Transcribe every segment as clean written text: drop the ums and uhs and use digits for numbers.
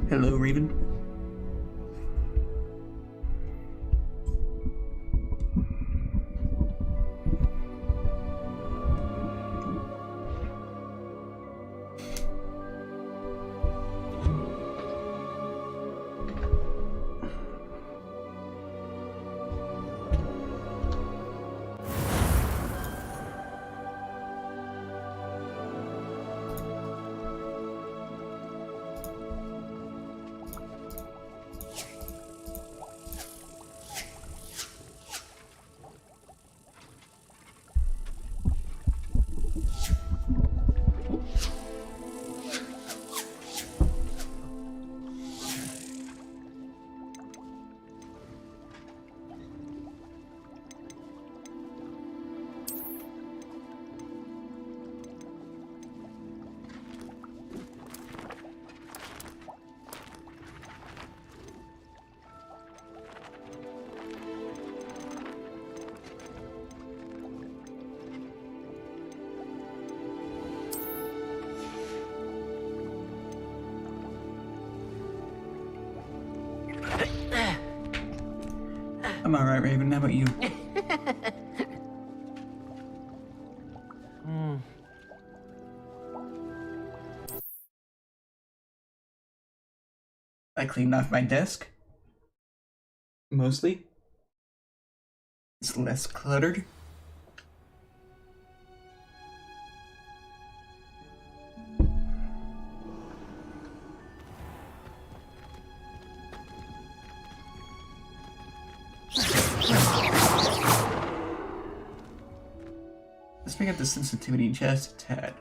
Hello, Raven. I'm alright, Raven. How about you? I cleaned off my desk. Mostly. It's less cluttered. Let's pick up the sensitivity chest a tad.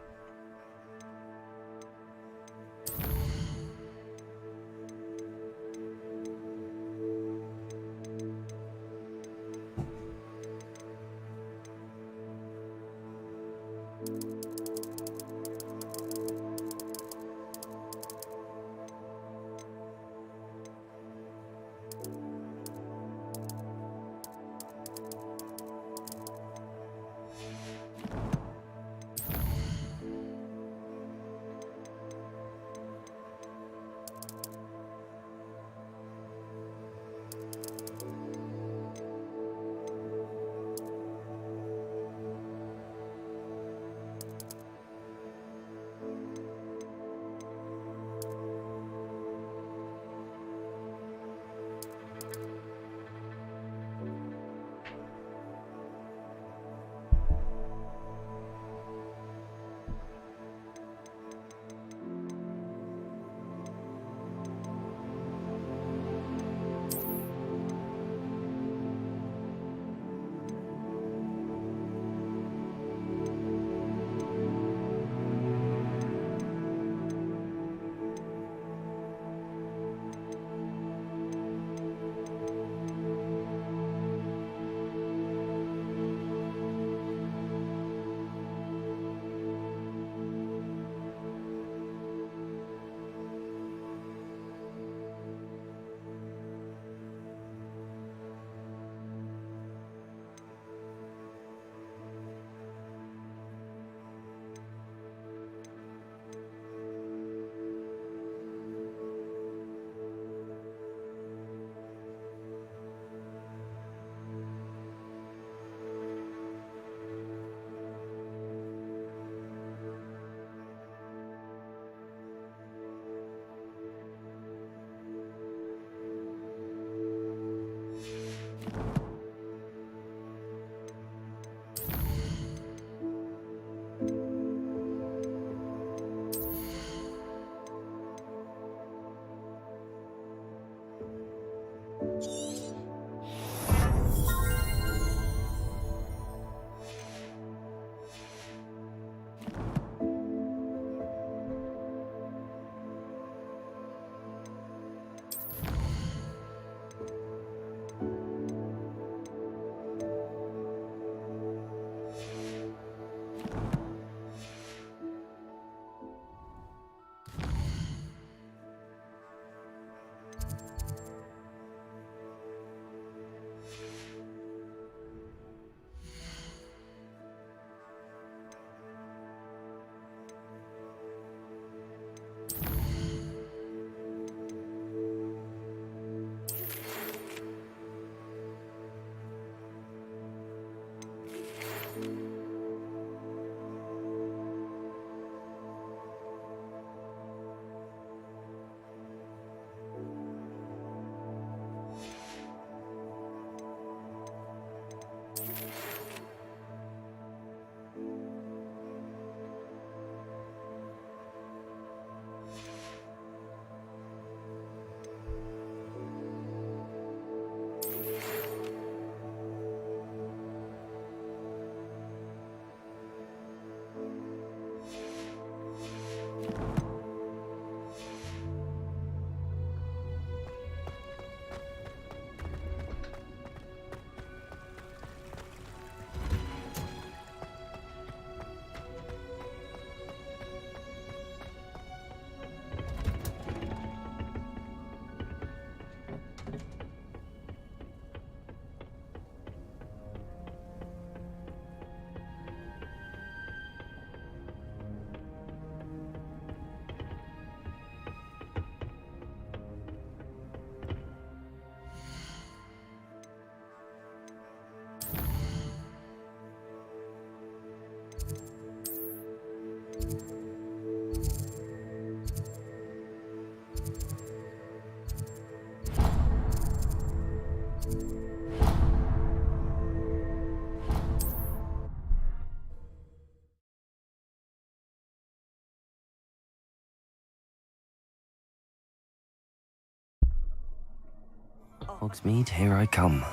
Hogsmeade, here I come.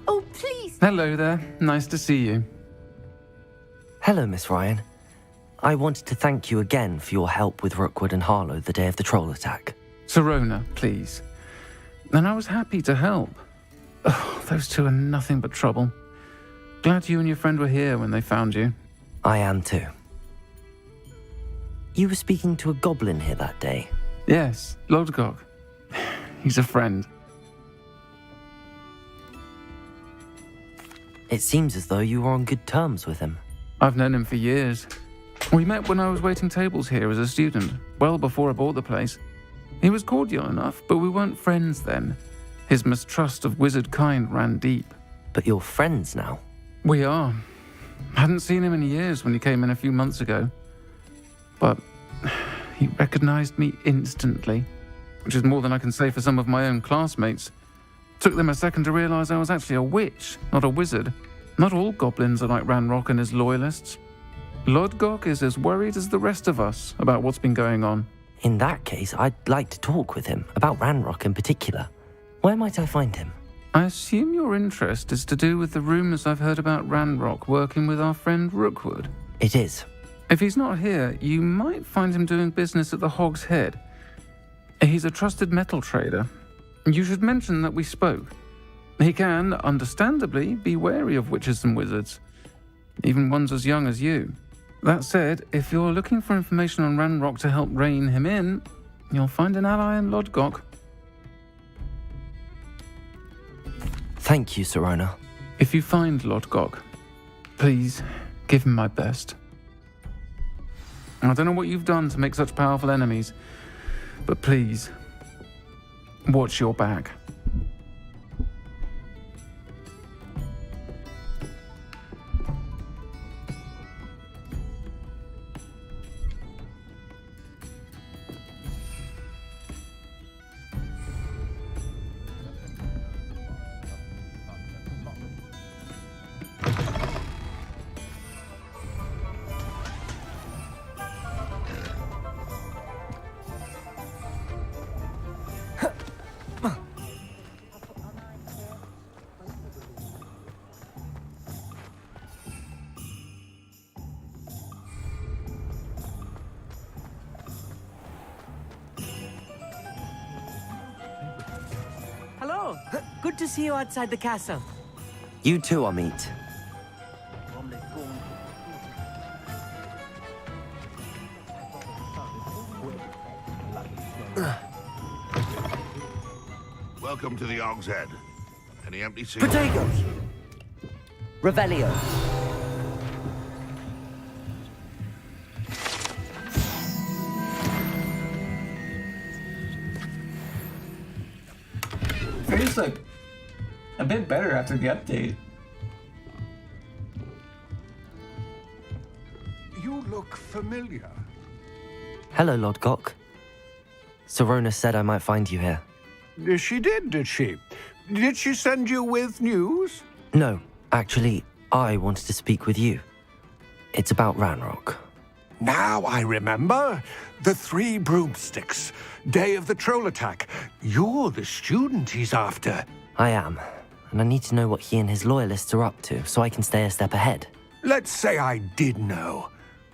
Oh, please! Hello there. Nice to see you. Hello, Miss Ryan. I wanted to thank you again for your help with Rookwood and Harlow the day of the troll attack. Sirona, please. And I was happy to help. Oh, those two are nothing but trouble. Glad you and your friend were here when they found you. I am too. You were speaking to a goblin here that day. Yes, Lodgok. He's a friend. It seems as though you were on good terms with him. I've known him for years. We met when I was waiting tables here as a student, well before I bought the place. He was cordial enough, but we weren't friends then. His mistrust of wizard kind ran deep. But you're friends now? We are. Hadn't seen him in years when he came in a few months ago. But he recognized me instantly, which is more than I can say for some of my own classmates. Took them a second to realize I was actually a witch, not a wizard. Not all goblins are like Ranrock and his loyalists. Lodgok is as worried as the rest of us about what's been going on. In that case, I'd like to talk with him, about Ranrock in particular. Where might I find him? I assume your interest is to do with the rumors I've heard about Ranrock working with our friend Rookwood. It is. If he's not here, you might find him doing business at the Hog's Head. He's a trusted metal trader. You should mention that we spoke. He can, understandably, be wary of witches and wizards, even ones as young as you. That said, if you're looking for information on Ranrock to help rein him in, you'll find an ally in Lodgok. Thank you, Sirona. If you find Lodgok, please give him my best. I don't know what you've done to make such powerful enemies, but please, watch your back. Hello! Good to see you outside the castle. You too, Amit. Welcome to the Hog's Head. Any empty seats? Potatoes! Revelio. Things look a bit better after the update. You look familiar. Hello, Lodgok. Sirona said I might find you here. She did she? Did she send you with news? No, actually, I wanted to speak with you. It's about Ranrock. Now I remember. The 3 broomsticks. Day of the troll attack. You're the student he's after. I am, and I need to know what he and his loyalists are up to so I can stay a step ahead. Let's say I did know.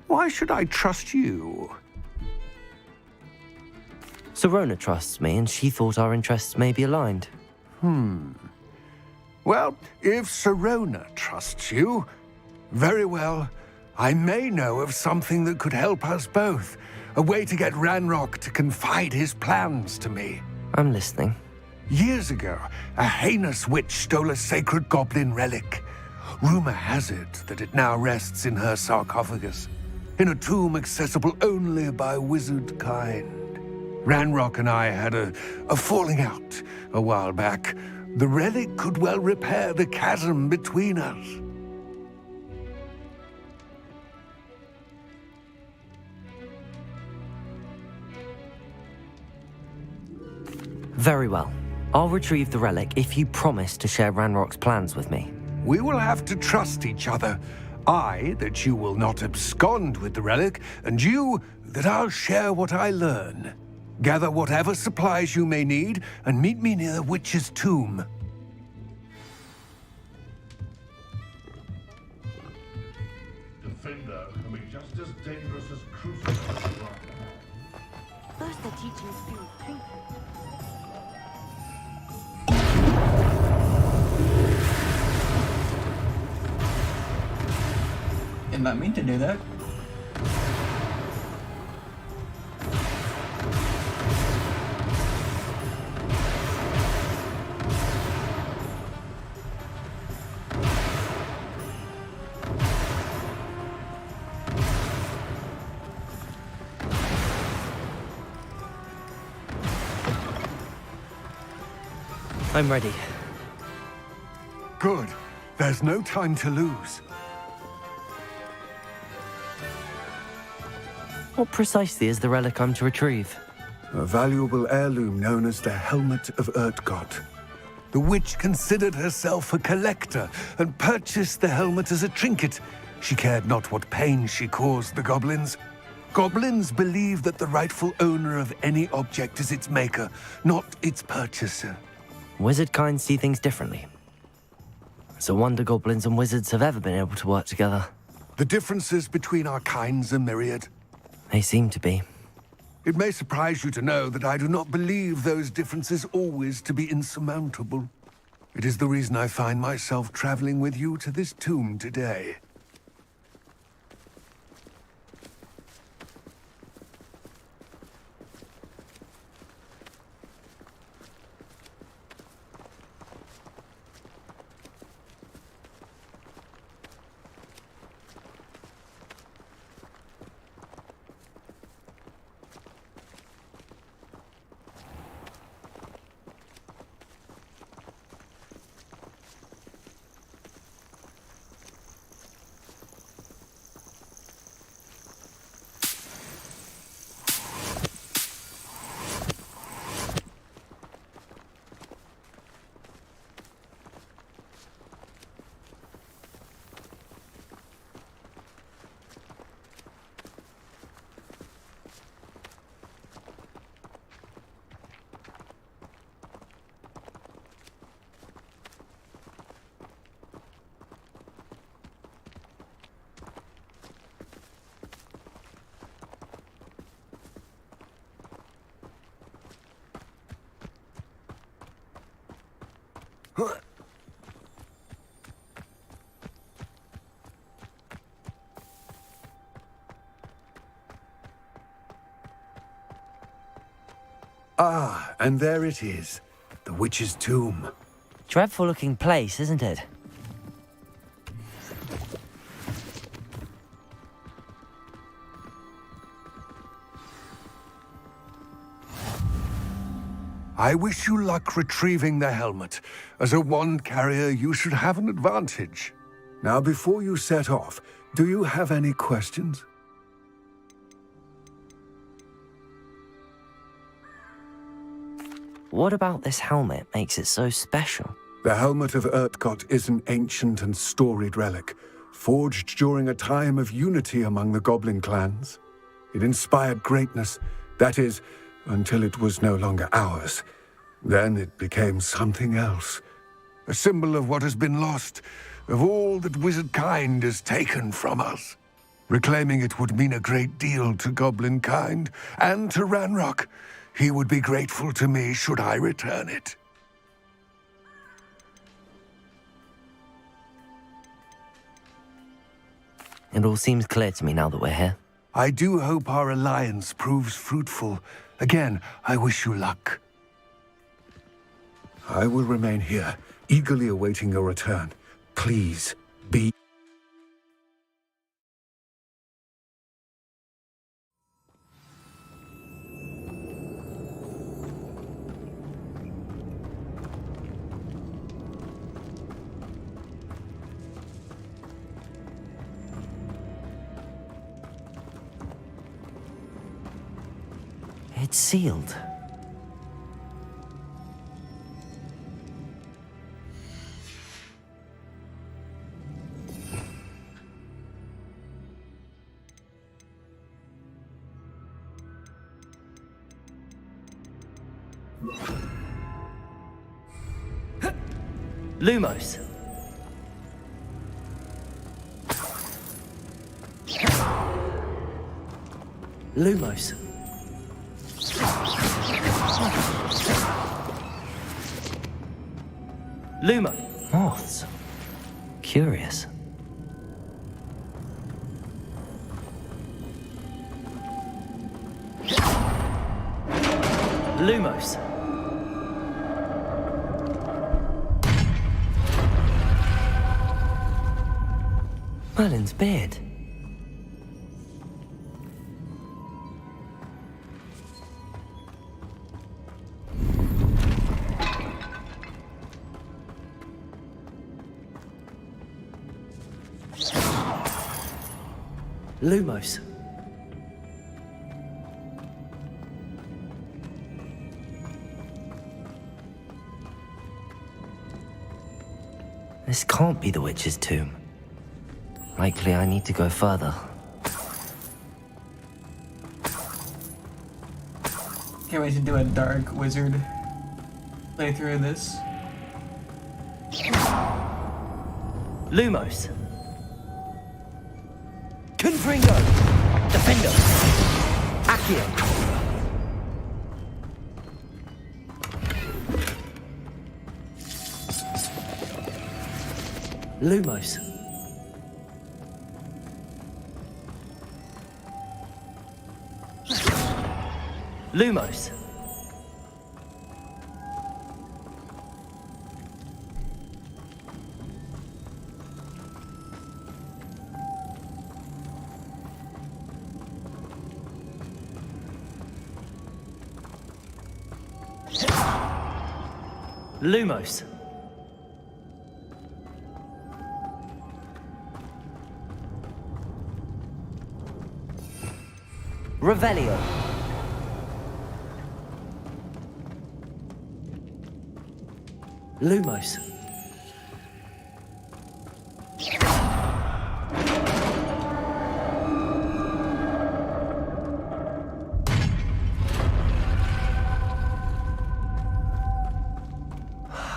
Why should I trust you? Sirona trusts me, and she thought our interests may be aligned. Well, if Sirona trusts you, very well. I may know of something that could help us both. A way to get Ranrock to confide his plans to me. I'm listening. Years ago, a heinous witch stole a sacred goblin relic. Rumor has it that it now rests in her sarcophagus, in a tomb accessible only by wizard kind. Ranrock and I had a falling out a while back. The relic could well repair the chasm between us. Very well. I'll retrieve the relic if you promise to share Ranrock's plans with me. We will have to trust each other. I, that you will not abscond with the relic, and you, that I'll share what I learn. Gather whatever supplies you may need, and meet me near the witch's tomb. Defender can be just as dangerous as Crucible. First the teachings feel twinkle. Did not mean to do that. I'm ready. Good. There's no time to lose. What precisely is the relic I'm to retrieve? A valuable heirloom known as the Helmet of Urtgott. The witch considered herself a collector and purchased the helmet as a trinket. She cared not what pain she caused the goblins. Goblins believe that the rightful owner of any object is its maker, not its purchaser. Wizard kind see things differently. It's a wonder goblins and wizards have ever been able to work together. The differences between our kinds are myriad. They seem to be. It may surprise you to know that I do not believe those differences always to be insurmountable. It is the reason I find myself traveling with you to this tomb today. Ah, and there it is, the witch's tomb. Dreadful looking place, isn't it? I wish you luck retrieving the helmet. As a wand carrier, you should have an advantage. Now, before you set off, do you have any questions? What about this helmet makes it so special? The Helmet of Urtgott is an ancient and storied relic, forged during a time of unity among the goblin clans. It inspired greatness, that is, until it was no longer ours. Then it became something else. A symbol of what has been lost, of all that wizard kind has taken from us. Reclaiming it would mean a great deal to goblin kind, and to Ranrock. He would be grateful to me should I return it. It all seems clear to me now that we're here. I do hope our alliance proves fruitful. Again, I wish you luck. I will remain here, eagerly awaiting your return. Please, be... It's sealed. Lumos. Lumos. Lumo. Moths. Curious. Lumos. Merlin's beard. Lumos. This can't be the witch's tomb. Likely I need to go further. Can't wait to do a dark wizard playthrough of this. Lumos. Confringo. Defender. Accio. Lumos. Lumos. Lumos. Revelio. Lumos.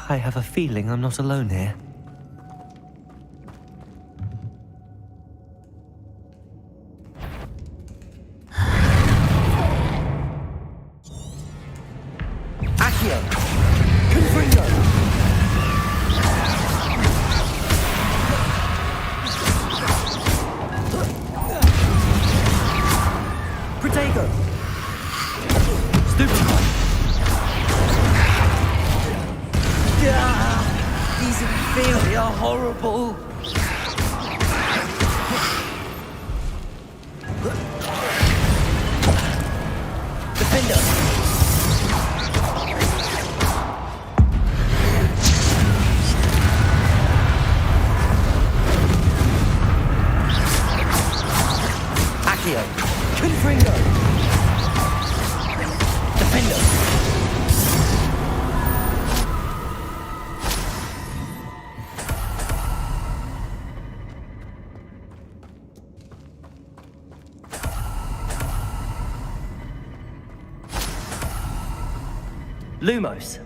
I have a feeling I'm not alone here. Accio. Confringo. Protego. Stupefy. These inferior are horrible. Defender. Accio. Confringo. Defender. Lumos.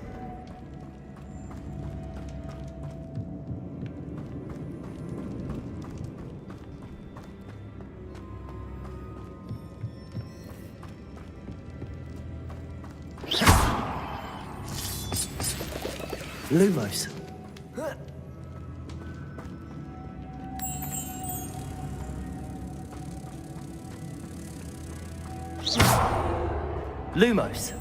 Lumos. Lumos.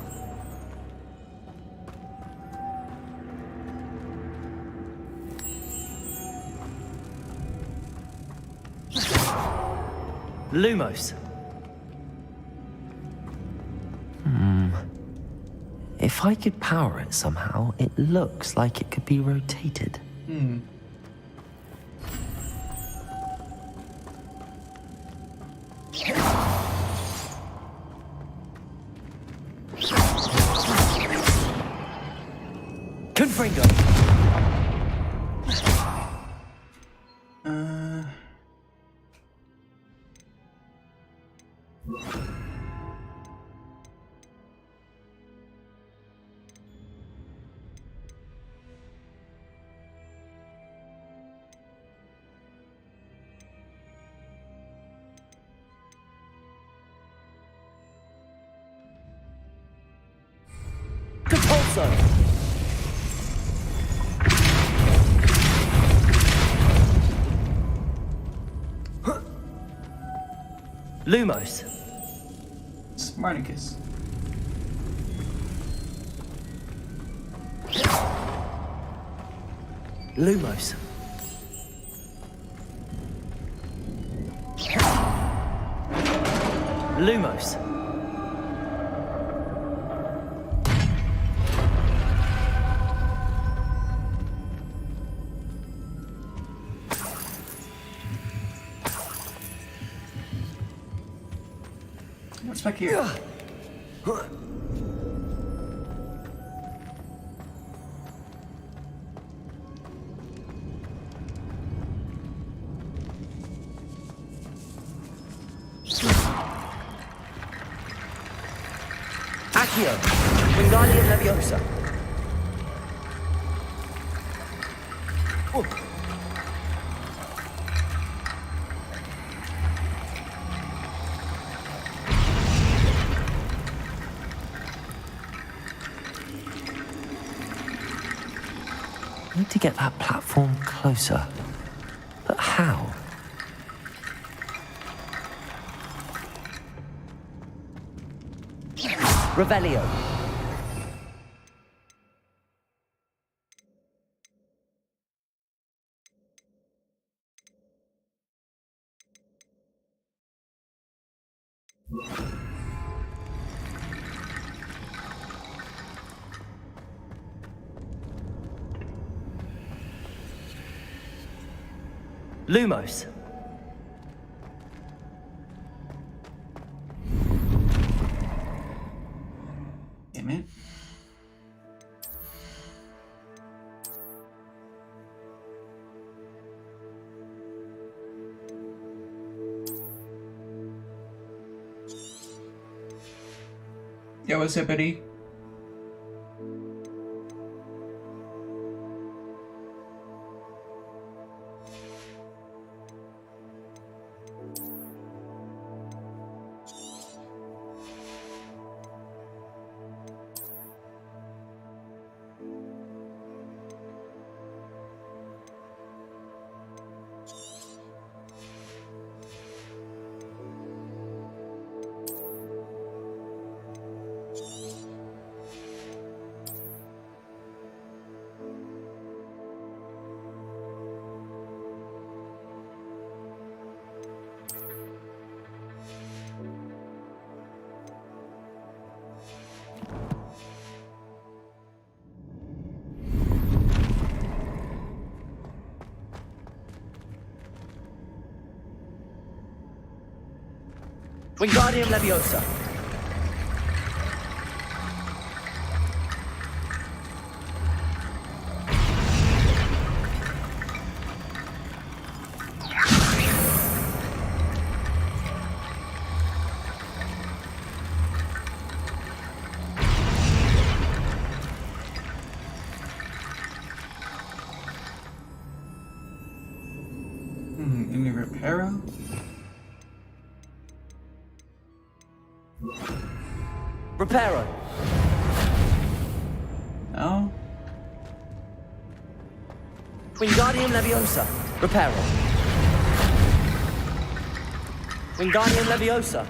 Lumos. If I could power it somehow, it looks like it could be rotated. Confringo. Levioso! Lumos. Smarticus. Lumos. Lumos. What's back here? Accio. Wingardium Leviosa. Oh. Need to get that platform closer. But how? Revelio. Lumos. Damn it. Yo, what's up, buddy? Wingardium Leviosa. Give me Reparo. Reparo. No. Wingardium Leviosa. Reparo. Wingardium Leviosa.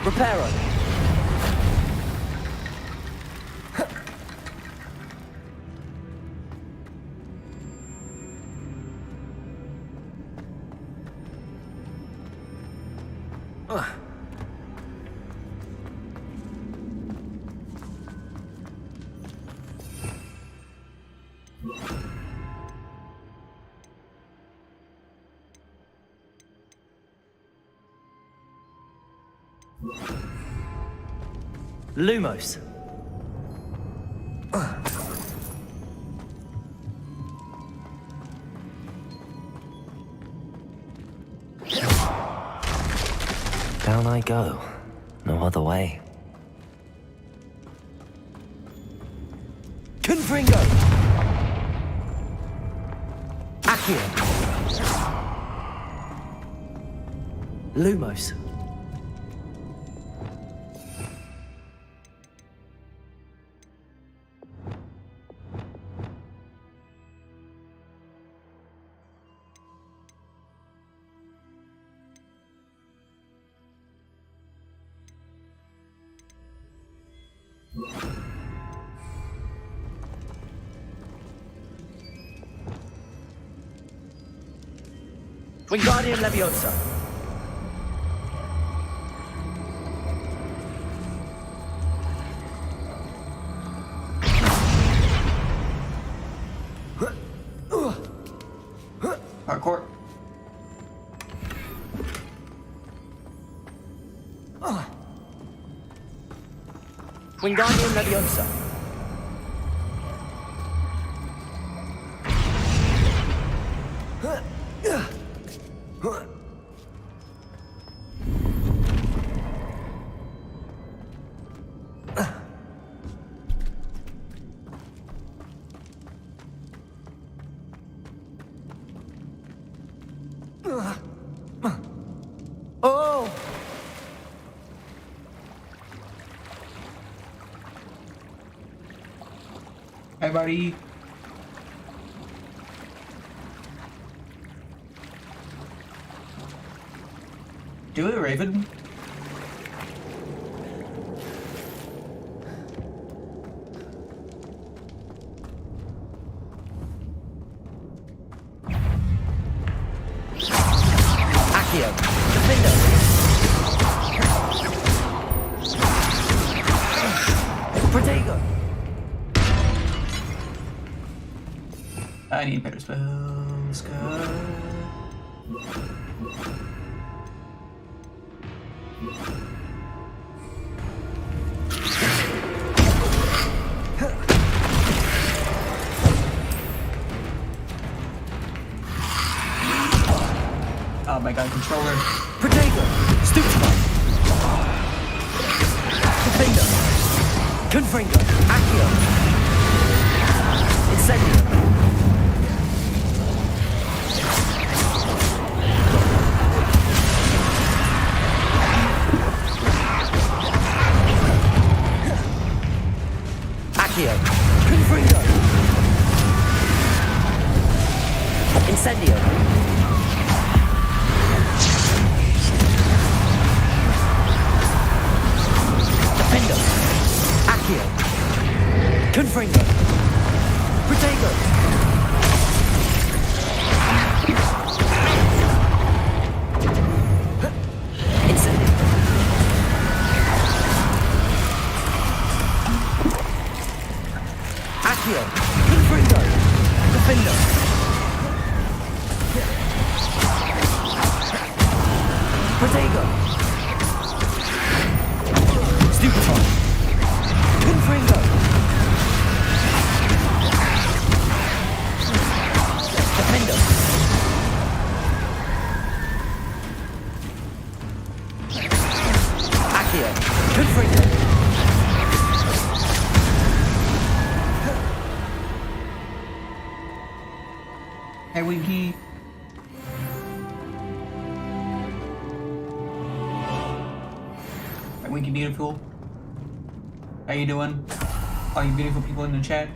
Reparo. Lumos. Down I go. No other way. Confringo! Accio. Lumos. Wingardium Leviosa. Parkour. Wingardium Leviosa. Oh! Hi, buddy. Do it, Raven. Accio. Defender. Protego. I need better spells. God. Oh my god, controller. Protego. Stupefy. Defender. Confringo. Accio. Incendio. Accio. Confringo. Incendio. Defender. Accio. Confringo. Protego. Incendio. Accio. Confringo. Defender. Protego. Stupefy. Confringo. Defender. Accio. Confringo. Hey, Winky. Hey, Winky Beautiful. How you doing? All you beautiful people in the chat.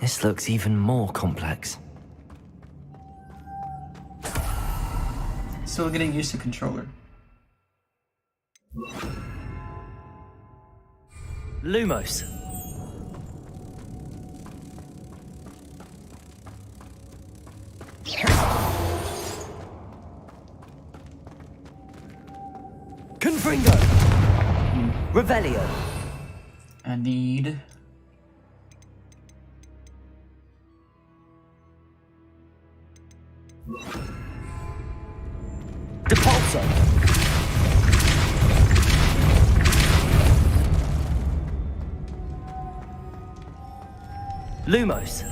This looks even more complex. Still getting used to controller. Lumos. Confringo. Revelio. I need... Depulso! Lumos!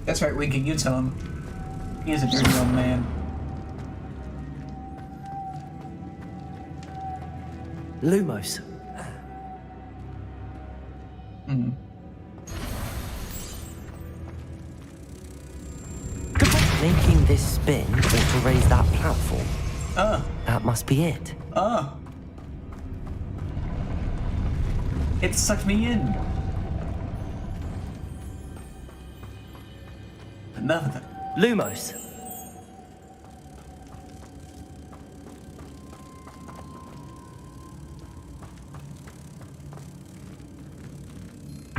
That's right, Winky, you tell him. He is a dirty old man. Lumos! Hmm. Making this spin ought to raise that platform. Oh. That must be it. Oh. It sucked me in. Enough of that. Lumos!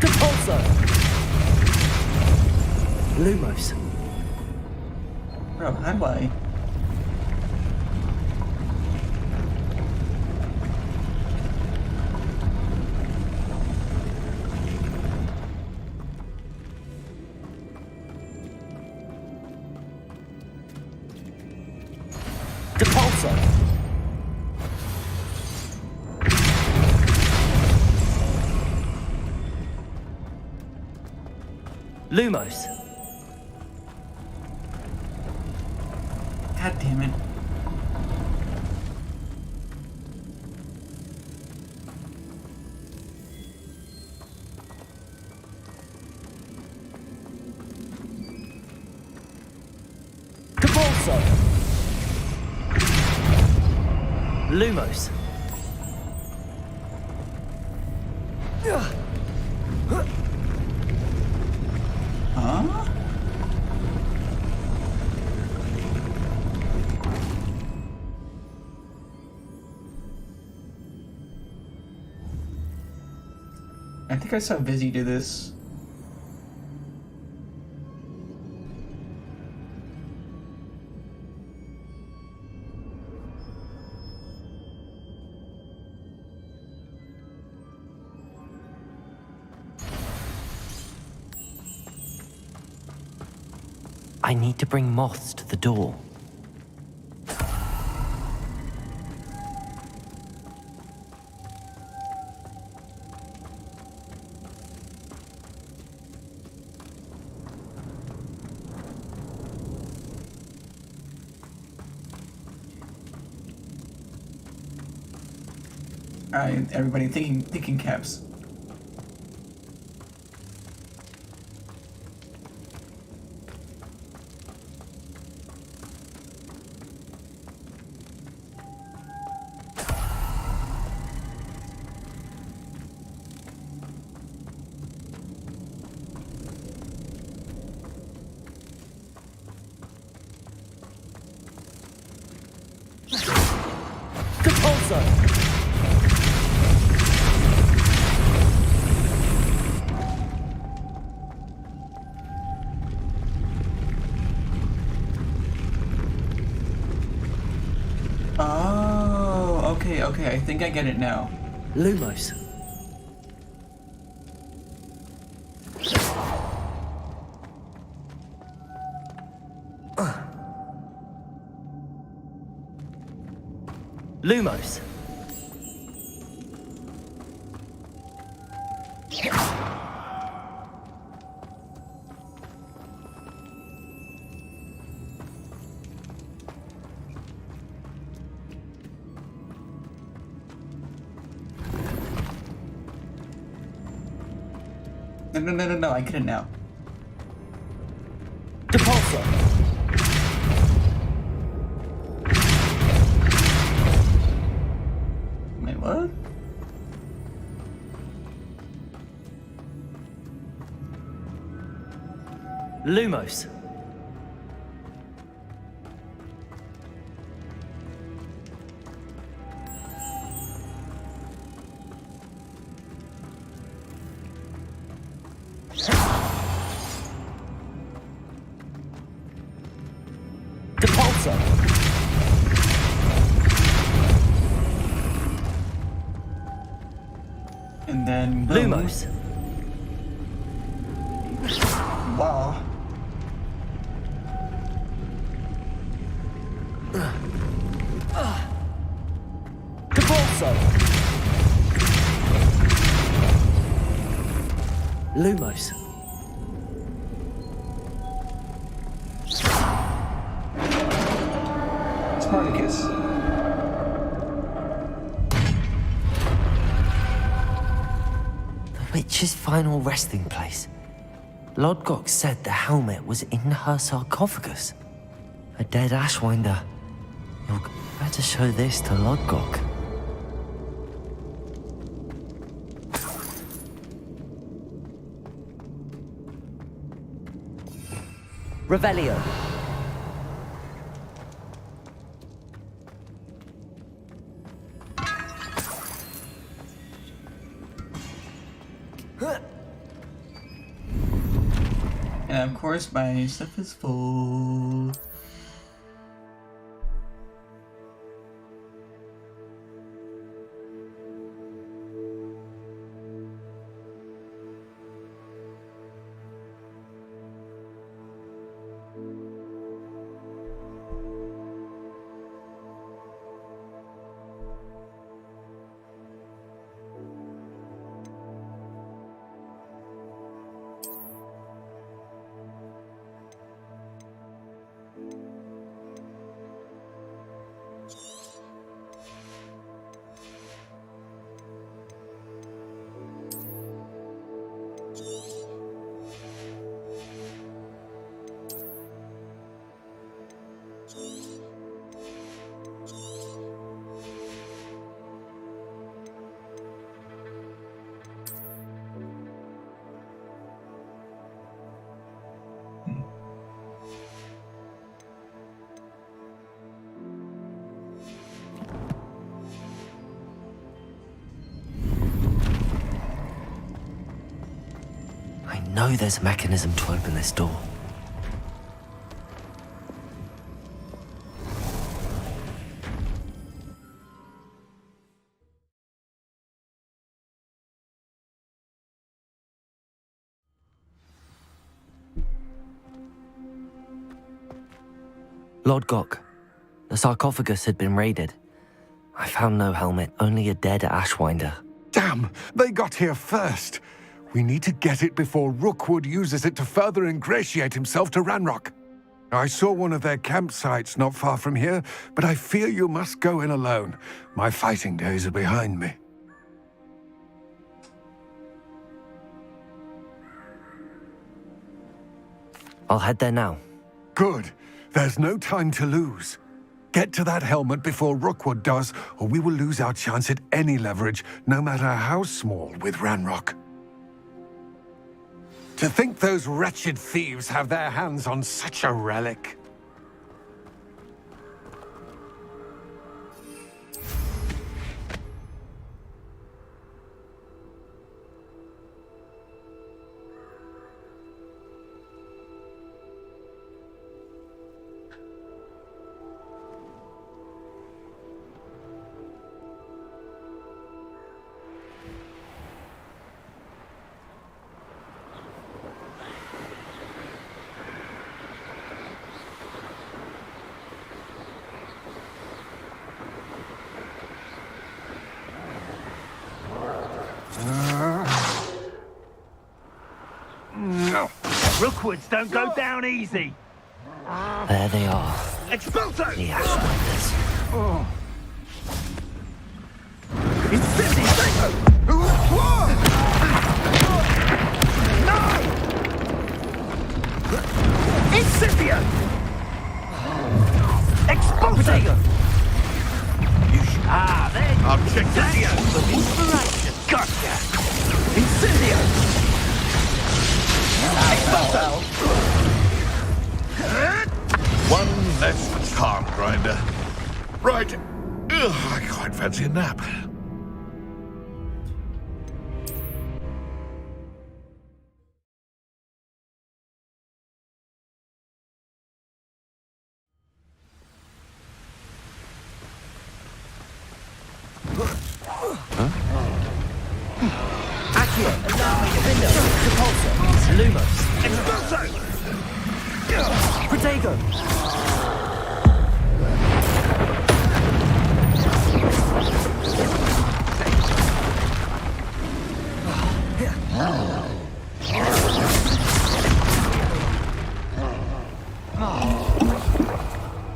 Depulso! Lumos! Bro, how do I? Depulso! Lumos! God damn it. Depulso! Lumos! Huh? I think I saw Vizzy do this. I need to bring moths to the door. Alright, everybody, thinking caps. Depulso! Oh, okay, I think I get it now. Lumos! Lumos! No, I get it now. Depulso! Wait, what? Lumos! Depulso! And then boom. Lumos! Wow. Lumos. Spartacus. The witch's final resting place. Lodgok said the helmet was in her sarcophagus. A dead Ashwinder. You'll better show this to Lodgok. Revelio. And of course, my stuff is full. I know there's a mechanism to open this door. Lodgok, the sarcophagus had been raided. I found no helmet, only a dead Ashwinder. Damn, they got here first. We need to get it before Rookwood uses it to further ingratiate himself to Ranrock. I saw one of their campsites not far from here, but I fear you must go in alone. My fighting days are behind me. I'll head there now. Good. There's no time to lose. Get to that helmet before Rookwood does, or we will lose our chance at any leverage, no matter how small, with Ranrock. To think those wretched thieves have their hands on such a relic. Rookwoods don't go down easy. There they are. Expulso! The Ashwinders. Incipio! Expulso! Ah, there you I'll check Incendio! Inspiration! Gotcha! Incendio! Expulso! One less charm grinder. Right. Ugh, I quite fancy a nap. Accio! Allow me to Defender. Repulsor. Lumos. Expulso! Protego.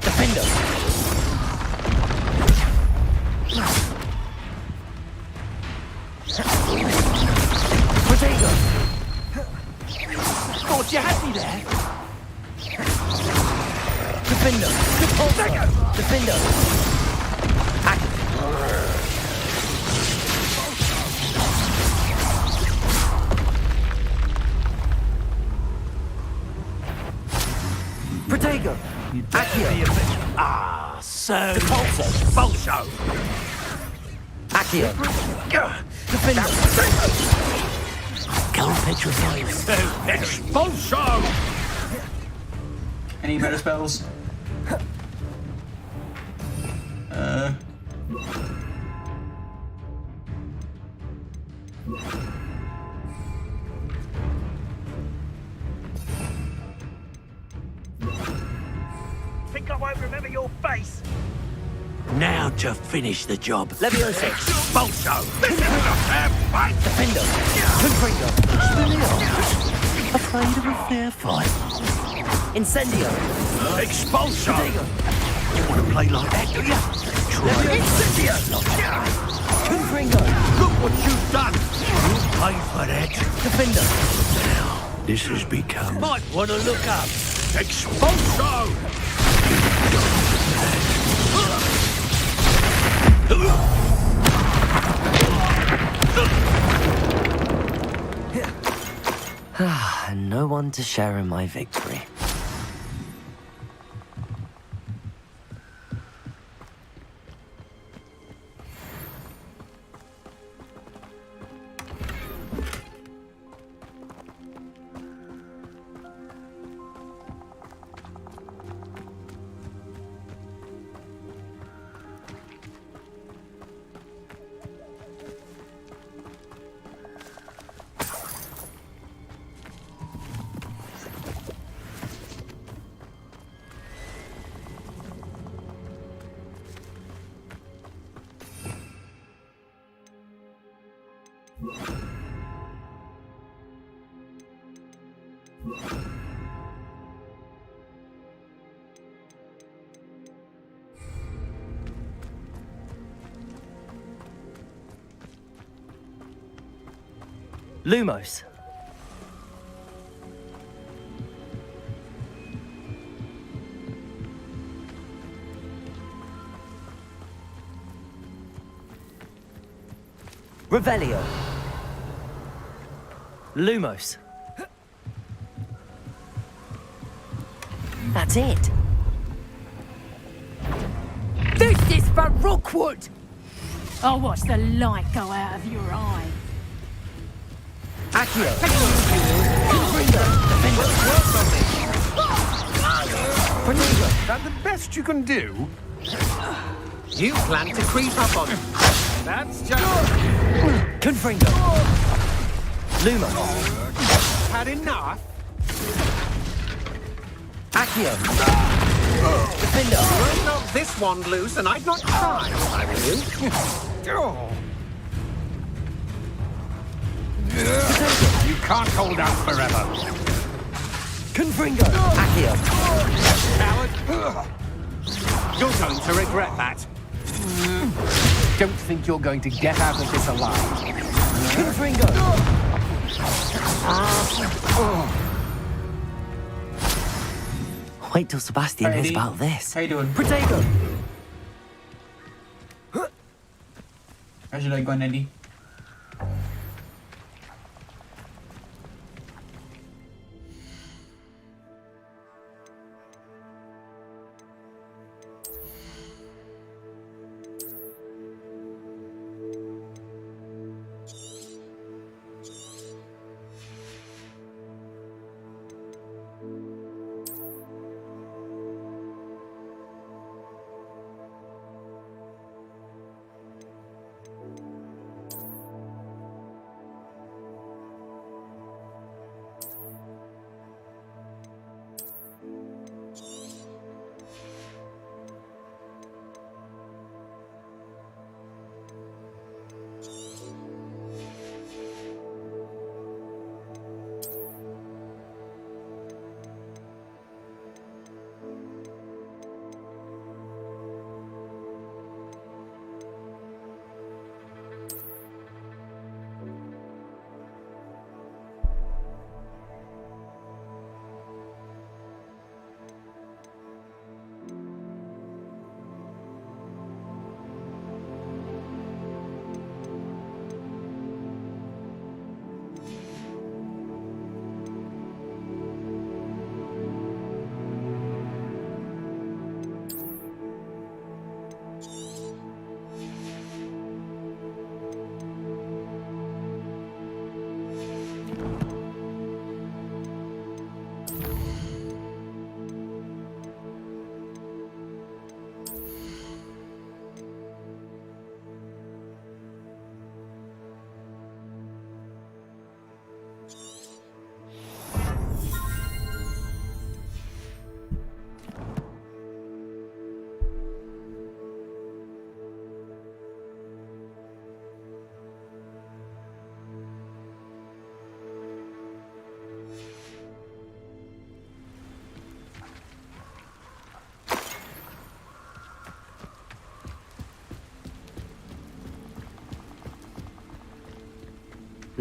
Defender. Protego. Thought you had me there. Defender. Repulsor. Defender. Protego. Accio. Ah, so... Repulsor. Expulso! Accio. Defender. Go petrify. Expulso! Any better spells? Think I won't remember your face? Now to finish the job. Leviosa. Expulso! This isn't a fair fight! Defender. Confringo. Afraid of a fair fight? Incendio. Expulso! You want to play like that, do you? Try Incendio! Confringo. Look what you've done! You pay for that. Defender. This has become... Might want to look up. Expulso! And no one to share in my victory. Lumos. Revelio. Lumos. That's it. This is for Rookwood! I'll watch the light go out of your eye. Accio. Is that the best you can do? You plan to creep up on him. That's just... Confringo. Lumos. Had enough? Accio. Defender. I'd knock this one loose and I'd not try if I were you. You can't hold out forever. Confringo. Accio. Coward. You're going to regret that. Don't think you're going to get out of this alive. Confringo. Wait till Sebastian hears Eddie. about this. How you doing? Protego. How's your leg going, Eddie?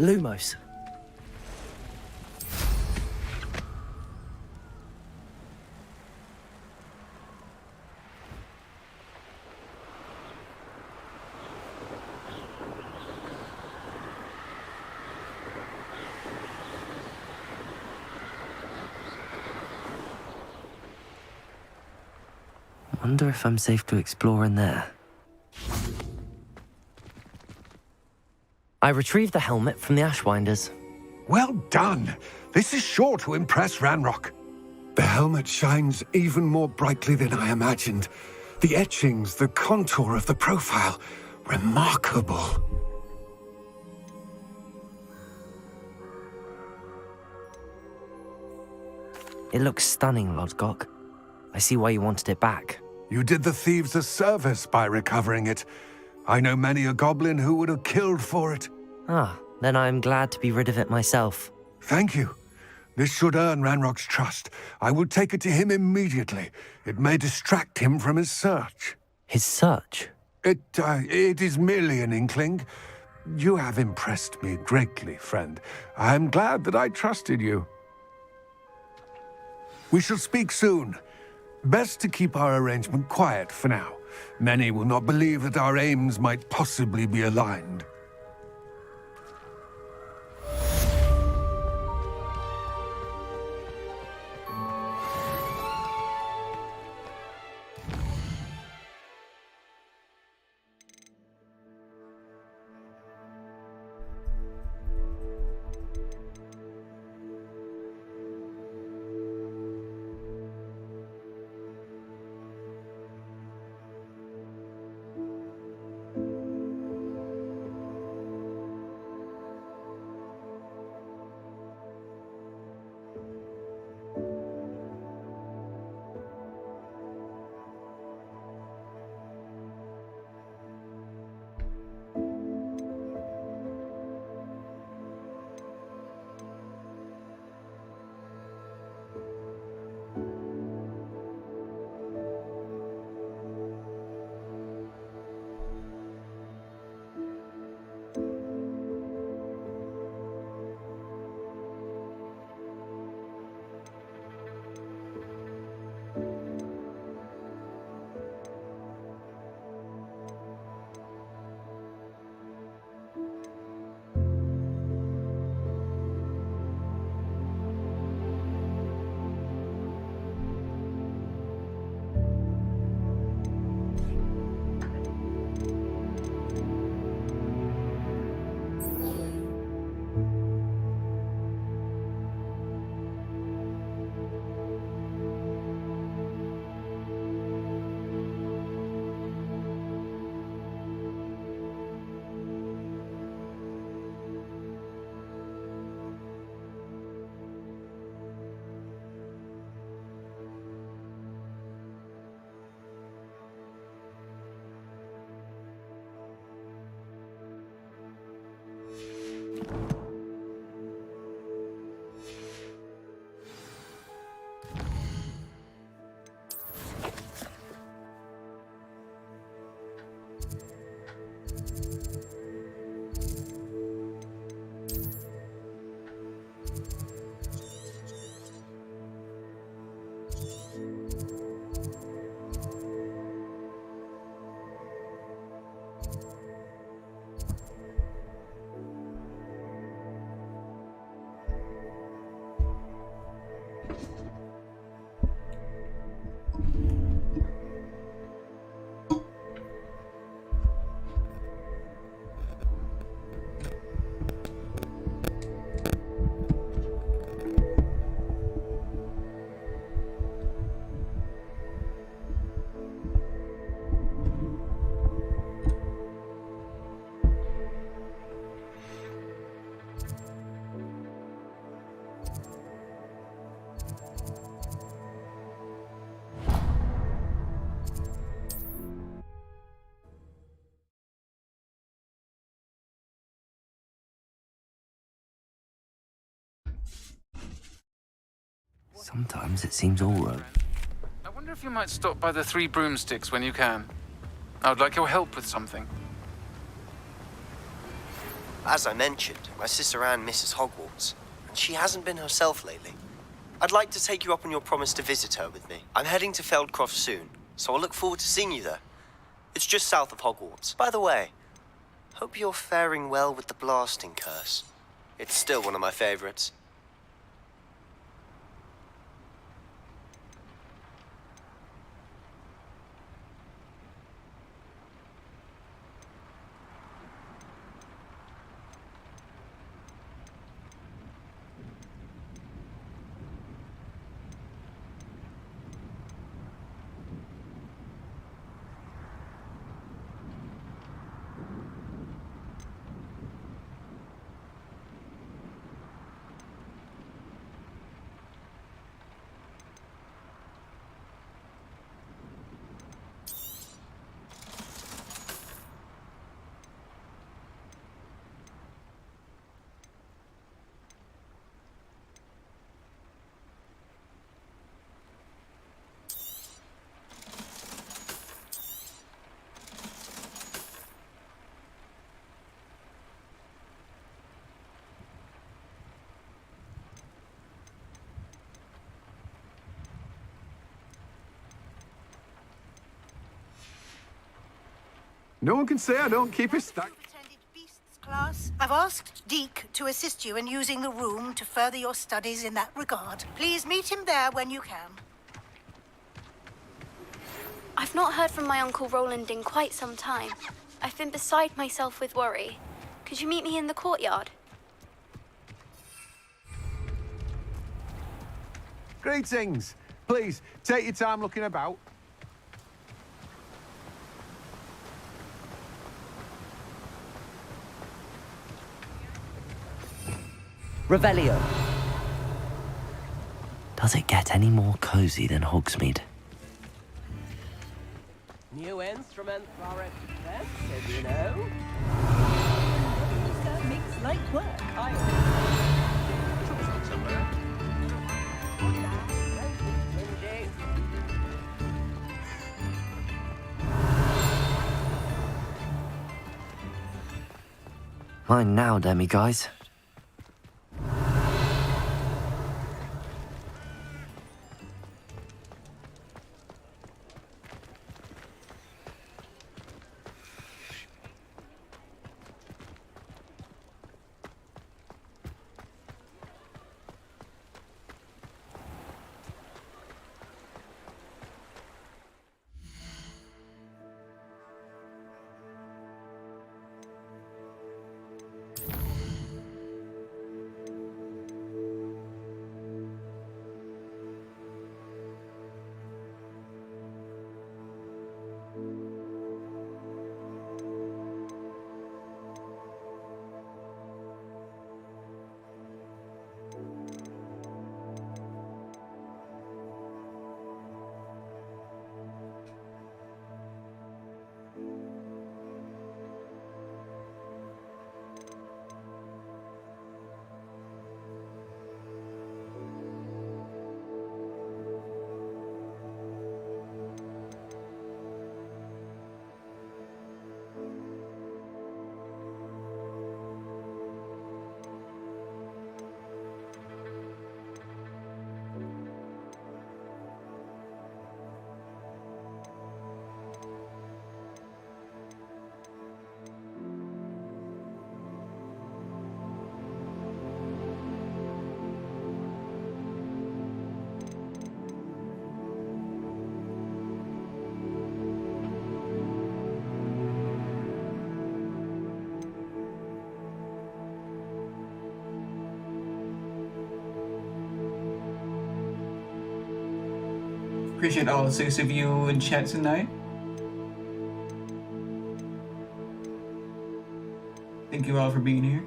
Lumos. Wonder if I'm safe to explore in there. I retrieved the helmet from the Ashwinders. Well done. This is sure to impress Ranrock. The helmet shines even more brightly than I imagined. The etchings, the contour of the profile, remarkable. It looks stunning, Lodgok. I see why you wanted it back. You did the thieves a service by recovering it. I know many a goblin who would have killed for it. Ah, then I'm glad to be rid of it myself. Thank you. This should earn Ranrock's trust. I will take it to him immediately. It may distract him from his search. His search? It is merely an inkling. You have impressed me greatly, friend. I am glad that I trusted you. We shall speak soon. Best to keep our arrangement quiet for now. Many will not believe that our aims might possibly be aligned. Sometimes it seems all right. I wonder if you might stop by the Three Broomsticks when you can. I would like your help with something. As I mentioned, my sister Anne misses Hogwarts, and she hasn't been herself lately. I'd like to take you up on your promise to visit her with me. I'm heading to Feldcroft soon, so I'll look forward to seeing you there. It's just south of Hogwarts. By the way, hope you're faring well with the blasting curse. It's still one of my favorites. No one can say I don't keep it stacked. Attended Beasts class. I've asked Deke to assist you in using the room to further your studies in that regard. Please meet him there when you can. I've not heard from my Uncle Roland in quite some time. I've been beside myself with worry. Could you meet me in the courtyard? Greetings. Please, take your time looking about. Revelio. Does it get any more cozy than Hogsmeade? New instruments are expensive, you know. That makes light work. Mine now, Demi guys. Appreciate all 6 of you in chat tonight. Thank you all for being here.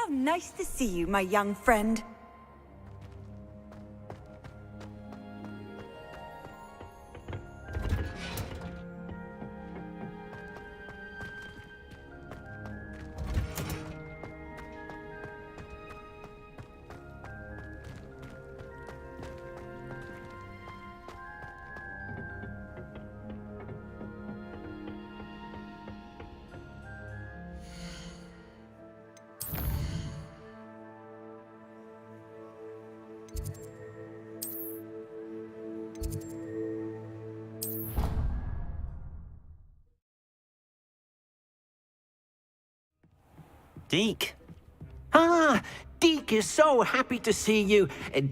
How nice to see you, my young friend. Deke. Ah, Deke is so happy to see you.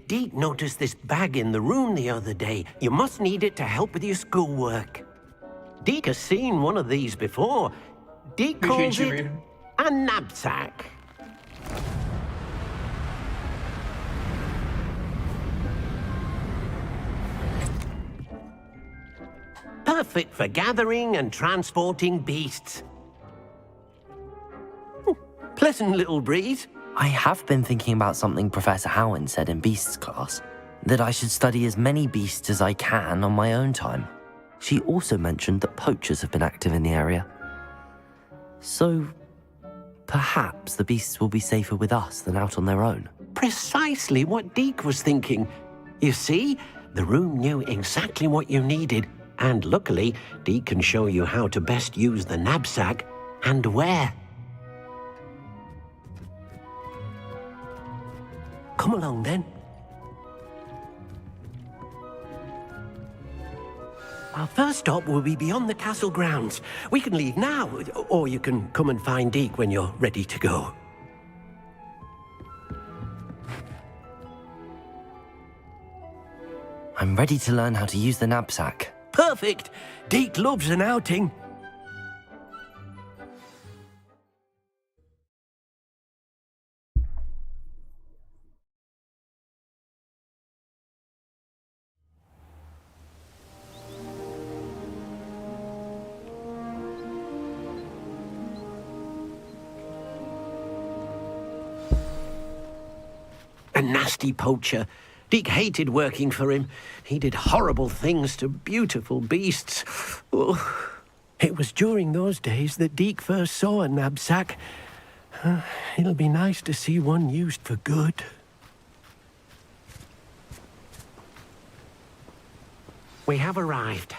Deke noticed this bag in the room the other day. You must need it to help with your schoolwork. Deke has seen one of these before. Deke calls it a knapsack. Perfect for gathering and transporting beasts. Pleasant little breeze. I have been thinking about something Professor Howard said in Beasts class, that I should study as many beasts as I can on my own time. She also mentioned that poachers have been active in the area. So, perhaps the beasts will be safer with us than out on their own. Precisely what Deke was thinking. You see, the room knew exactly what you needed, and luckily, Deke can show you how to best use the knapsack and where. Come along, then. Our first stop will be beyond the castle grounds. We can leave now, or you can come and find Deke when you're ready to go. I'm ready to learn how to use the knapsack. Perfect! Deke loves an outing. A nasty poacher. Deke hated working for him. He did horrible things to beautiful beasts. Oh, it was during those days that Deke first saw a knapsack. It'll be nice to see one used for good. We have arrived.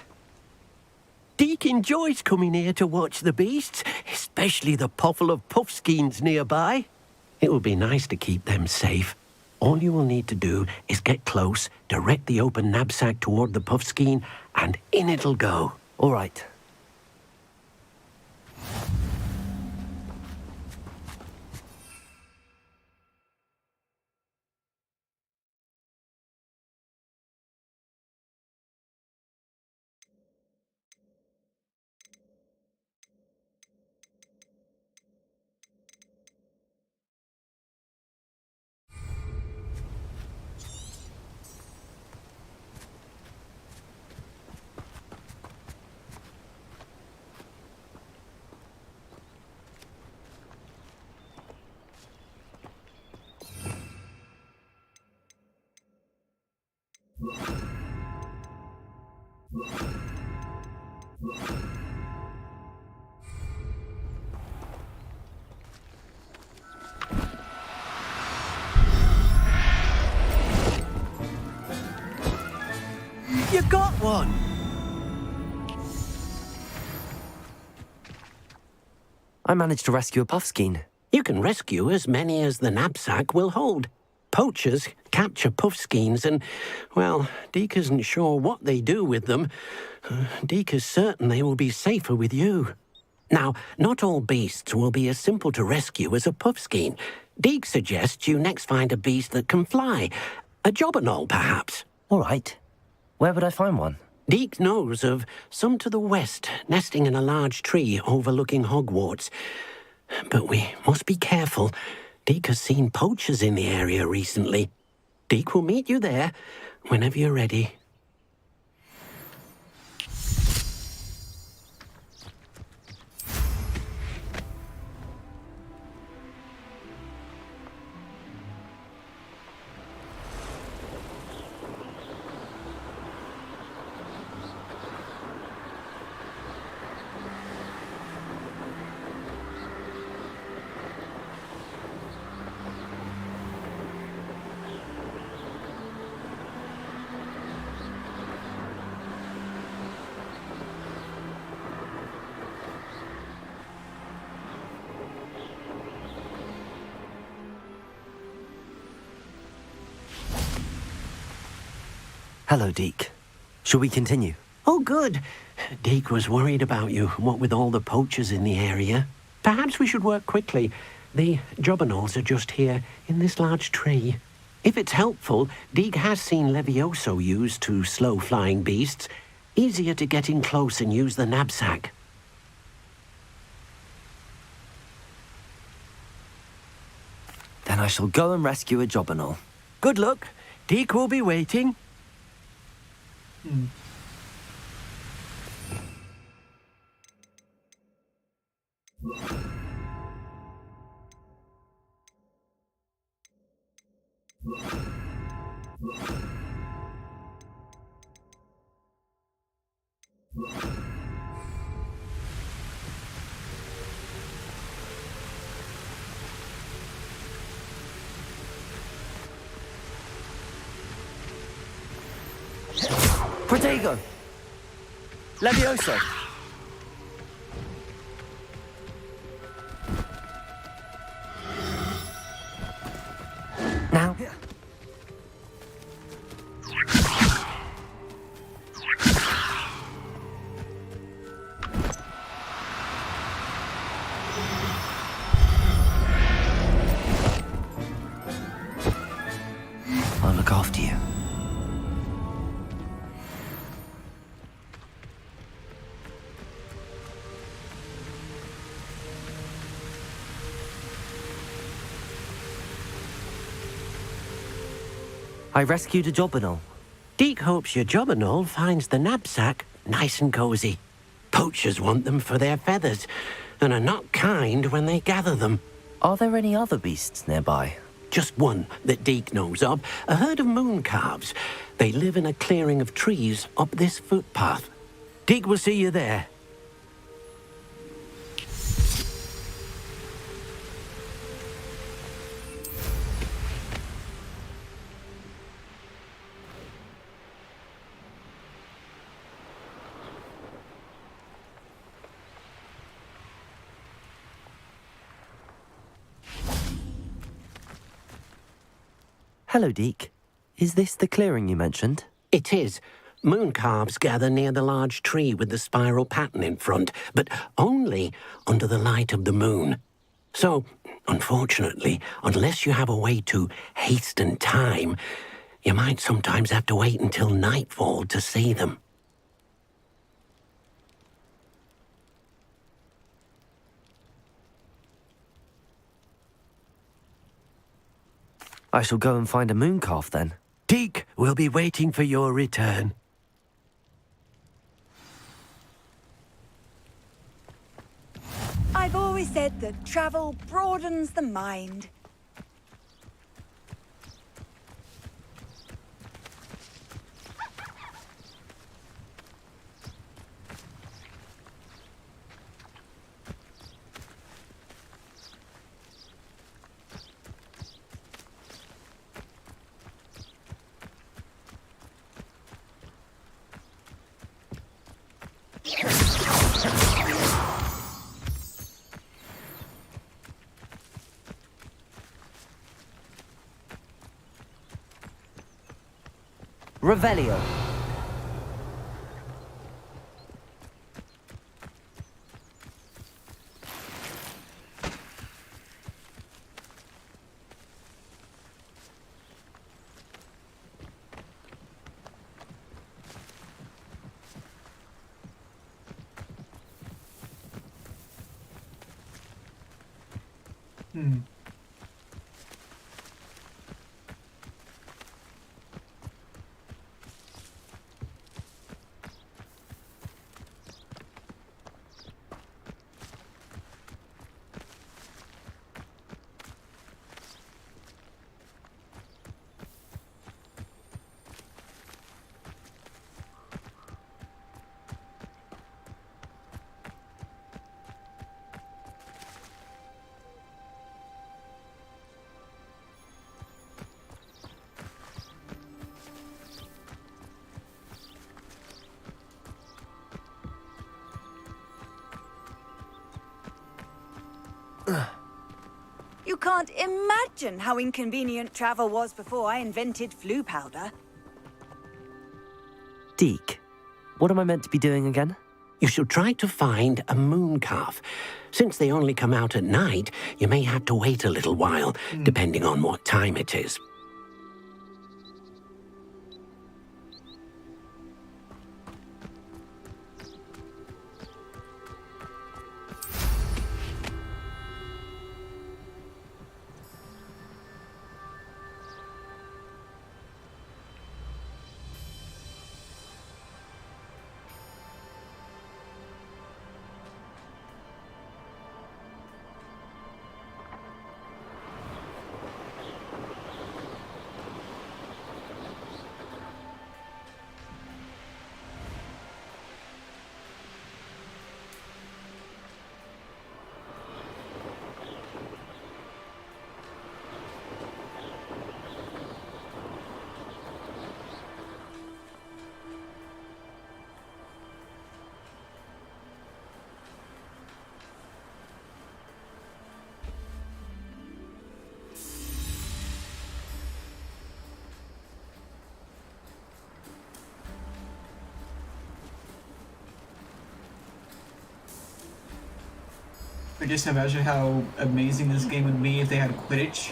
Deke enjoys coming here to watch the beasts, especially the potful of puffskeins nearby. It will be nice to keep them safe. All you will need to do is get close, direct the open knapsack toward the puffskein, and in it'll go. All right. You got one! I managed to rescue a puffskein. You can rescue as many as the knapsack will hold. Poachers capture puffskeins and, well, Deke isn't sure what they do with them. Deke is certain they will be safer with you. Now, not all beasts will be as simple to rescue as a puffskein. Deke suggests you next find a beast that can fly. A jobberknoll, perhaps. All right. Where would I find one? Deke knows of some to the west, nesting in a large tree overlooking Hogwarts. But we must be careful. Deke has seen poachers in the area recently. Deke will meet you there whenever you're ready. Hello, Deke. Shall we continue? Oh, good. Deke was worried about you, what with all the poachers in the area. Perhaps we should work quickly. The jobberknolls are just here, in this large tree. If it's helpful, Deke has seen Levioso used to slow flying beasts. Easier to get in close and use the knapsack. Then I shall go and rescue a jobberknoll. Good luck. Deke will be waiting. Protego! Levioso! Now. I'll look after you. I rescued a jobberknoll. Deke hopes your jobberknoll finds the knapsack nice and cozy. Poachers want them for their feathers, and are not kind when they gather them. Are there any other beasts nearby? Just one that Deke knows of, a herd of moon calves. They live in a clearing of trees up this footpath. Deke will see you there. Hello, Deke. Is this the clearing you mentioned? It is. Moon calves gather near the large tree with the spiral pattern in front, but only under the light of the moon. So, unfortunately, unless you have a way to hasten time, you might sometimes have to wait until nightfall to see them. I shall go and find a moon calf then. Deke will be waiting for your return. I've always said that travel broadens the mind. Revelio. You can't imagine how inconvenient travel was before I invented flu powder. Deke, what am I meant to be doing again? You should try to find a moon calf. Since they only come out at night, you may have to wait a little while, depending on what time it is. I just imagine how amazing this game would be if they had Quidditch.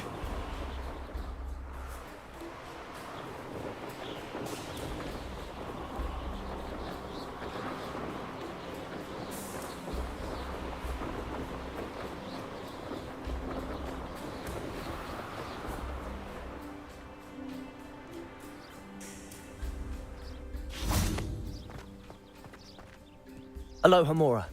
Aloha, Mora.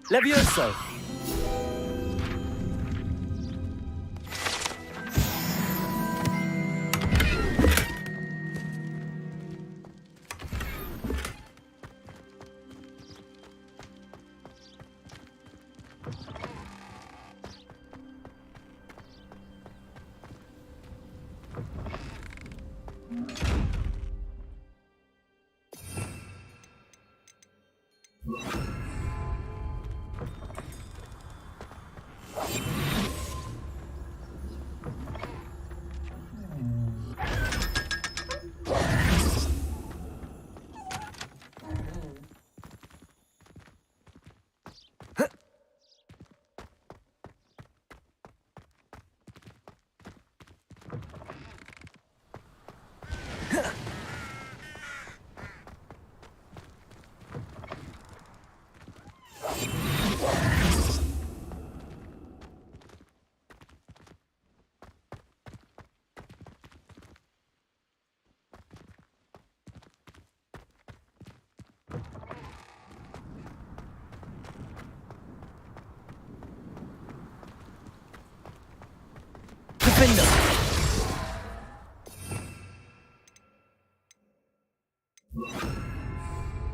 Levioso!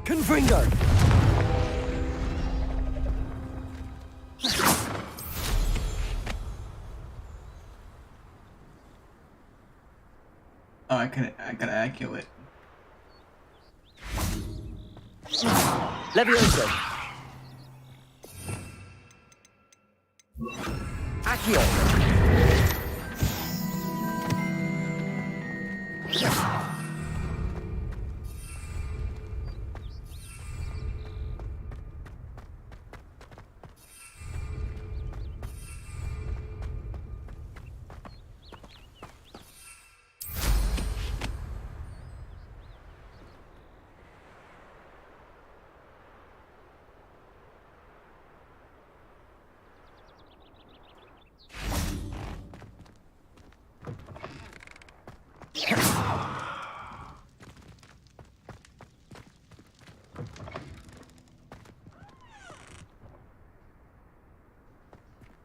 Confringo! Oh, I gotta accurate. Levioso! Accio!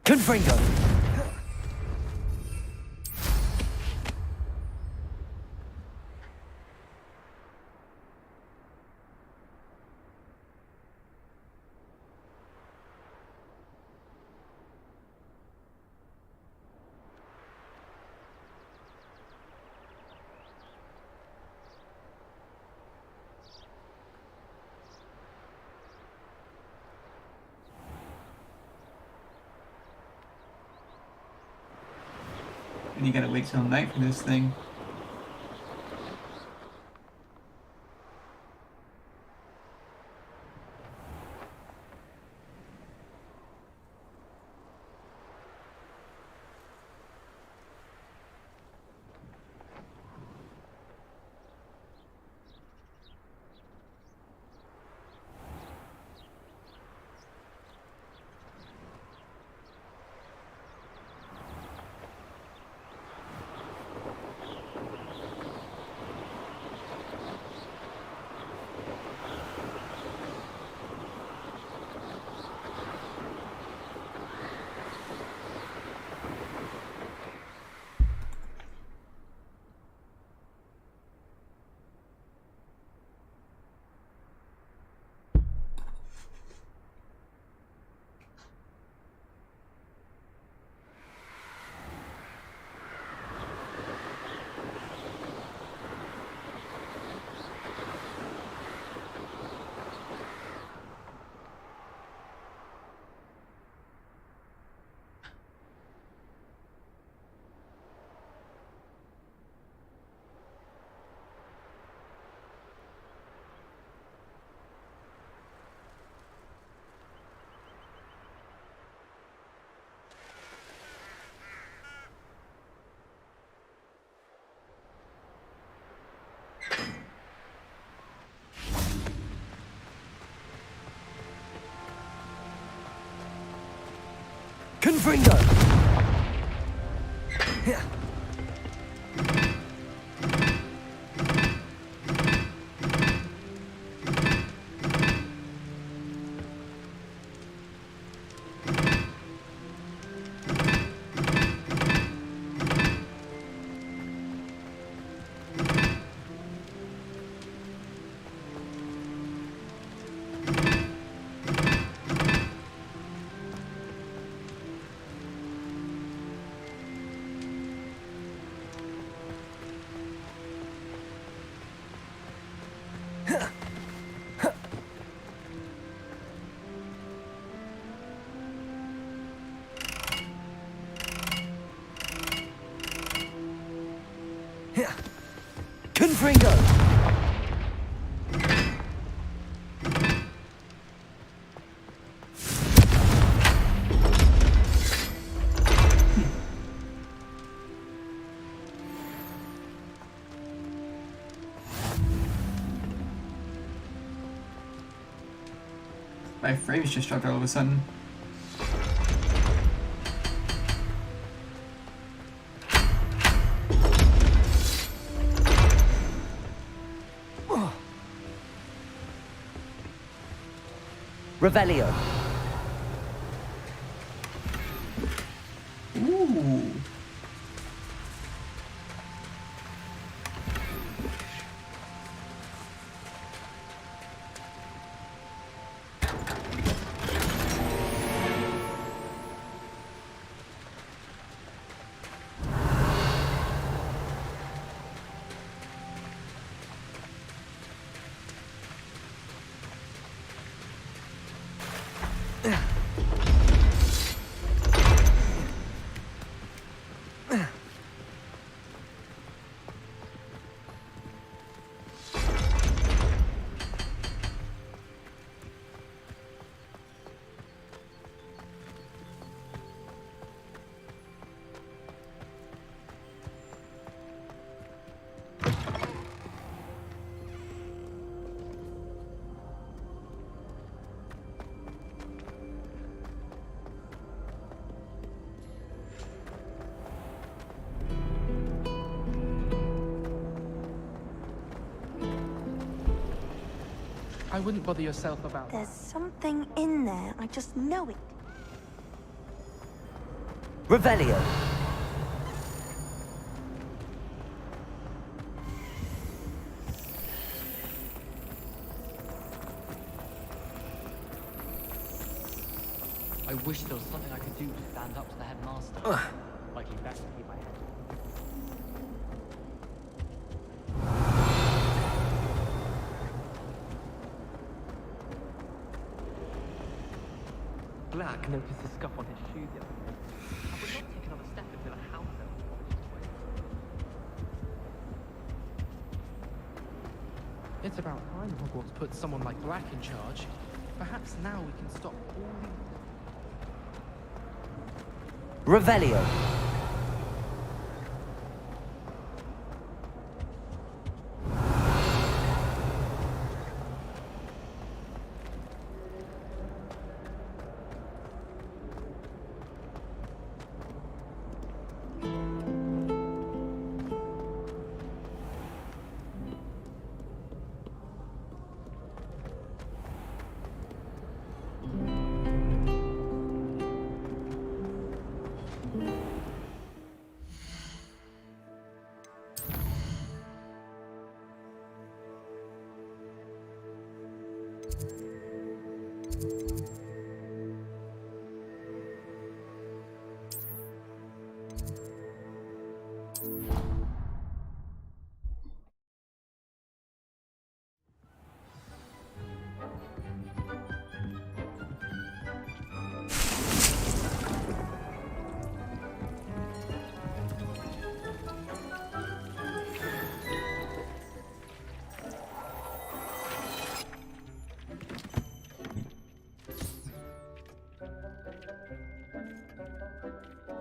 Confringo! And you gotta wait till night for this thing. Confringo! Yeah. Yeah. Confringo! My frames just dropped all of a sudden. Revelio. Ooh. I wouldn't bother yourself about There's something in there. I just know it. Revelio. I wish there was something I could do to stand up to the headmaster. Like he'd better keep my head. Black noticed a scuff on his shoe the other day. I would not take another step until a hound fell. It's about time Hogwarts put someone like Black in charge. Perhaps now we can stop all the... Revelio.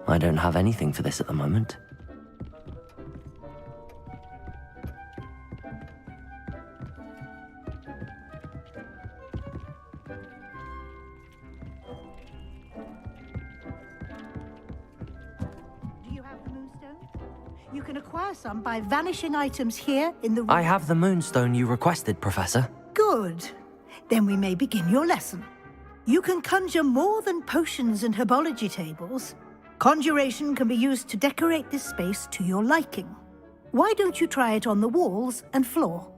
I don't have anything for this at the moment. Do you have the moonstone? You can acquire some by vanishing items here in the room. I have the moonstone you requested, Professor. Good. Then we may begin your lesson. You can conjure more than potions and herbology tables. Conjuration can be used to decorate this space to your liking. Why don't you try it on the walls and floor?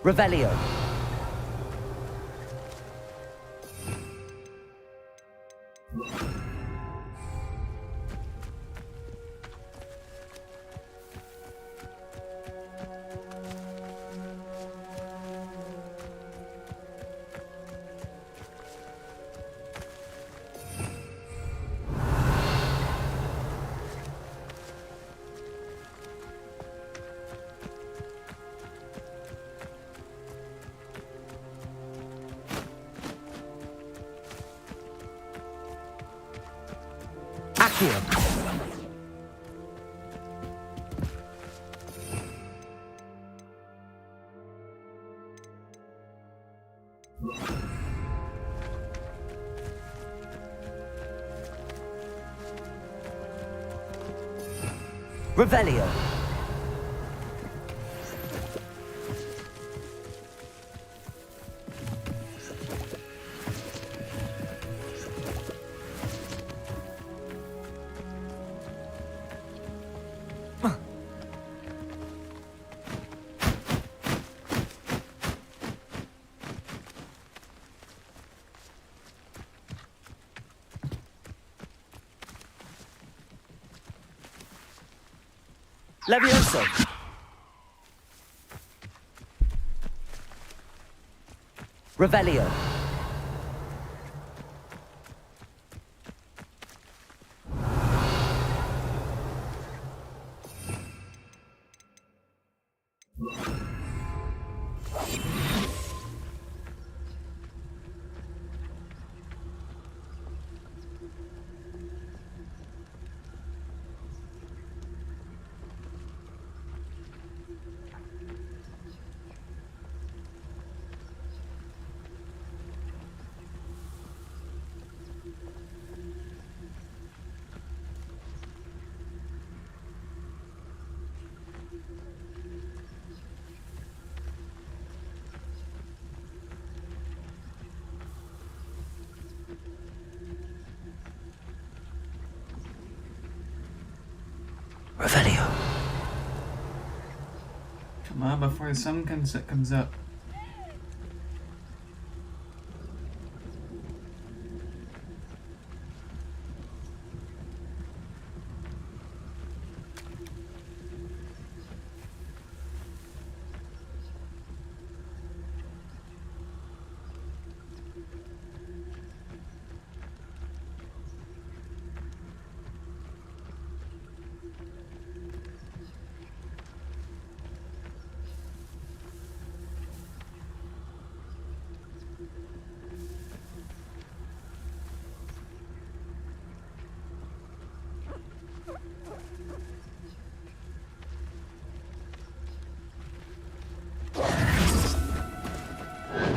Revelio. Accio. Revelio. Levioso! Revelio! Revelio. Come on, before the sun comes up.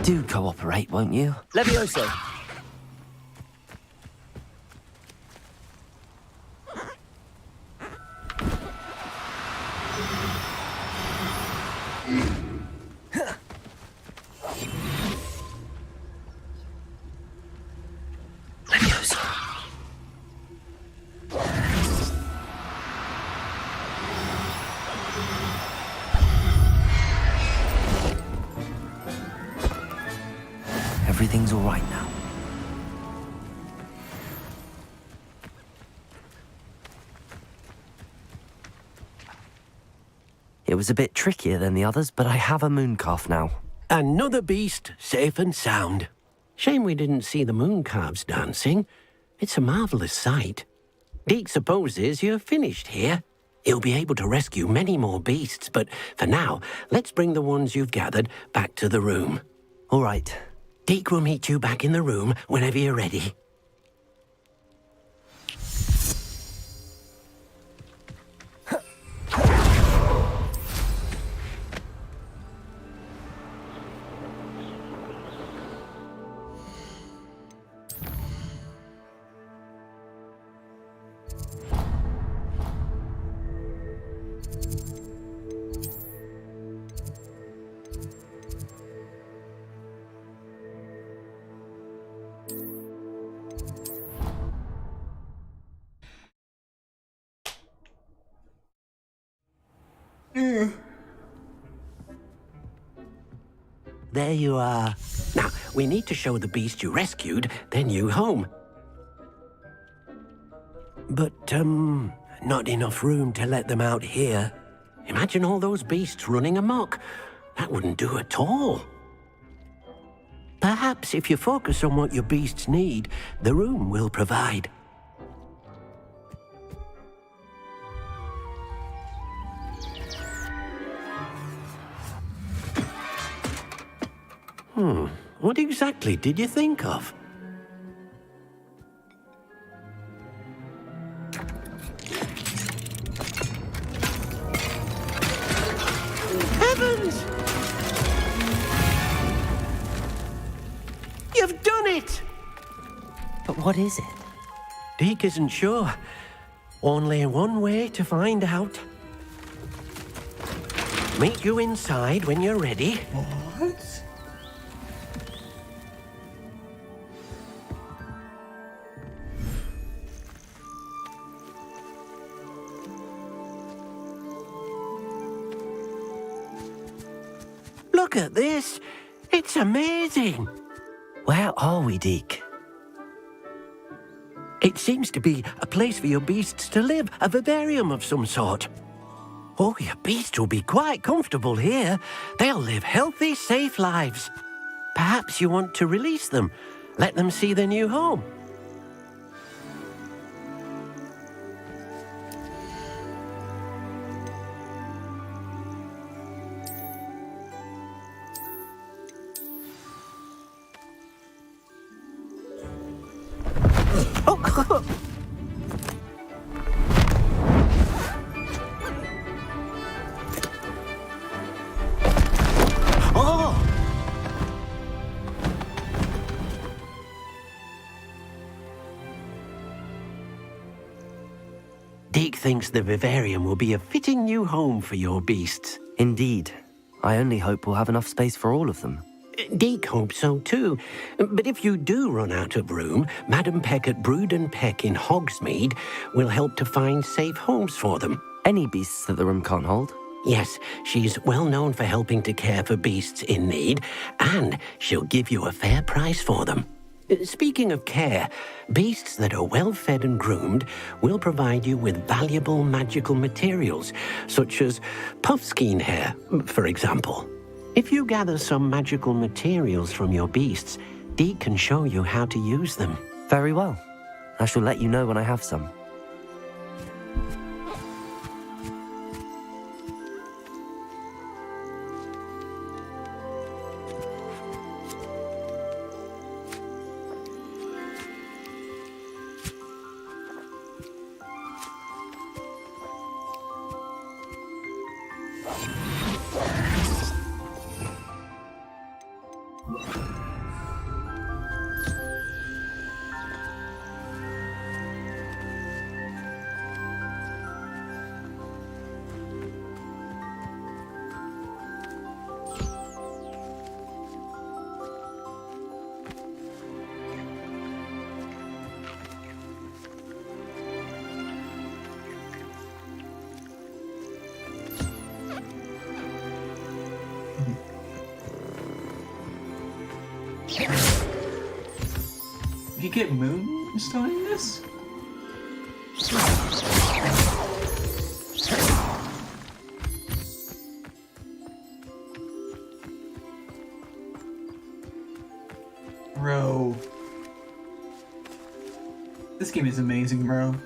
Do cooperate, won't you? Levioso! Everything's all right now. It was a bit trickier than the others, but I have a mooncalf now. Another beast, safe and sound. Shame we didn't see the mooncalves dancing. It's a marvellous sight. Deke supposes you're finished here. He'll be able to rescue many more beasts, but for now, let's bring the ones you've gathered back to the room. All right. Deke will meet you back in the room whenever you're ready. There you are. Now, we need to show the beast you rescued their new home. But, not enough room to let them out here. Imagine all those beasts running amok. That wouldn't do at all. Perhaps if you focus on what your beasts need, the room will provide. What exactly did you think of? Heavens! You've done it! But what is it? Deke isn't sure. Only one way to find out. Meet you inside when you're ready. What? Look at this. It's amazing. Where are we, Deke? It seems to be a place for your beasts to live, a vivarium of some sort. Oh, your beasts will be quite comfortable here. They'll live healthy, safe lives. Perhaps you want to release them. Let them see their new home. Deke thinks the vivarium will be a fitting new home for your beasts. Indeed. I only hope we'll have enough space for all of them. Deke hopes so too. But if you do run out of room, Madam Peck at Brood and Peck in Hogsmeade will help to find safe homes for them. Any beasts that the room can't hold? Yes, she's well known for helping to care for beasts in need, and she'll give you a fair price for them. Speaking of care, beasts that are well fed and groomed will provide you with valuable magical materials, such as puffskein hair, for example. If you gather some magical materials from your beasts, Deke can show you how to use them. Very well. I shall let you know when I have some. You get moonstone in this? Bro. This game is amazing, bro.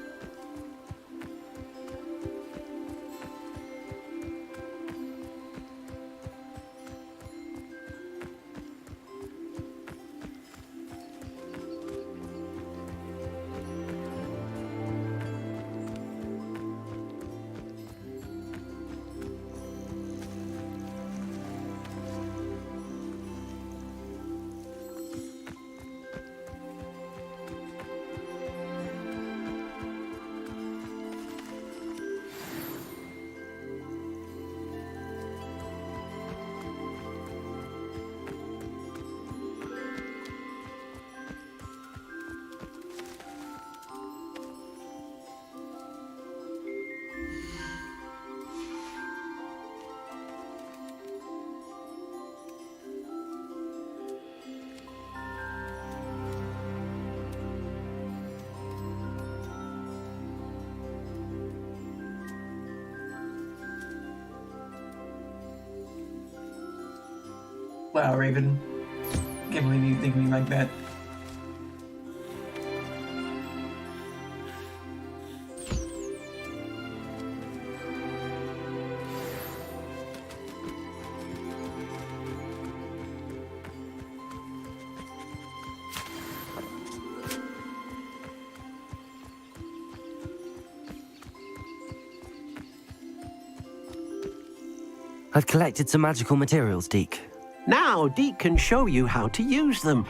Wow, Raven. Can't believe you think of me like that. I've collected some magical materials, Deke. Now Deke can show you how to use them.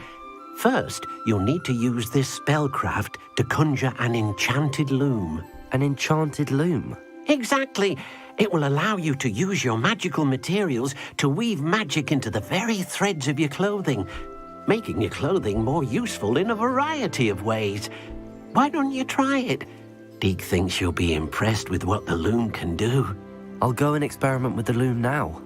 First, you'll need to use this spellcraft to conjure an enchanted loom. An enchanted loom? Exactly. It will allow you to use your magical materials to weave magic into the very threads of your clothing, making your clothing more useful in a variety of ways. Why don't you try it? Deke thinks you'll be impressed with what the loom can do. I'll go and experiment with the loom now.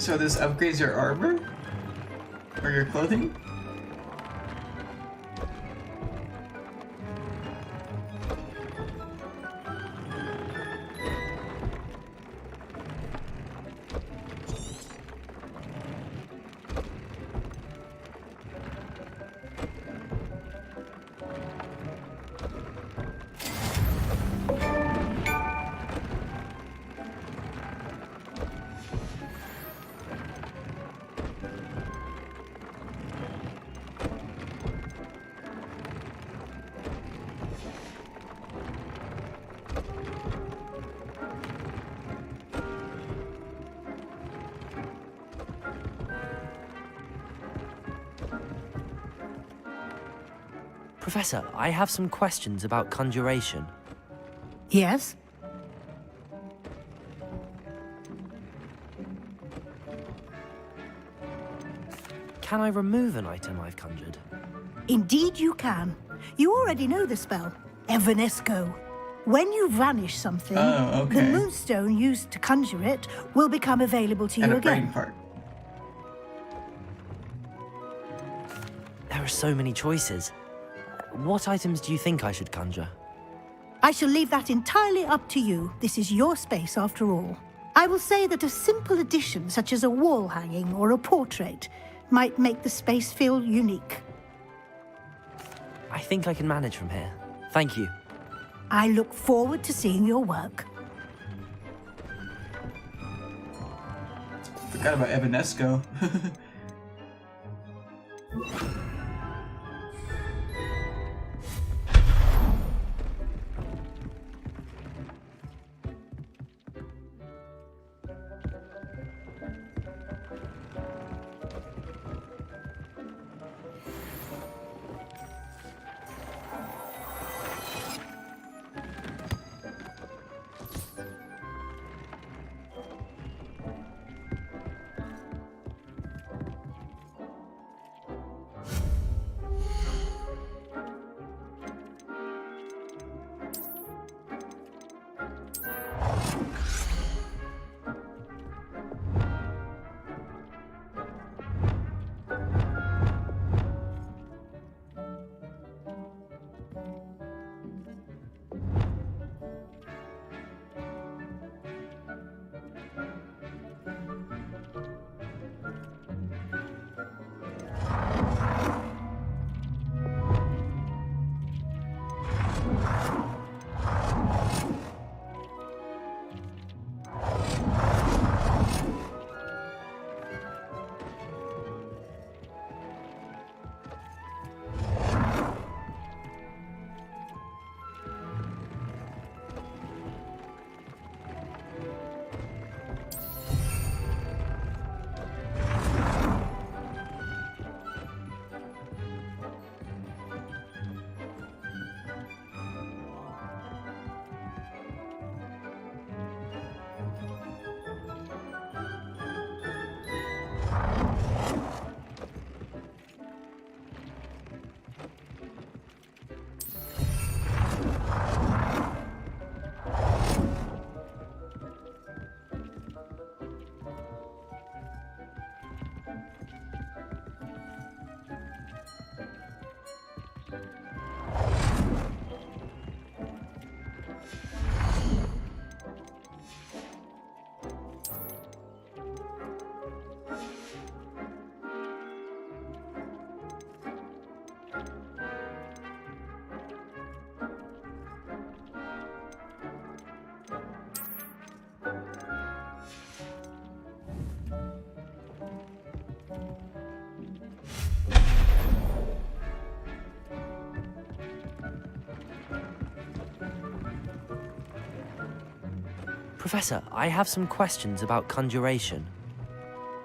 So this upgrades your armor? Or your clothing? Professor, I have some questions about conjuration. Yes? Can I remove an item I've conjured? Indeed you can. You already know the spell, Evanesco. When you vanish something, the moonstone used to conjure it will become available to you And a again. brain part. There are so many choices. What items do you think I should conjure? I shall leave that entirely up to you. This is your space after all. I will say that a simple addition, such as a wall hanging or a portrait, might make the space feel unique. I think I can manage from here. Thank you. I look forward to seeing your work. Forgot about Evanesco. Professor, I have some questions about conjuration.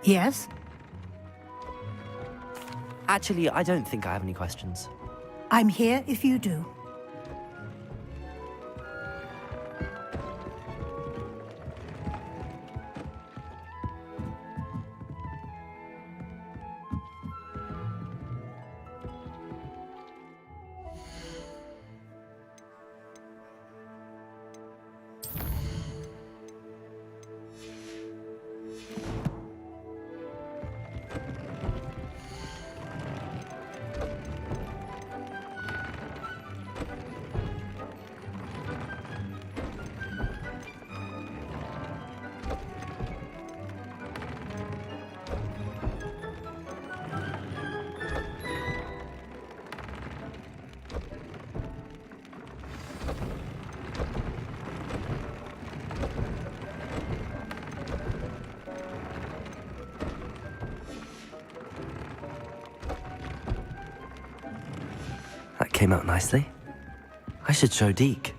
Yes? Actually, I don't think I have any questions. I'm here if you do. came out nicely. I should show Deke.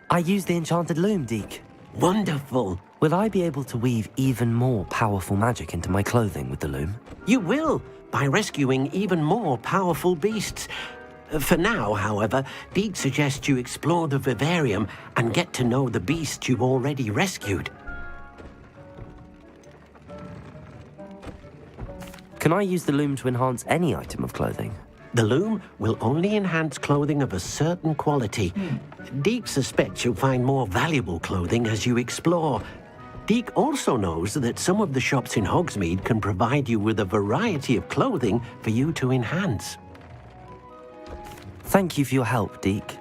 I used the enchanted loom, Deke. Wonderful. Will I be able to weave even more powerful magic into my clothing with the loom? You will, by rescuing even more powerful beasts. For now, however, Deke suggests you explore the vivarium and get to know the beasts you've already rescued. Can I use the loom to enhance any item of clothing? The loom will only enhance clothing of a certain quality. Deke suspects you'll find more valuable clothing as you explore. Deke also knows that some of the shops in Hogsmeade can provide you with a variety of clothing for you to enhance. Thank you for your help, Deke.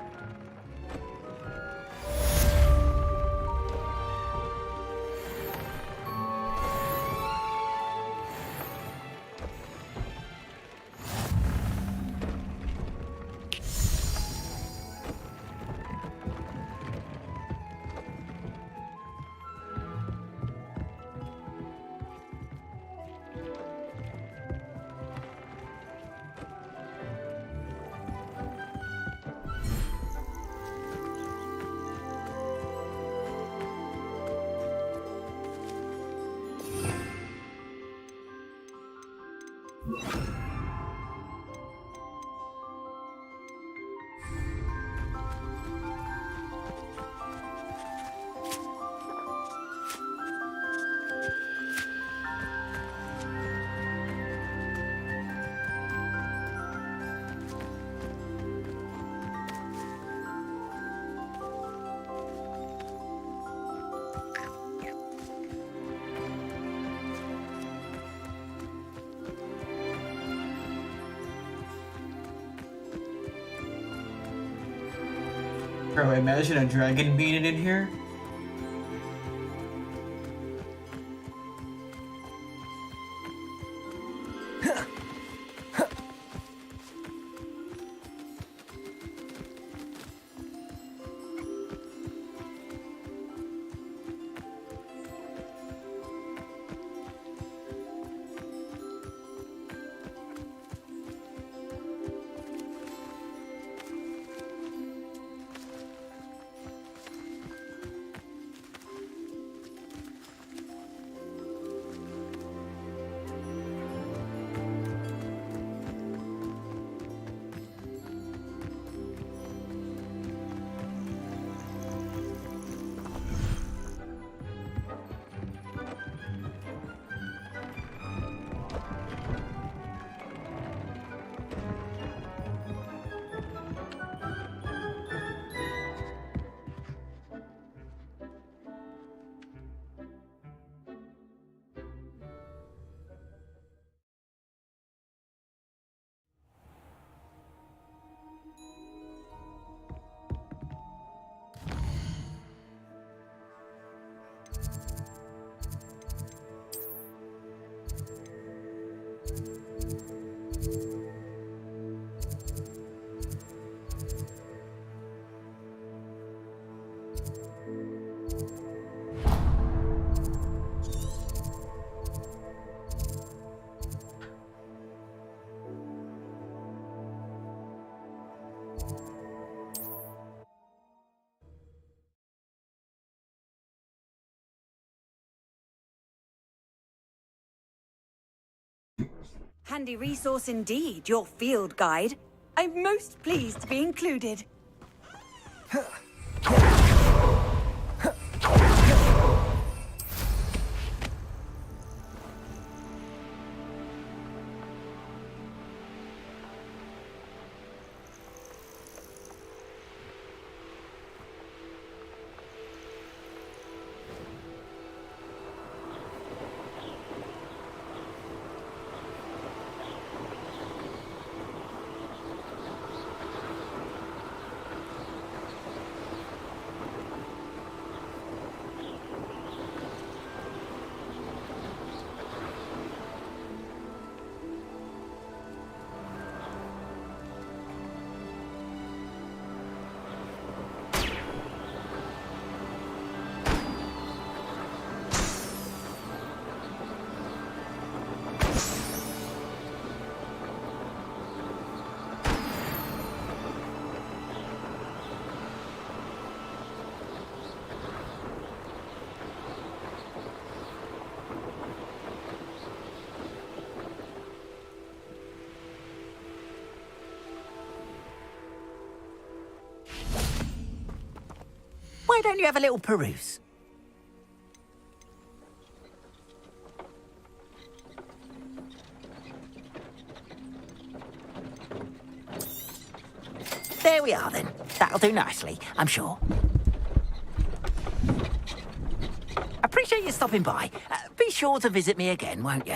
Bro, imagine a dragon being in here. Handy resource indeed, your field guide. I'm most pleased to be included. Why don't you have a little peruse? There we are, then. That'll do nicely, I'm sure. Appreciate you stopping by. Be sure to visit me again, won't you?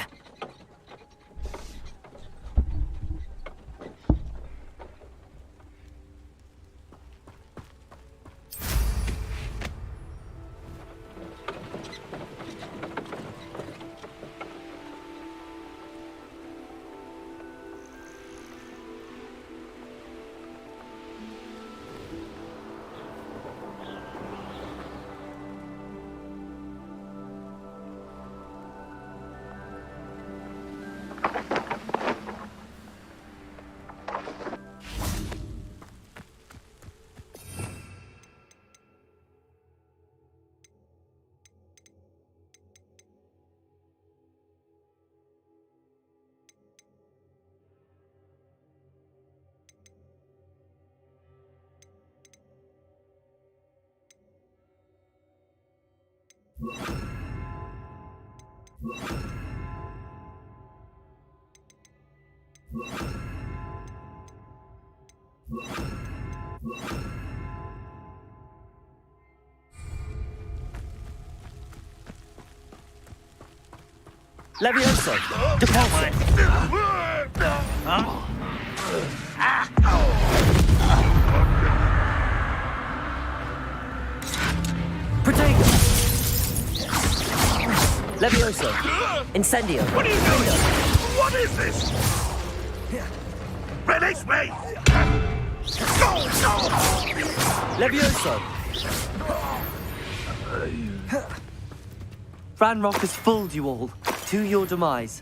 Levioso! Deposit! Protego! Levioso! Incendio! What are you doing? What is this? Release me! Go! Levioso! Ranrock has fooled you all, to your demise.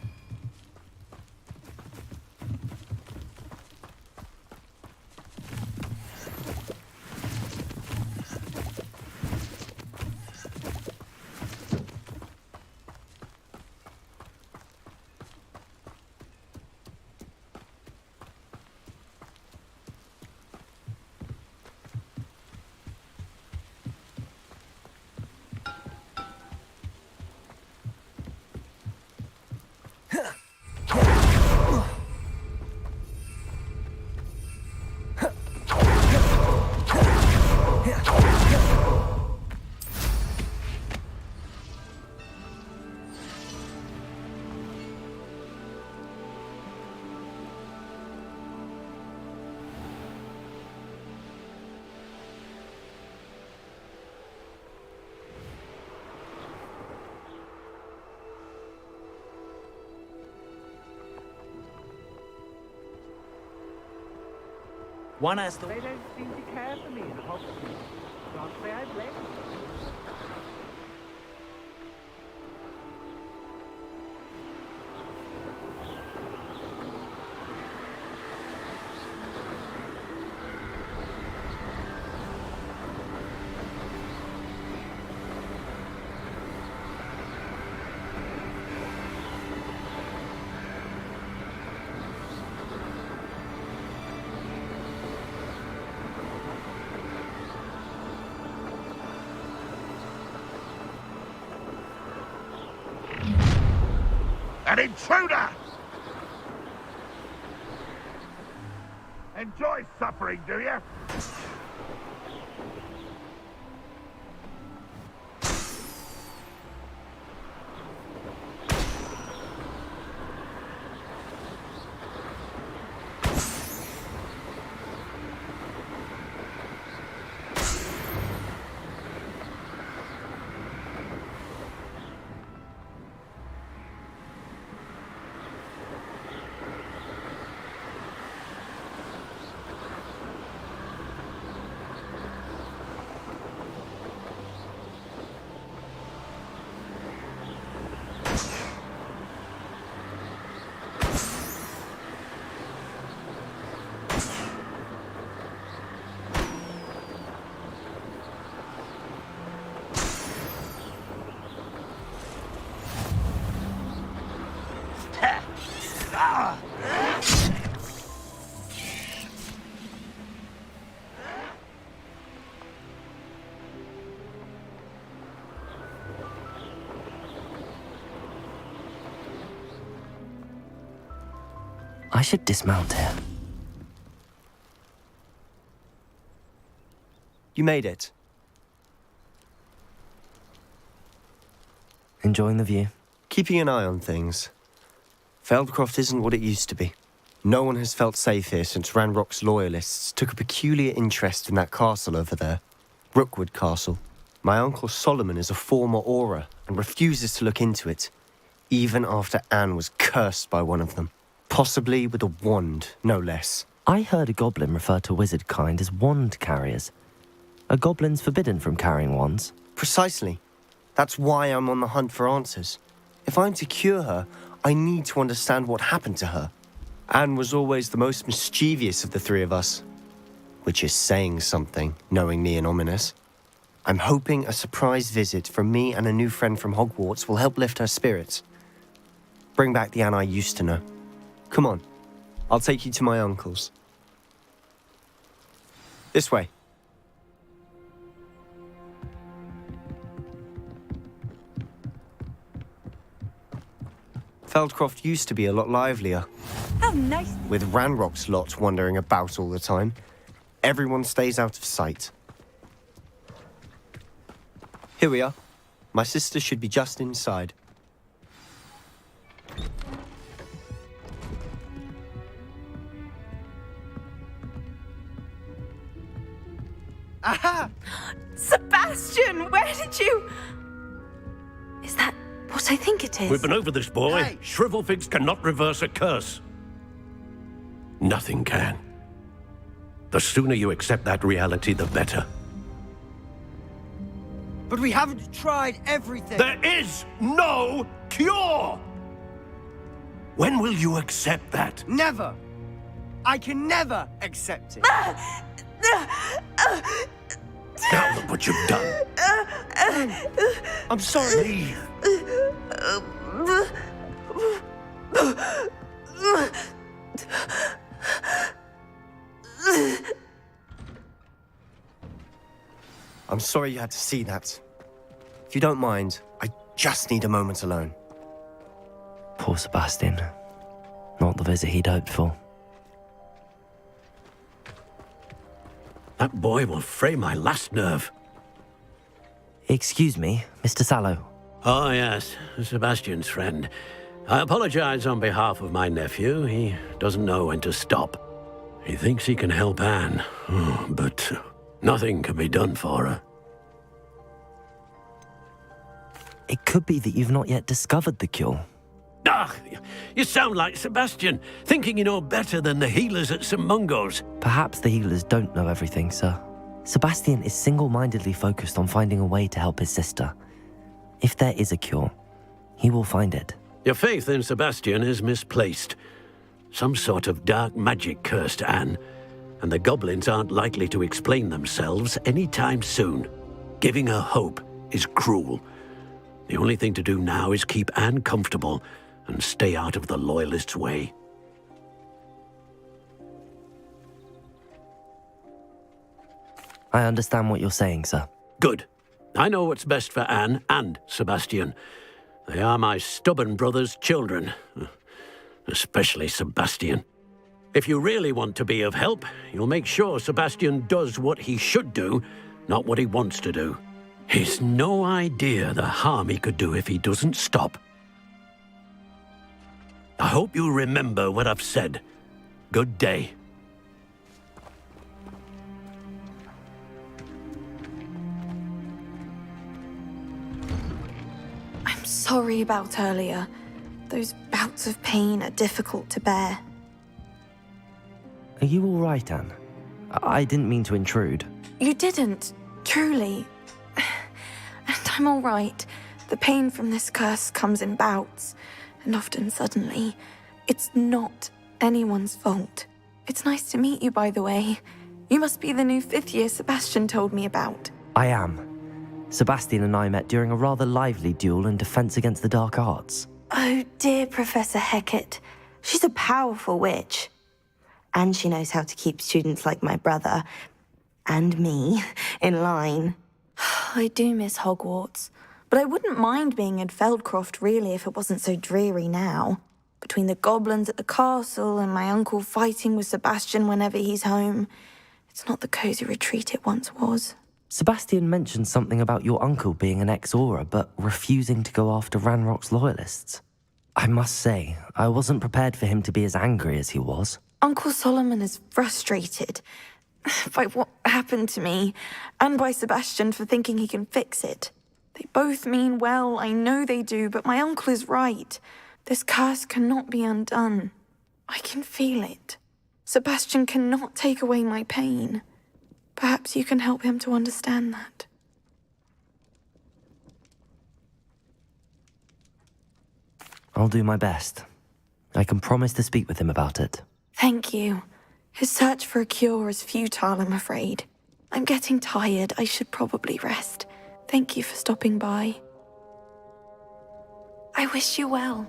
One has to... They don't seem to care for me in Hogwarts. Can't say I blame them. An intruder! Enjoy suffering, do you? should dismount here. You made it. Enjoying the view? Keeping an eye on things. Feldcroft isn't what it used to be. No one has felt safe here since Ranrock's loyalists took a peculiar interest in that castle over there. Rookwood Castle. My uncle Solomon is a former Auror and refuses to look into it, even after Anne was cursed by one of them. Possibly with a wand, no less. I heard a goblin refer to wizard kind as wand carriers. Are goblins forbidden from carrying wands? Precisely. That's why I'm on the hunt for answers. If I'm to cure her, I need to understand what happened to her. Anne was always the most mischievous of the three of us. Which is saying something, knowing me and Ominous. I'm hoping a surprise visit from me and a new friend from Hogwarts will help lift her spirits. Bring back the Anne I used to know. Come on, I'll take you to my uncle's. This way. Feldcroft used to be a lot livelier. How nice. With Ranrock's lot wandering about all the time. Everyone stays out of sight. Here we are. My sister should be just inside. Aha! Sebastian, where did you... Is that what I think it is? We've been over this, boy. Hey. Shrivelfigs cannot reverse a curse. Nothing can. The sooner you accept that reality, the better. But we haven't tried everything. There is no cure! When will you accept that? Never. I can never accept it. Now look what you've done. I'm sorry. Leave. I'm sorry you had to see that. If you don't mind, I just need a moment alone. Poor Sebastian. Not the visit he'd hoped for. That boy will fray my last nerve. Excuse me, Mr. Sallow. Oh, yes, Sebastian's friend. I apologize on behalf of my nephew. He doesn't know when to stop. He thinks he can help Anne, but nothing can be done for her. It could be that you've not yet discovered the cure. Ah, you sound like Sebastian, thinking you know better than the healers at St. Mungo's. Perhaps the healers don't know everything, sir. Sebastian is single-mindedly focused on finding a way to help his sister. If there is a cure, he will find it. Your faith in Sebastian is misplaced. Some sort of dark magic cursed Anne, and the goblins aren't likely to explain themselves anytime soon. Giving her hope is cruel. The only thing to do now is keep Anne comfortable and stay out of the Loyalists' way. I understand what you're saying, sir. Good. I know what's best for Anne and Sebastian. They are my stubborn brother's children. Especially Sebastian. If you really want to be of help, you'll make sure Sebastian does what he should do, not what he wants to do. He's no idea the harm he could do if he doesn't stop. I hope you remember what I've said. Good day. I'm sorry about earlier. Those bouts of pain are difficult to bear. Are you all right, Anne? I didn't mean to intrude. You didn't, truly. And I'm all right. The pain from this curse comes in bouts, and often suddenly. It's not anyone's fault. It's nice to meet you, by the way. You must be the new 5th year Sebastian told me about. I am. Sebastian and I met during a rather lively duel in defense against the dark arts. Oh, dear Professor Hecat. She's a powerful witch. And she knows how to keep students like my brother, and me, in line. I do miss Hogwarts, but I wouldn't mind being in Feldcroft, really, if it wasn't so dreary now. Between the goblins at the castle and my uncle fighting with Sebastian whenever he's home, it's not the cozy retreat it once was. Sebastian mentioned something about your uncle being an ex-Aura, but refusing to go after Ranrock's loyalists. I must say, I wasn't prepared for him to be as angry as he was. Uncle Solomon is frustrated by what happened to me, and by Sebastian for thinking he can fix it. They both mean well, I know they do, but my uncle is right. This curse cannot be undone. I can feel it. Sebastian cannot take away my pain. Perhaps you can help him to understand that. I'll do my best. I can promise to speak with him about it. Thank you. His search for a cure is futile, I'm afraid. I'm getting tired. I should probably rest. Thank you for stopping by. I wish you well.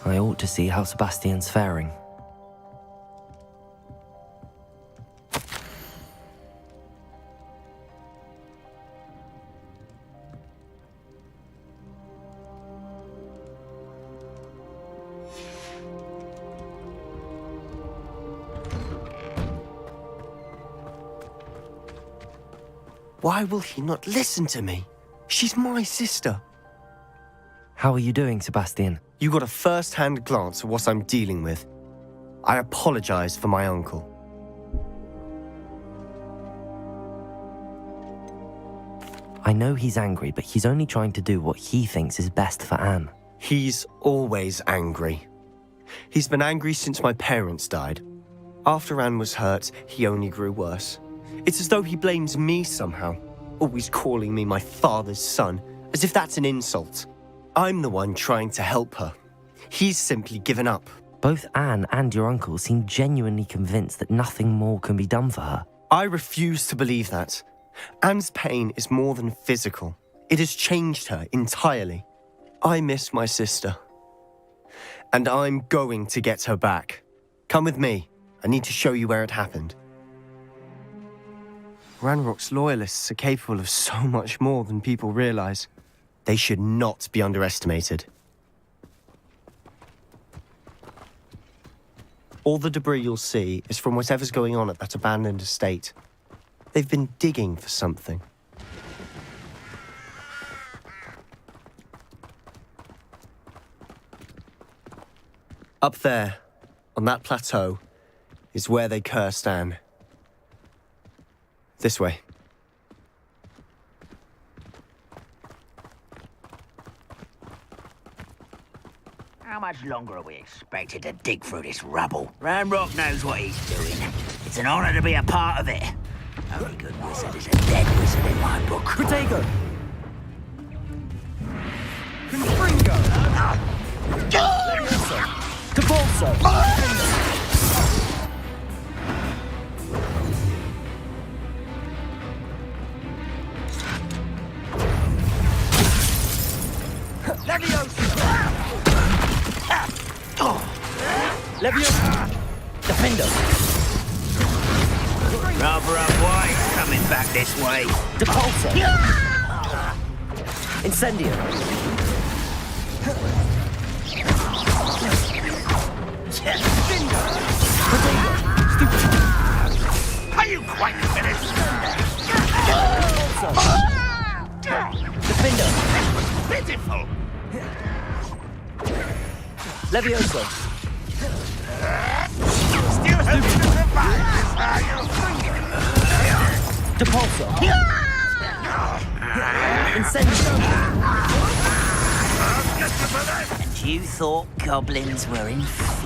I ought to see how Sebastian's faring. Why will he not listen to me? She's my sister. How are you doing, Sebastian? You got a first-hand glance at what I'm dealing with. I apologize for my uncle. I know he's angry, but he's only trying to do what he thinks is best for Anne. He's always angry. He's been angry since my parents died. After Anne was hurt, he only grew worse. It's as though he blames me somehow, always calling me my father's son, as if that's an insult. I'm the one trying to help her. He's simply given up. Both Anne and your uncle seem genuinely convinced that nothing more can be done for her. I refuse to believe that. Anne's pain is more than physical. It has changed her entirely. I miss my sister. And I'm going to get her back. Come with me. I need to show you where it happened. Ranrock's loyalists are capable of so much more than people realize. They should not be underestimated. All the debris you'll see is from whatever's going on at that abandoned estate. They've been digging for something. Up there, on that plateau, is where they cursed Anne. This way. How much longer are we expected to dig through this rubble? Ranrock knows what he's doing. It's an honor to be a part of it. Only good wizard is a dead wizard in my book. Protego! Confringo! Cabalso! Leviosa! Defender! Rather up white coming back this way. Depulso! Incendio! Are you quite finished? Defender! Pitiful! Levioso! Still hoping to survive this, are you? Depulso! Incendio! And you thought goblins were inferior.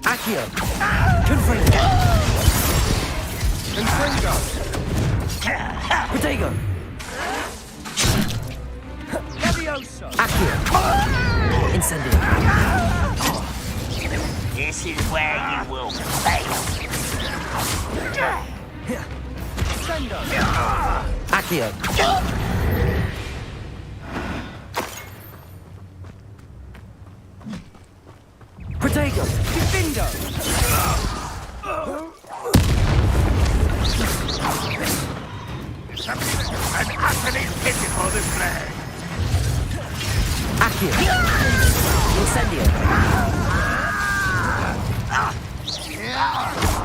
Accio! Confringo! Confringo! Protego! Levioso! Accio! Incendio! This is where you will fail. Sendo! Accio! Protego! GRYFFINDOR! An utterly pitiful display. Accio! Incendio!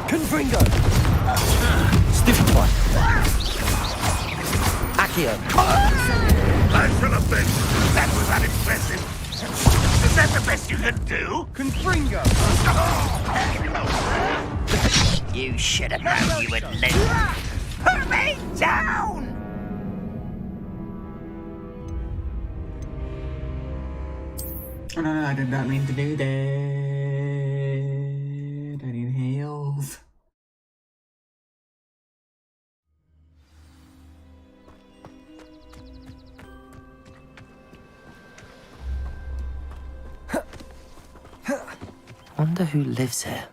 Confringo! Stupefy! Accio! I should have been. That was unimpressive. Is that the best you can do? Confringo! You should have known you would lose. Put me down! Oh no, I did not mean to do that. I need heals. Wonder who lives here.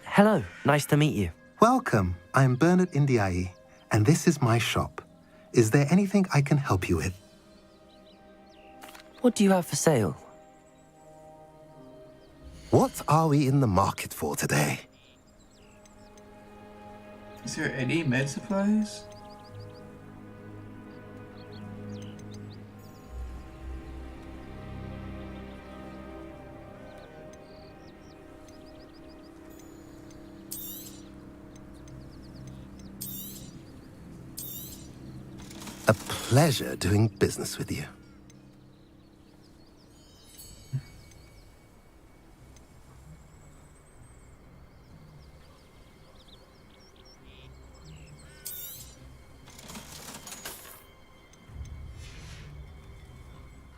Hello, nice to meet you. Welcome. I'm Bernard Indiai, and this is my shop. Is there anything I can help you with? What do you have for sale? What are we in the market for today? Is there any med supplies? A pleasure doing business with you.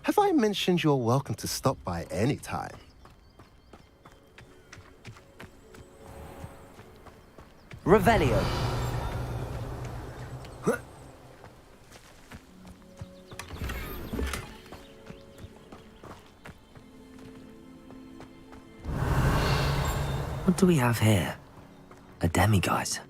Have I mentioned you're welcome to stop by any time? Revelio. What do we have here? A demiguise.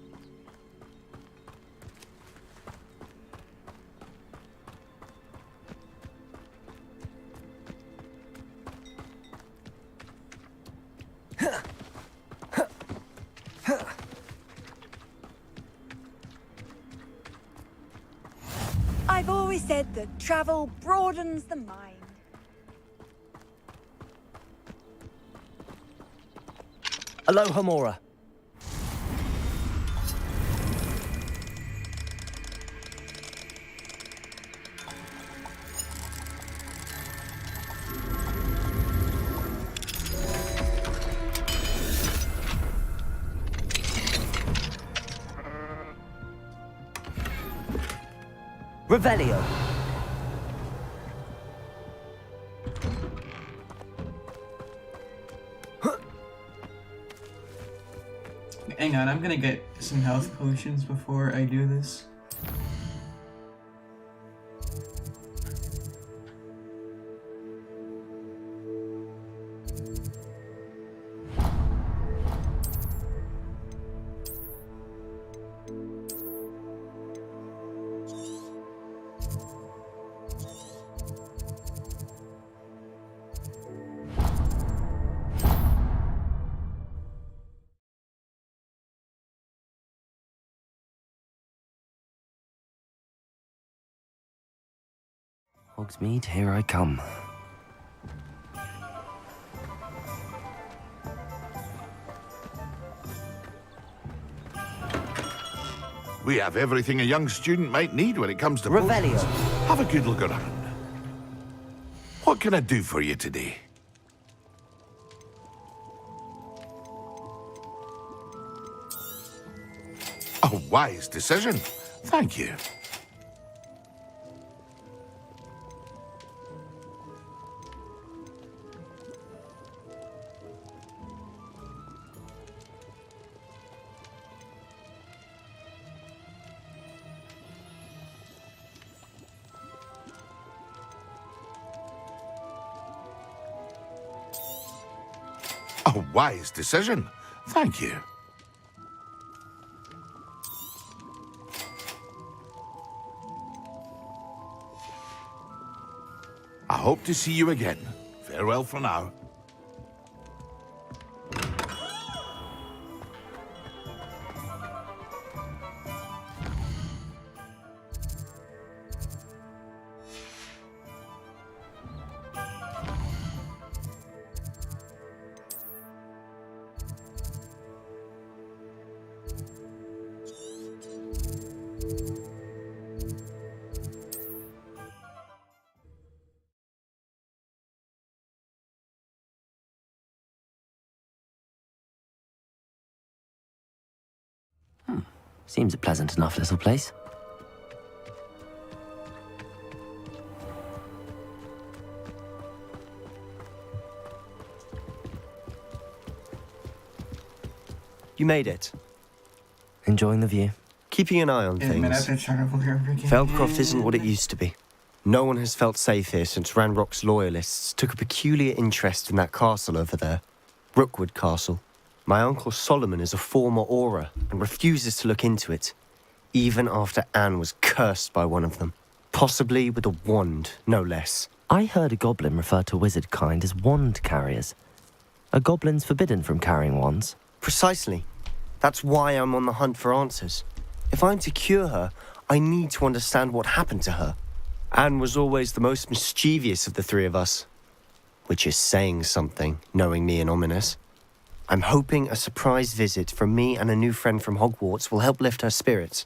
I've always said that travel broadens the mind. Aloha Mora. Revelio. Hang on, I'm gonna get some health potions before I do this. Hogsmeade, here I come. We have everything a young student might need when it comes to Revelio. potions. Have a good look around. What can I do for you today? A wise decision. Thank you. A wise decision. Thank you. I hope to see you again. Farewell for now. Seems a pleasant enough little place. You made it. Enjoying the view? Keeping an eye on things. Feldcroft isn't what it used to be. No one has felt safe here since Ranrock's loyalists took a peculiar interest in that castle over there. Rookwood Castle. My uncle Solomon is a former Auror and refuses to look into it, even after Anne was cursed by one of them. Possibly with a wand, no less. I heard a goblin refer to wizard kind as wand carriers. Are goblins forbidden from carrying wands? Precisely. That's why I'm on the hunt for answers. If I'm to cure her, I need to understand what happened to her. Anne was always the most mischievous of the three of us. Which is saying something, knowing me and Ominous. I'm hoping a surprise visit from me and a new friend from Hogwarts will help lift her spirits.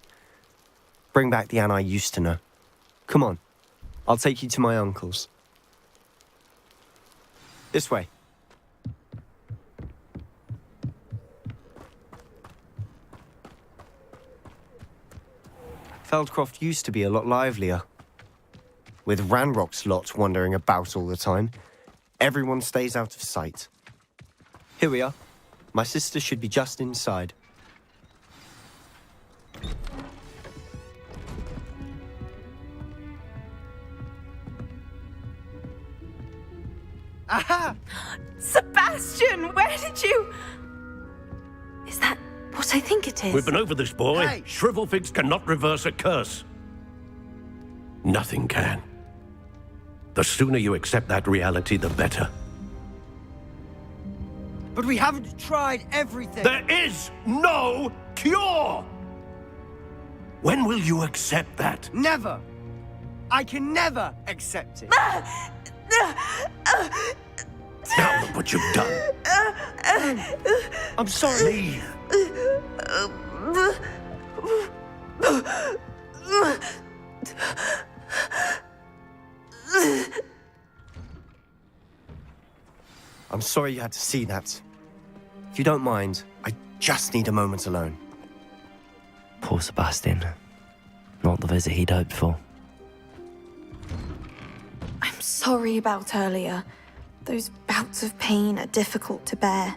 Bring back the Anne I used to know. Come on, I'll take you to my uncle's. This way. Feldcroft used to be a lot livelier. With Ranrock's lot wandering about all the time, everyone stays out of sight. Here we are. My sister should be just inside. Aha! Sebastian, where did you... Is that what I think it is? We've been over this, boy. Hey. Shrivelfigs cannot reverse a curse. Nothing can. The sooner you accept that reality, the better. But we haven't tried everything. There is no cure! When will you accept that? Never. I can never accept it. Now look what you've done. I'm sorry. Leave. I'm sorry you had to see that. If you don't mind, I just need a moment alone. Poor Sebastian. Not the visit he'd hoped for. I'm sorry about earlier. Those bouts of pain are difficult to bear.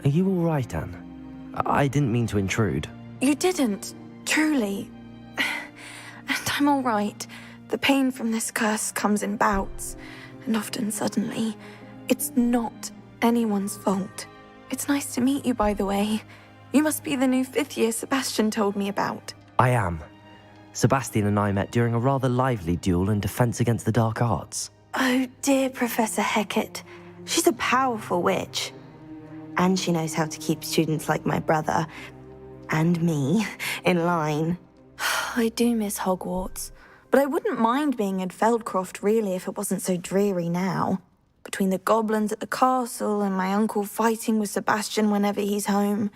Are you all right, Anne? I didn't mean to intrude. You didn't, truly. And I'm all right. The pain from this curse comes in bouts, and often suddenly. It's not anyone's fault. It's nice to meet you, by the way. You must be the new 5th year Sebastian told me about. I am. Sebastian and I met during a rather lively duel in Defense Against the Dark Arts. Oh, dear Professor Hecat. She's a powerful witch. And she knows how to keep students like my brother, and me, in line. I do miss Hogwarts, but I wouldn't mind being in Feldcroft, really, if it wasn't so dreary now. Between the goblins at the castle and my uncle fighting with Sebastian whenever he's home,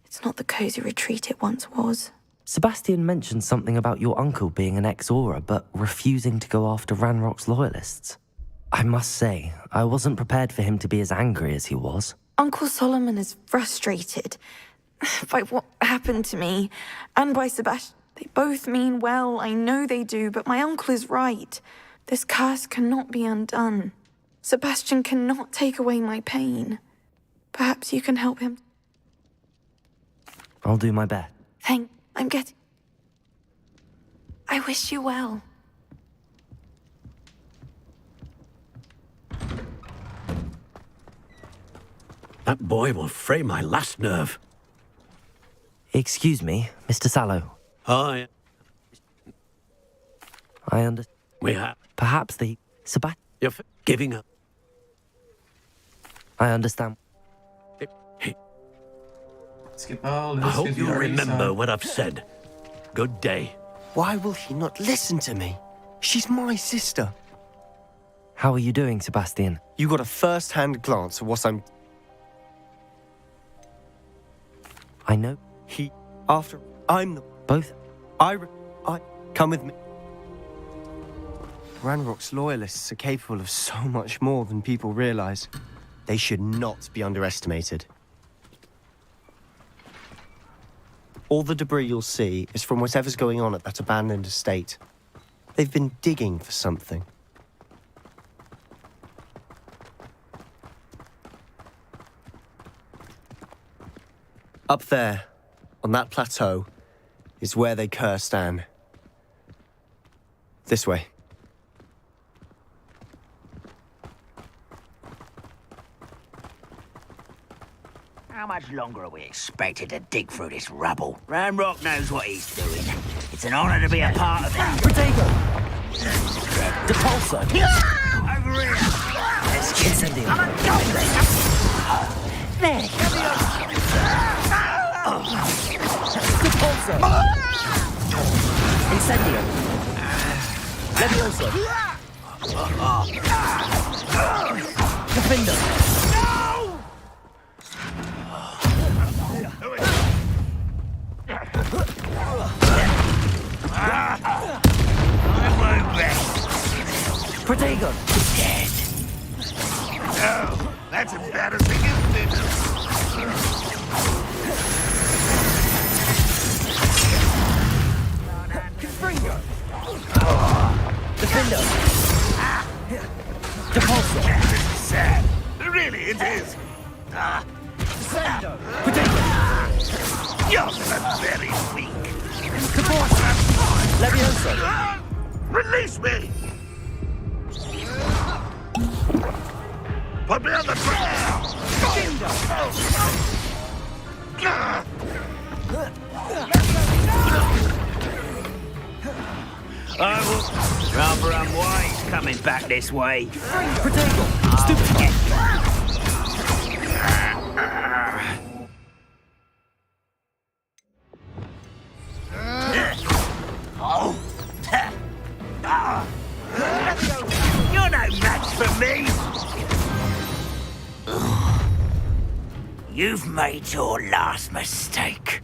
it's not the cozy retreat it once was. Sebastian mentioned something about your uncle being an ex-Auror, but refusing to go after Ranrock's loyalists. I must say, I wasn't prepared for him to be as angry as he was. Uncle Solomon is frustrated by what happened to me, and by Sebastian. They both mean well, I know they do, but my uncle is right. This curse cannot be undone. Sebastian cannot take away my pain. Perhaps you can help him. I'll do my best. I wish you well. That boy will fray my last nerve. Excuse me, Mr. Sallow. I understand. We have. Perhaps the You're giving up. I understand. Skip all I this. hope you remember what I've said. Good day. Why will he not listen to me? She's my sister. How are you doing, Sebastian? You got a first-hand glance at what I'm... I know. I'm the... Both? Come with me. Ranrock's loyalists are capable of so much more than people realize. They should not be underestimated. All the debris you'll see is from whatever's going on at that abandoned estate. They've been digging for something. Up there, on that plateau, is where they cursed Anne. This way. How much longer are we expected to dig through this rubble? Ranrock knows what he's doing. It's an honor to be a part of it. Protego! Depulso! Over here! Let's get Incendio! There! Depulso! Incendio! Levioso! Gryffindor! Protego! Dead. Oh, that's embarrassing, isn't it? Defender! Depulso! This is sad. Really, it is. Protego! You're very weak. Levioso! Release me! Put me on the ground! I will. Rather unwise coming back this way. Protego! Stupid! You're no match for me! You've made your last mistake.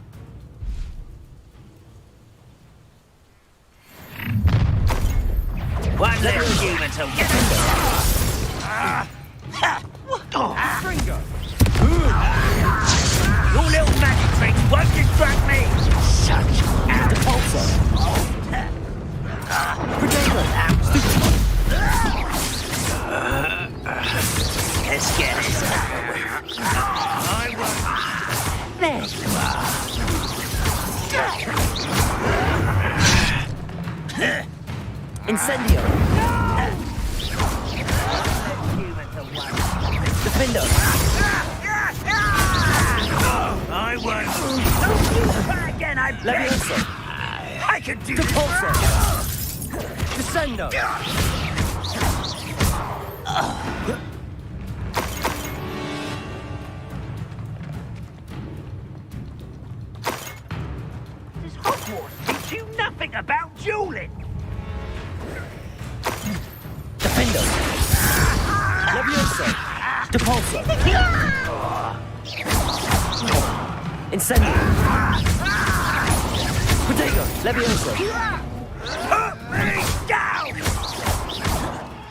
One less human to get. Your little magic tricks won't distract me! Such a Let's get this over with. I won't. There you are. Incendio! Defender! I won't. Don't use that again, I beg. Levioso! I can do Depulso! Descendo! This Hogwarts teach you nothing about dueling. Defender! Levioso! Depulso! Incendio! Protego! Levioso! Put me down!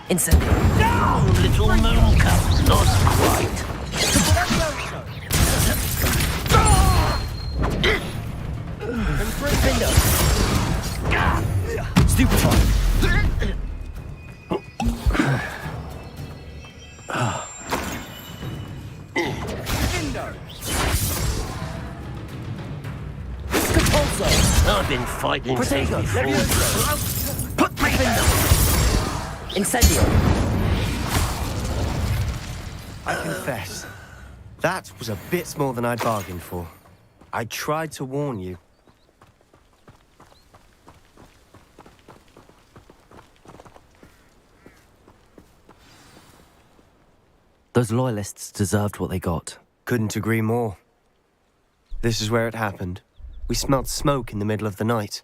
Incendio! No, little mooncup, not quite. Defender! Stupefy! I've been fighting since Protego! before. Levioso! Put my finger! Incendio! I confess, That was a bit more than I'd bargained for. I tried to warn you. Those loyalists deserved what they got. Couldn't agree more. This is where it happened. We smelled smoke in the middle of the night.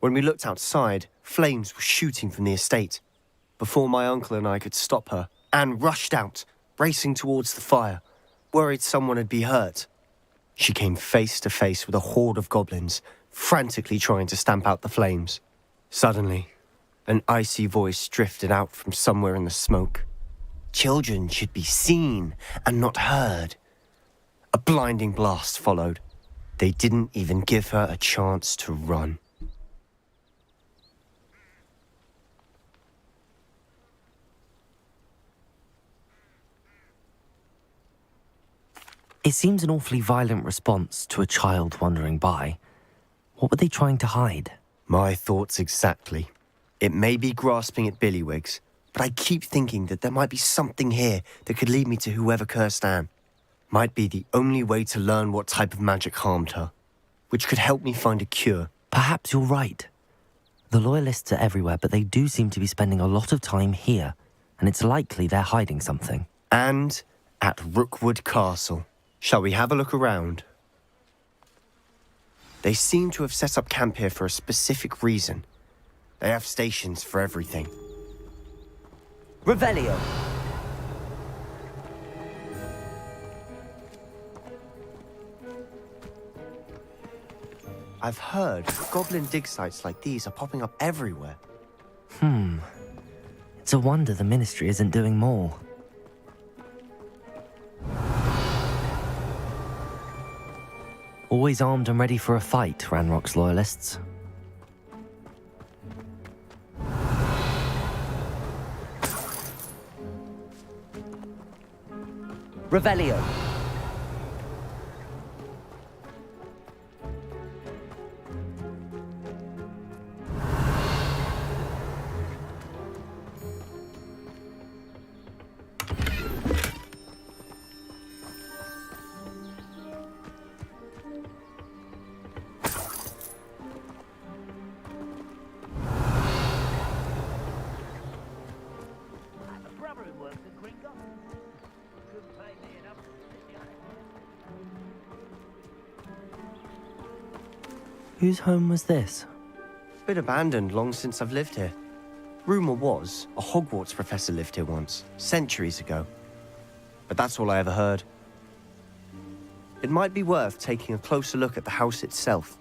When we looked outside, flames were shooting from the estate. Before my uncle and I could stop her, Anne rushed out, racing towards the fire, worried someone had been hurt. She came face to face with a horde of goblins, frantically trying to stamp out the flames. Suddenly, an icy voice drifted out from somewhere in the smoke. Children should be seen and not heard. A blinding blast followed. They didn't even give her a chance to run. It seems an awfully violent response to a child wandering by. What were they trying to hide? My thoughts exactly. It may be grasping at billywhigs, but I keep thinking that there might be something here that could lead me to whoever cursed Anne. Might be the only way to learn what type of magic harmed her, which could help me find a cure. Perhaps you're right. The Loyalists are everywhere, but they do seem to be spending a lot of time here, and it's likely they're hiding something. And at Rookwood Castle. Shall we have a look around? They seem to have set up camp here for a specific reason. They have stations for everything. Revelio! I've heard goblin dig sites like these are popping up everywhere. It's a wonder the Ministry isn't doing more. Always armed and ready for a fight, Ranrock's Loyalists. Revelio! Whose home was this? Been abandoned long since I've lived here. Rumour was a Hogwarts professor lived here once, centuries ago. But that's all I ever heard. It might be worth taking a closer look at the house itself.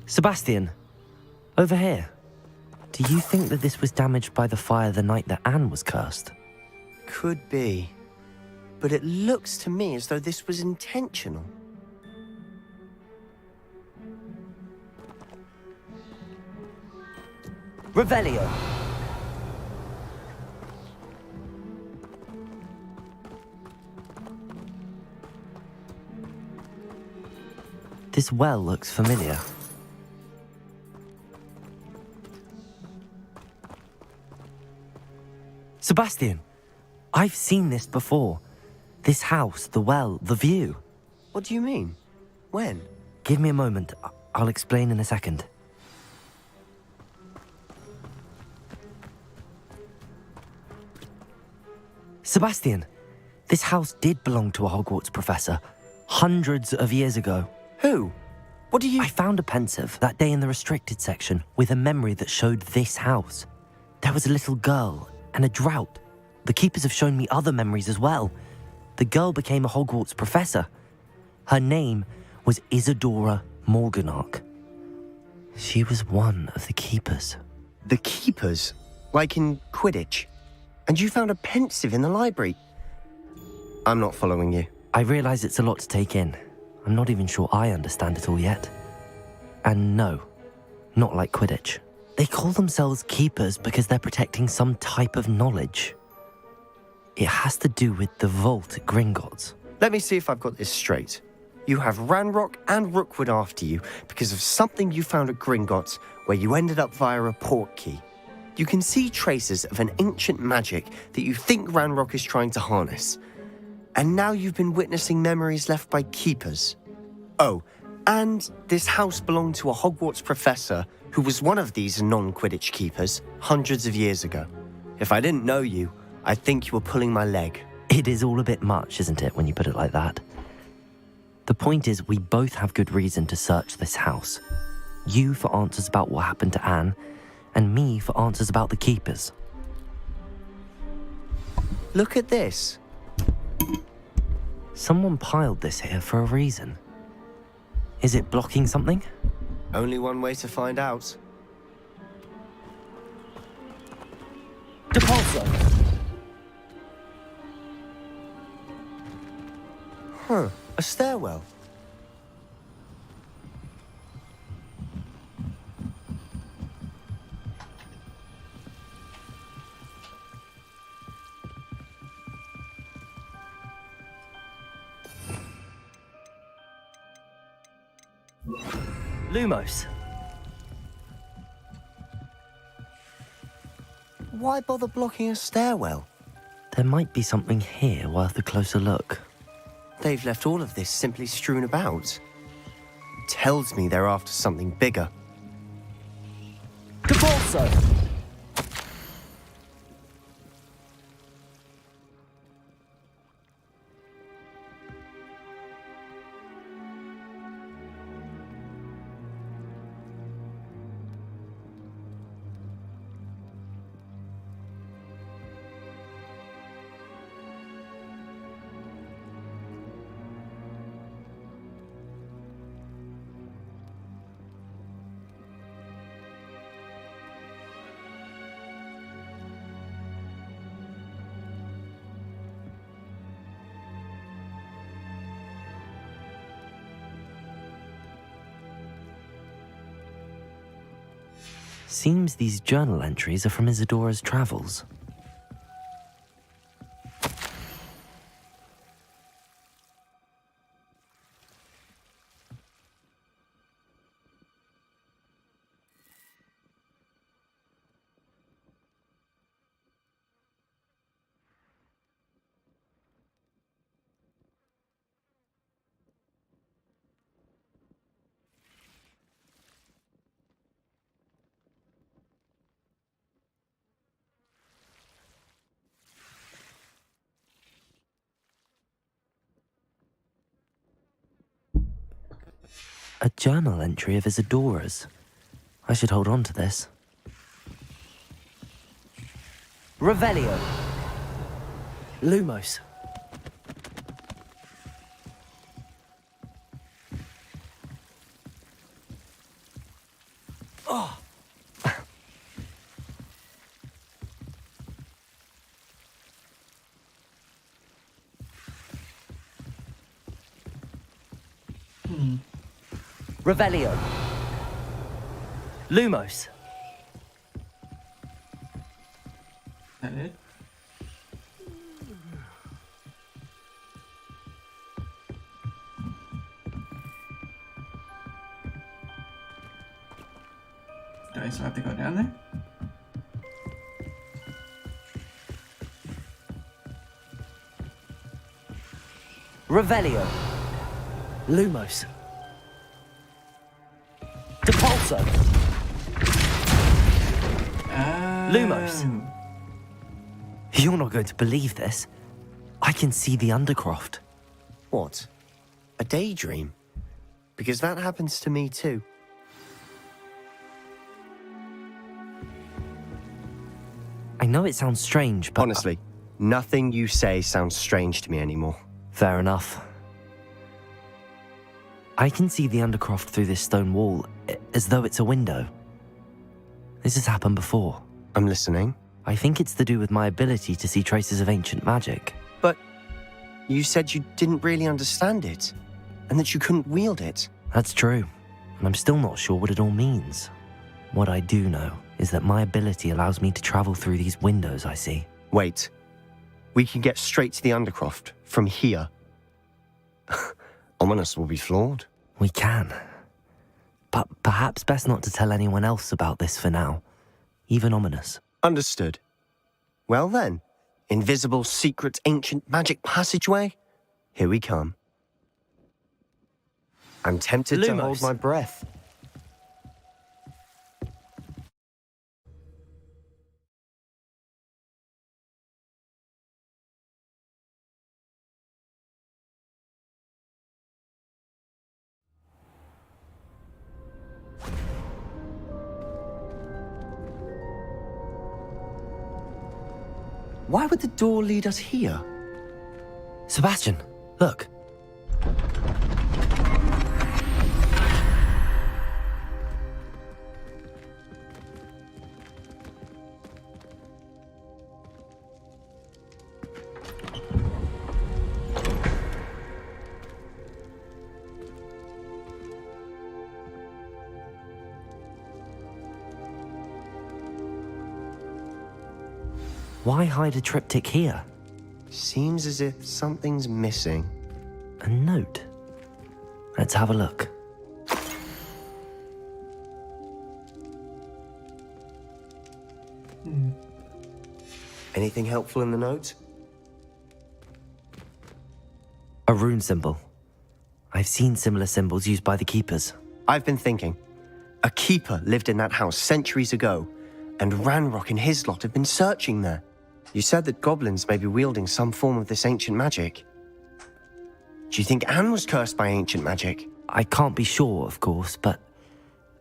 Sebastian, over here. Do you think that this was damaged by the fire the night that Anne was cursed? Could be. But it looks to me as though this was intentional. Revelio! This well looks familiar. Sebastian, I've seen this before. This house, the well, the view. What do you mean? When? Give me a moment. I'll explain in a second. Sebastian, this house did belong to a Hogwarts professor, hundreds of years ago. Who? What do you... I found a pensive that day in the restricted section with a memory that showed this house. There was a little girl and a drought. The keepers have shown me other memories as well. The girl became a Hogwarts professor. Her name was Isadora Morganach. She was one of the keepers. The keepers? Like in Quidditch? And you found a pensive in the library? I'm not following you. I realise it's a lot to take in. I'm not even sure I understand it all yet. And no, not like Quidditch. They call themselves keepers because they're protecting some type of knowledge. It has to do with the vault at Gringotts. Let me see if I've got this straight. You have Ranrock and Rookwood after you because of something you found at Gringotts where you ended up via a port key. You can see traces of an ancient magic that you think Ranrock is trying to harness. And now you've been witnessing memories left by keepers. Oh, and this house belonged to a Hogwarts professor who was one of these non-Quidditch keepers hundreds of years ago. If I didn't know you, I'd think you were pulling my leg. It is all a bit much, isn't it, when you put it like that? The point is, we both have good reason to search this house. You for answers about what happened to Anne, and me for answers about the keepers. Look at this. Someone piled this here for a reason. Is it blocking something? Only one way to find out. Depulso! Huh, a stairwell. Lumos. Why bother blocking a stairwell? There might be something here worth a closer look. They've left all of this simply strewn about. Tells me they're after something bigger. Depulso! Seems these journal entries are from Isadora's travels. A journal entry of Isadora's. I should hold on to this. Revelio. Lumos. Oh. Revelio. Lumos. That it? Do I still have to go down there? Revelio. Lumos. Depulso. Lumos. You're not going to believe this. I can see the Undercroft. What? A daydream? Because that happens to me too. I know it sounds strange, but... Honestly, nothing you say sounds strange to me anymore. Fair enough. I can see the Undercroft through this stone wall, as though it's a window. This has happened before. I'm listening. I think it's to do with my ability to see traces of ancient magic. But you said you didn't really understand it. and that you couldn't wield it. That's true, and I'm still not sure what it all means. What I do know is that my ability allows me to travel through these windows I see. Wait. We can get straight to the Undercroft from here. Ominous will be floored. We can. But perhaps best not to tell anyone else about this for now. Even Ominous. Understood. Well then, invisible, secret, ancient magic passageway? Here we come. I'm tempted to hold my breath. Why would the door lead us here? Sebastian, look. Why hide a triptych here? Seems as if something's missing. A note. Let's have a look. Anything helpful in the note? A rune symbol. I've seen similar symbols used by the keepers. I've been thinking. A keeper lived in that house centuries ago, and Ranrock and his lot have been searching there. You said that goblins may be wielding some form of this ancient magic. Do you think Anne was cursed by ancient magic? I can't be sure, of course, but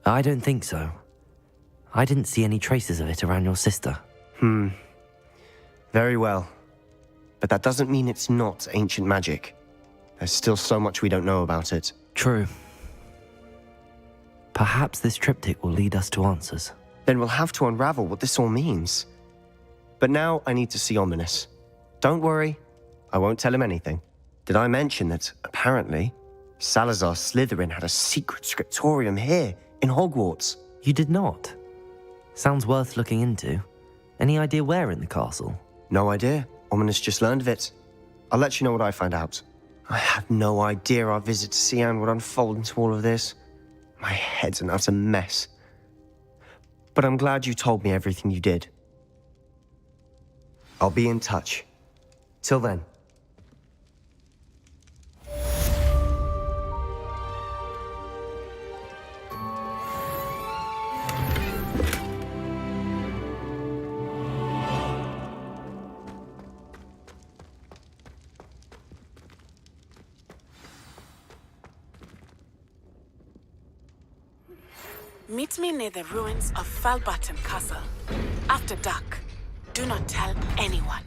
I don't think so. I didn't see any traces of it around your sister. Very well. But that doesn't mean it's not ancient magic. There's still so much we don't know about it. True. Perhaps this triptych will lead us to answers. Then we'll have to unravel what this all means. But now I need to see Ominous. Don't worry, I won't tell him anything. Did I mention that, apparently, Salazar Slytherin had a secret scriptorium here in Hogwarts? You did not? Sounds worth looking into. Any idea where in the castle? No idea. Ominous just learned of it. I'll let you know what I find out. I had no idea our visit to Cian would unfold into all of this. My head's an utter mess. But I'm glad you told me everything you did. I'll be in touch. Till then. Meet me near the ruins of Falbaton Castle. After dark. Do not tell anyone.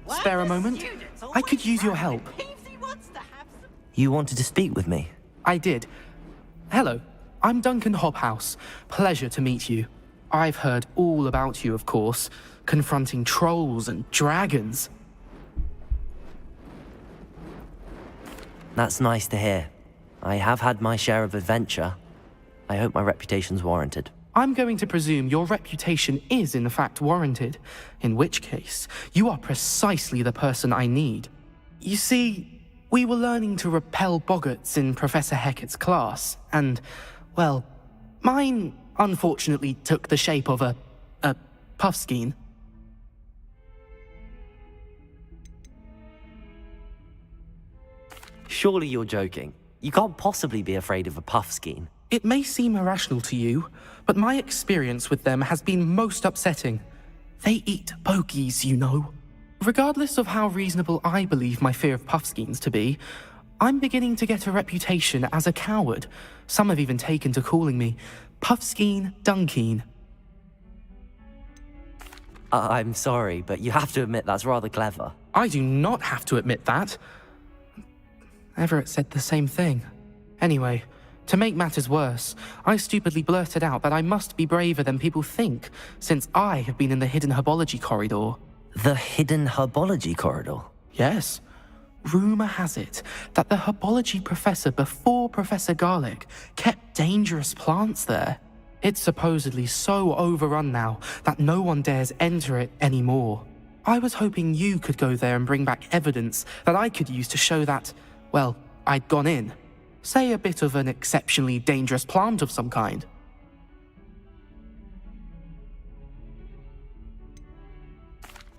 Spare a moment? I could use your help. You wanted to speak with me? I did. Hello, I'm Duncan Hobhouse. Pleasure to meet you. I've heard all about you, of course, confronting trolls and dragons. That's nice to hear. I have had my share of adventure. I hope my reputation's warranted. I'm going to presume your reputation is in fact warranted, in which case, you are precisely the person I need. You see, we were learning to repel boggarts in Professor Hecat's class, and, well, mine unfortunately took the shape of a puffskein. Surely you're joking. You can't possibly be afraid of a puffskein. It may seem irrational to you, but my experience with them has been most upsetting. They eat bogies, you know. Regardless of how reasonable I believe my fear of puffskeins to be, I'm beginning to get a reputation as a coward. Some have even taken to calling me Puffskein Dunkeen. I'm sorry, but you have to admit that's rather clever. I do not have to admit that. Everett said the same thing. Anyway, to make matters worse, I stupidly blurted out that I must be braver than people think, since I have been in the hidden herbology corridor. The hidden herbology corridor? Yes. Rumour has it that the herbology professor before Professor Garlic kept dangerous plants there. It's supposedly so overrun now that no one dares enter it anymore. I was hoping you could go there and bring back evidence that I could use to show that, well, I'd gone in. Say a bit of an exceptionally dangerous plant of some kind.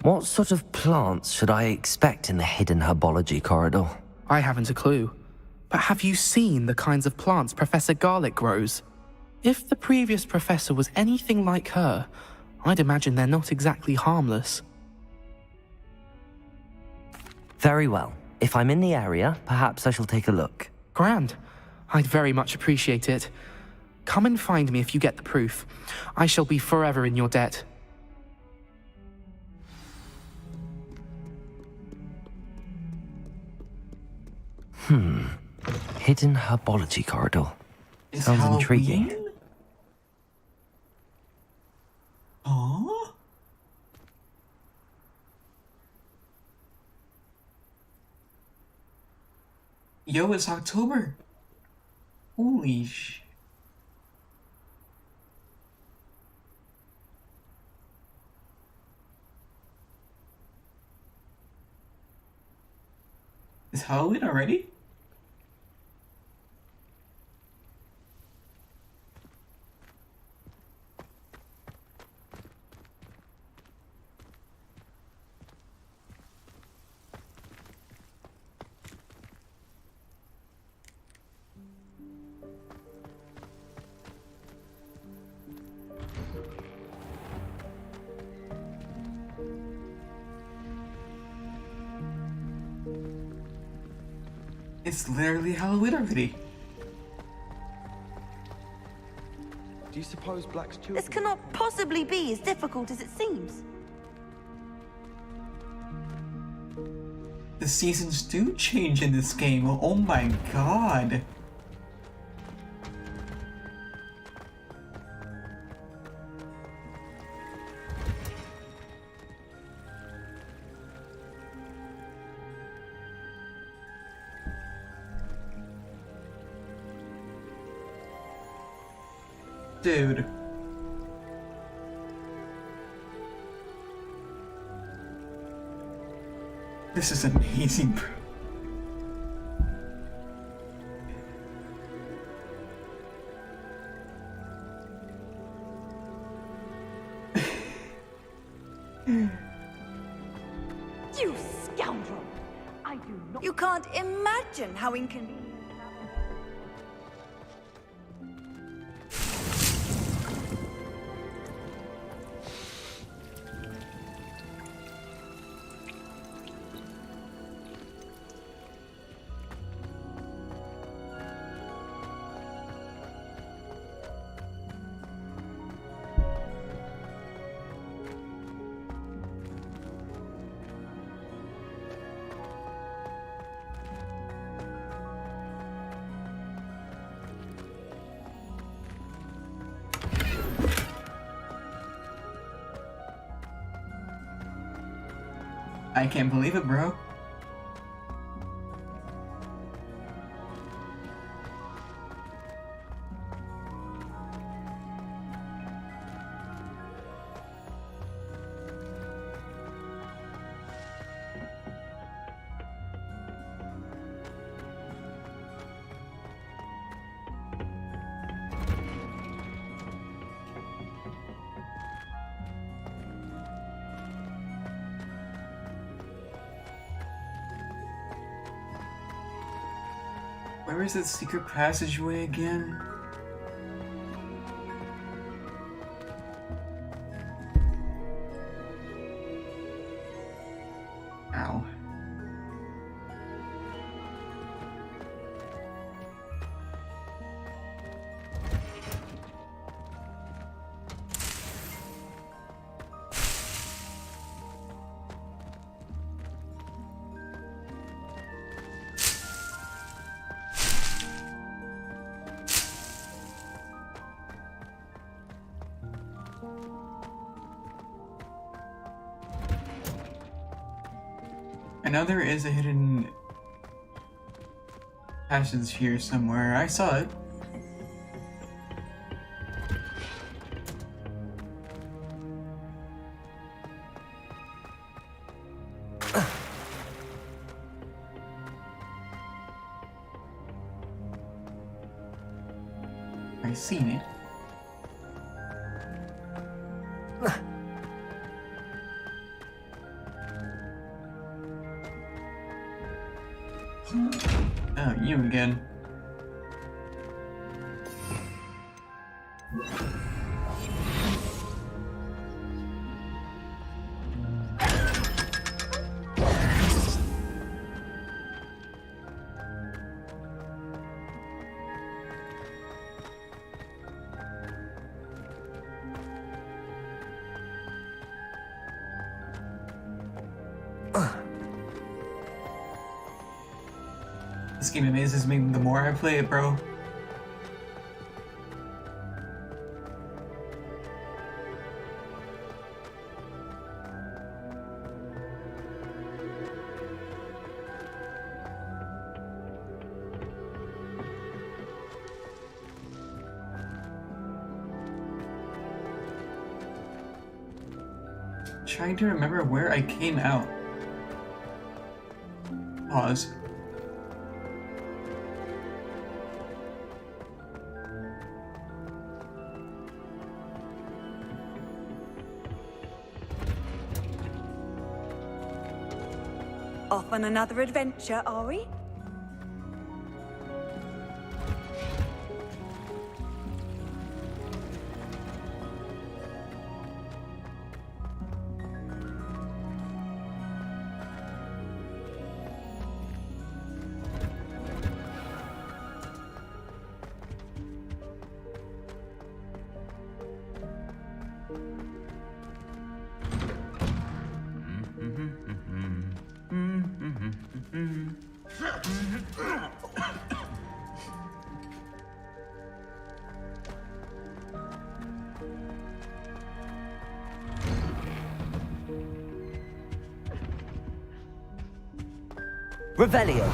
What sort of plants should I expect in the hidden herbology corridor? I haven't a clue. But have you seen the kinds of plants Professor Garlic grows? If the previous professor was anything like her, I'd imagine they're not exactly harmless. Very well. If I'm in the area, perhaps I shall take a look. Grand. I'd very much appreciate it. Come and find me if you get the proof. I shall be forever in your debt. Hidden herbology corridor. Is Sounds Halloween? intriguing. Aww. Yo, it's October. Holy sh... Is Halloween already? It's literally Halloween already. Do you suppose Black's children... This cannot possibly be as difficult as it seems. The seasons do change in this game. Oh my god. Dude. This is amazing, bro. You scoundrel! I do not. You can't imagine how inconvenient. I can't believe it, bro. Where is that secret passageway again? Ow. I know there is a hidden passage here somewhere. I saw it. I seen it. Oh, you again. This game amazes me the more I play it, bro. Trying to remember where I came out. Pause. Off on another adventure, are we? Revelio.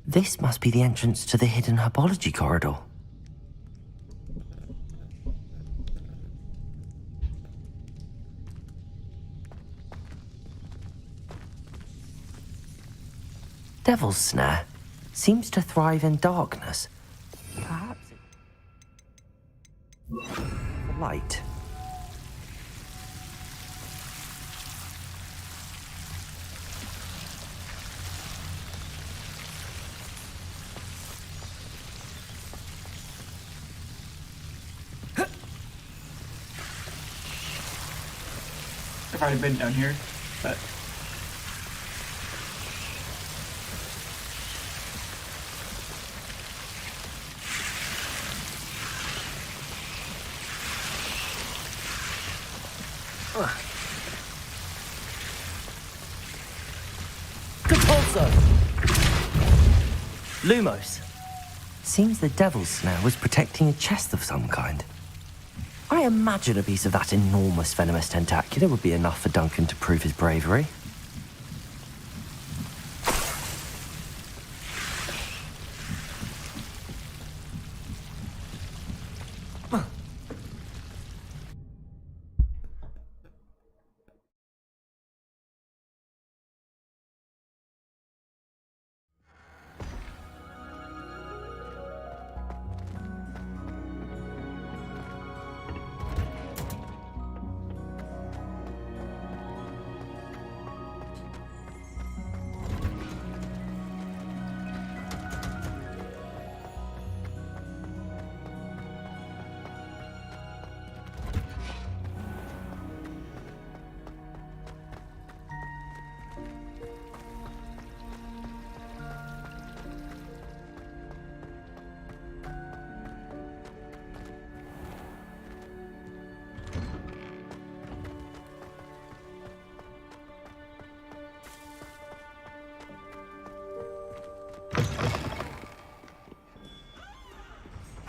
This must be the entrance to the hidden herbology corridor. Devil's Snare seems to thrive in darkness. Perhaps it's light. I've already been down here, but Compulso! Lumos. Seems the Devil's Snare was protecting a chest of some kind. I imagine a piece of that enormous venomous tentacula would be enough for Duncan to prove his bravery.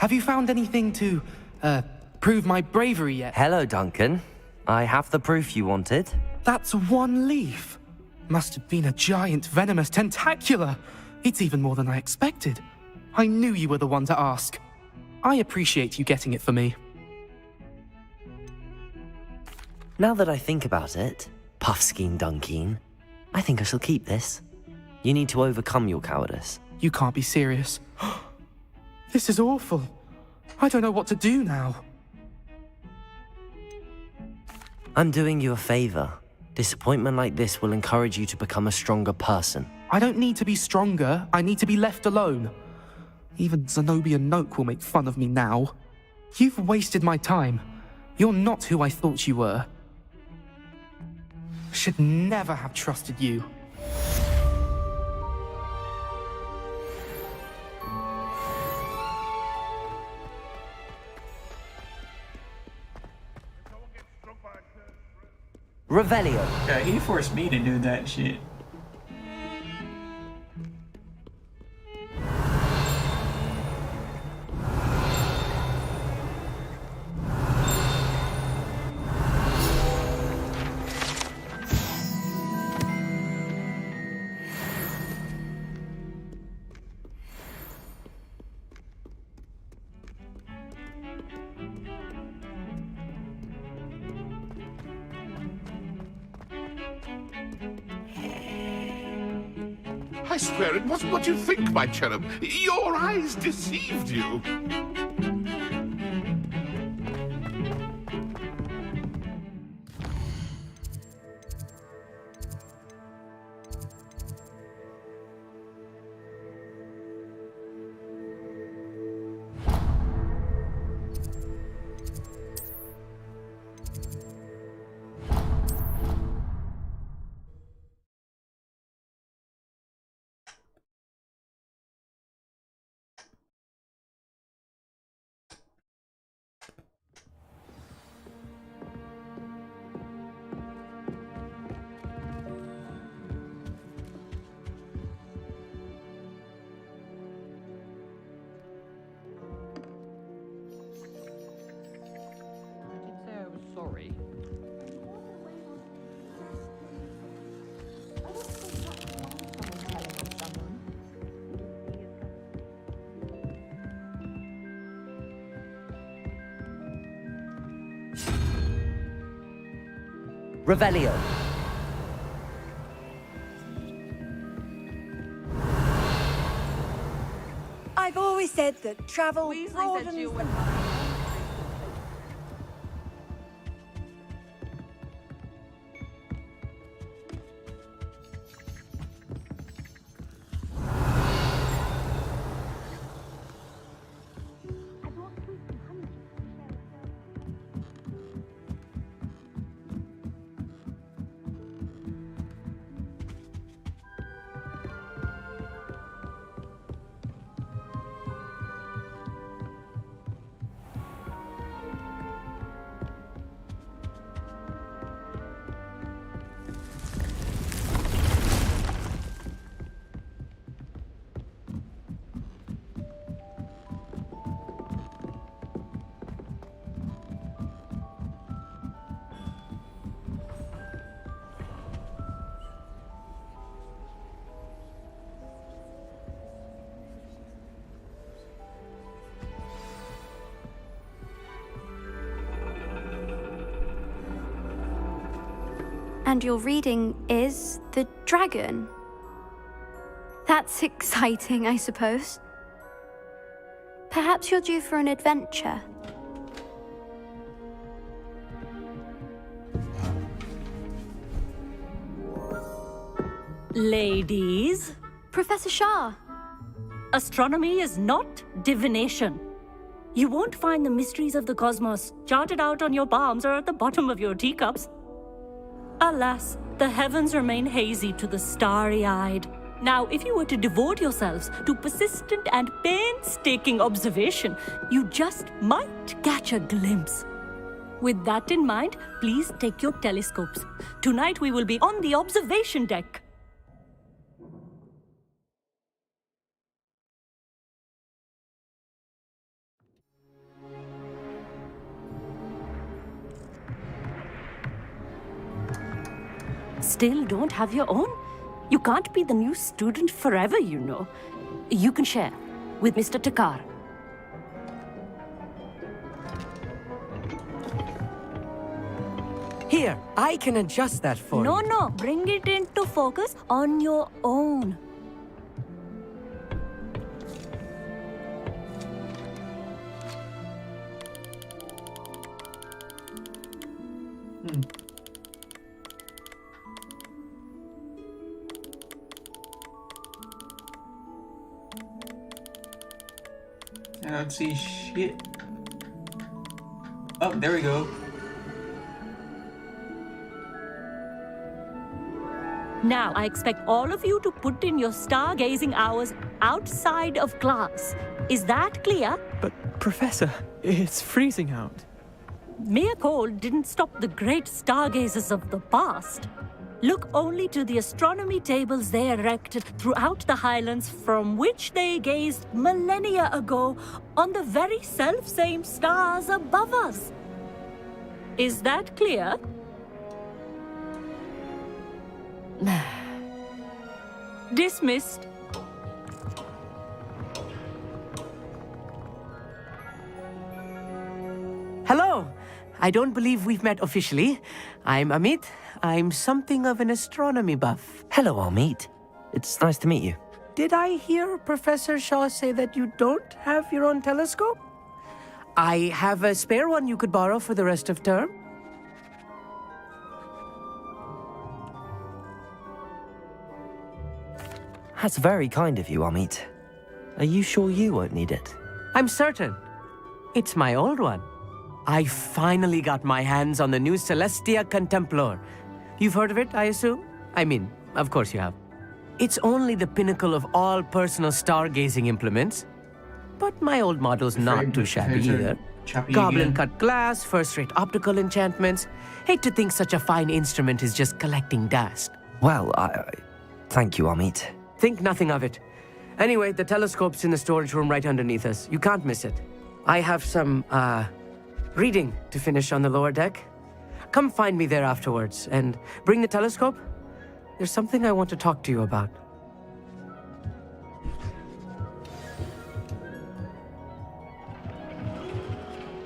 Have you found anything to, prove my bravery yet? Hello, Duncan. I have the proof you wanted. That's one leaf. Must have been a giant venomous tentacula. It's even more than I expected. I knew you were the one to ask. I appreciate you getting it for me. Now that I think about it, Puffskein Dunkeen, I think I shall keep this. You need to overcome your cowardice. You can't be serious. This is awful. I don't know what to do now. I'm doing you a favor. Disappointment like this will encourage you to become a stronger person. I don't need to be stronger. I need to be left alone. Even Zenobia Noak will make fun of me now. You've wasted my time. You're not who I thought you were. Should never have trusted you. Revelio. Yeah, he forced me to do that shit. I swear it wasn't what you think, my cherub. Your eyes deceived you. Sorry. Revelio. I've always said that travel broadens the mind. And your reading is the dragon. That's exciting, I suppose. Perhaps you're due for an adventure. Ladies. Professor Shah. Astronomy is not divination. You won't find the mysteries of the cosmos charted out on your palms or at the bottom of your teacups. Alas, the heavens remain hazy to the starry-eyed. Now, if you were to devote yourselves to persistent and painstaking observation, you just might catch a glimpse. With that in mind, please take your telescopes. Tonight we will be on the observation deck. still don't have your own? You can't be the new student forever, you know. You can share with Mr. Takar. Here, I can adjust that for you. No, bring it into focus on your own. I don't see shit. Oh, there we go. Now, I expect all of you to put in your stargazing hours outside of class. Is that clear? But, Professor, it's freezing out. Mere cold didn't stop the great stargazers of the past. Look only to the astronomy tables they erected throughout the highlands from which they gazed millennia ago on the very self-same stars above us. Is that clear? Dismissed. Hello. I don't believe we've met officially. I'm Amit. I'm something of an astronomy buff. Hello, Amit. It's nice to meet you. Did I hear Professor Shaw say that you don't have your own telescope? I have a spare one you could borrow for the rest of term. That's very kind of you, Amit. Are you sure you won't need it? I'm certain. It's my old one. I finally got my hands on the new Celestia Contemplar. You've heard of it, I assume? I mean, of course you have. It's only the pinnacle of all personal stargazing implements. But my old model's not too shabby either. Goblin-cut glass, first-rate optical enchantments. Hate to think such a fine instrument is just collecting dust. Well, thank you, Amit. Think nothing of it. Anyway, the telescope's in the storage room right underneath us. You can't miss it. I have some, reading to finish on the lower deck. Come find me there afterwards, and bring the telescope. There's something I want to talk to you about.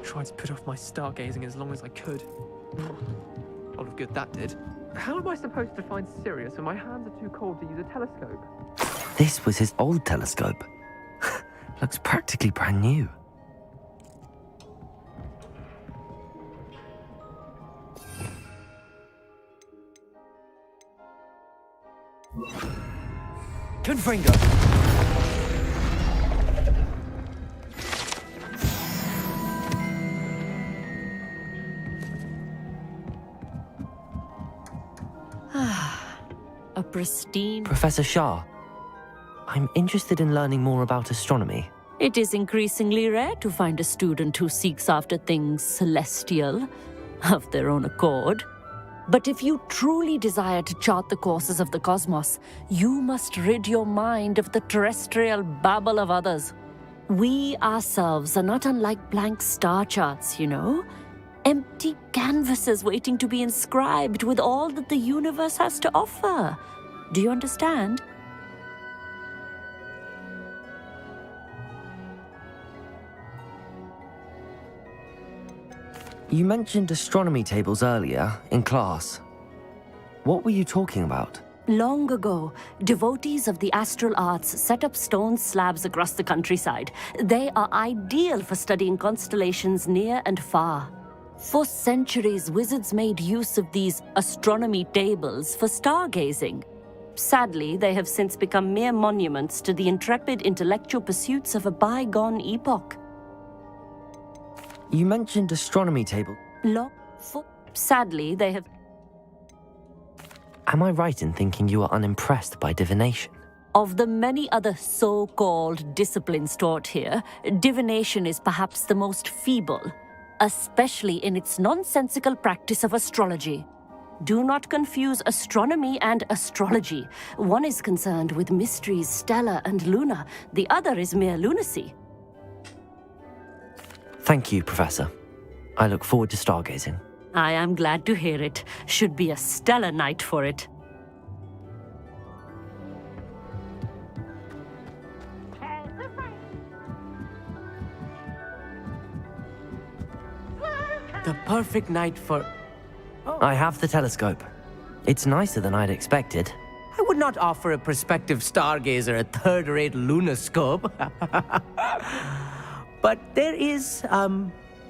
Tried to put off my stargazing as long as I could. A lot of good that did. How am I supposed to find Sirius when my hands are too cold to use a telescope? This was his old telescope. Looks practically brand new. GRYFFINDOR. A pristine... Professor Shah, I'm interested in learning more about astronomy. It is increasingly rare to find a student who seeks after things celestial, of their own accord. But if you truly desire to chart the courses of the cosmos, you must rid your mind of the terrestrial babble of others. We ourselves are not unlike blank star charts, you know? Empty canvases waiting to be inscribed with all that the universe has to offer. Do you understand? You mentioned astronomy tables earlier, in class. What were you talking about? Long ago, devotees of the astral arts set up stone slabs across the countryside. They are ideal for studying constellations near and far. For centuries, wizards made use of these astronomy tables for stargazing. Sadly, they have since become mere monuments to the intrepid intellectual pursuits of a bygone epoch. You mentioned astronomy table. Sadly, they have... Am I right in thinking you are unimpressed by divination? Of the many other so-called disciplines taught here, divination is perhaps the most feeble, especially in its nonsensical practice of astrology. Do not confuse astronomy and astrology. One is concerned with mysteries stellar and lunar, the other is mere lunacy. Thank you, Professor. I look forward to stargazing. I am glad to hear it. Should be a stellar night for it. The perfect night for... I have the telescope. It's nicer than I'd expected. I would not offer a prospective stargazer a third-rate lunoscope. But there is,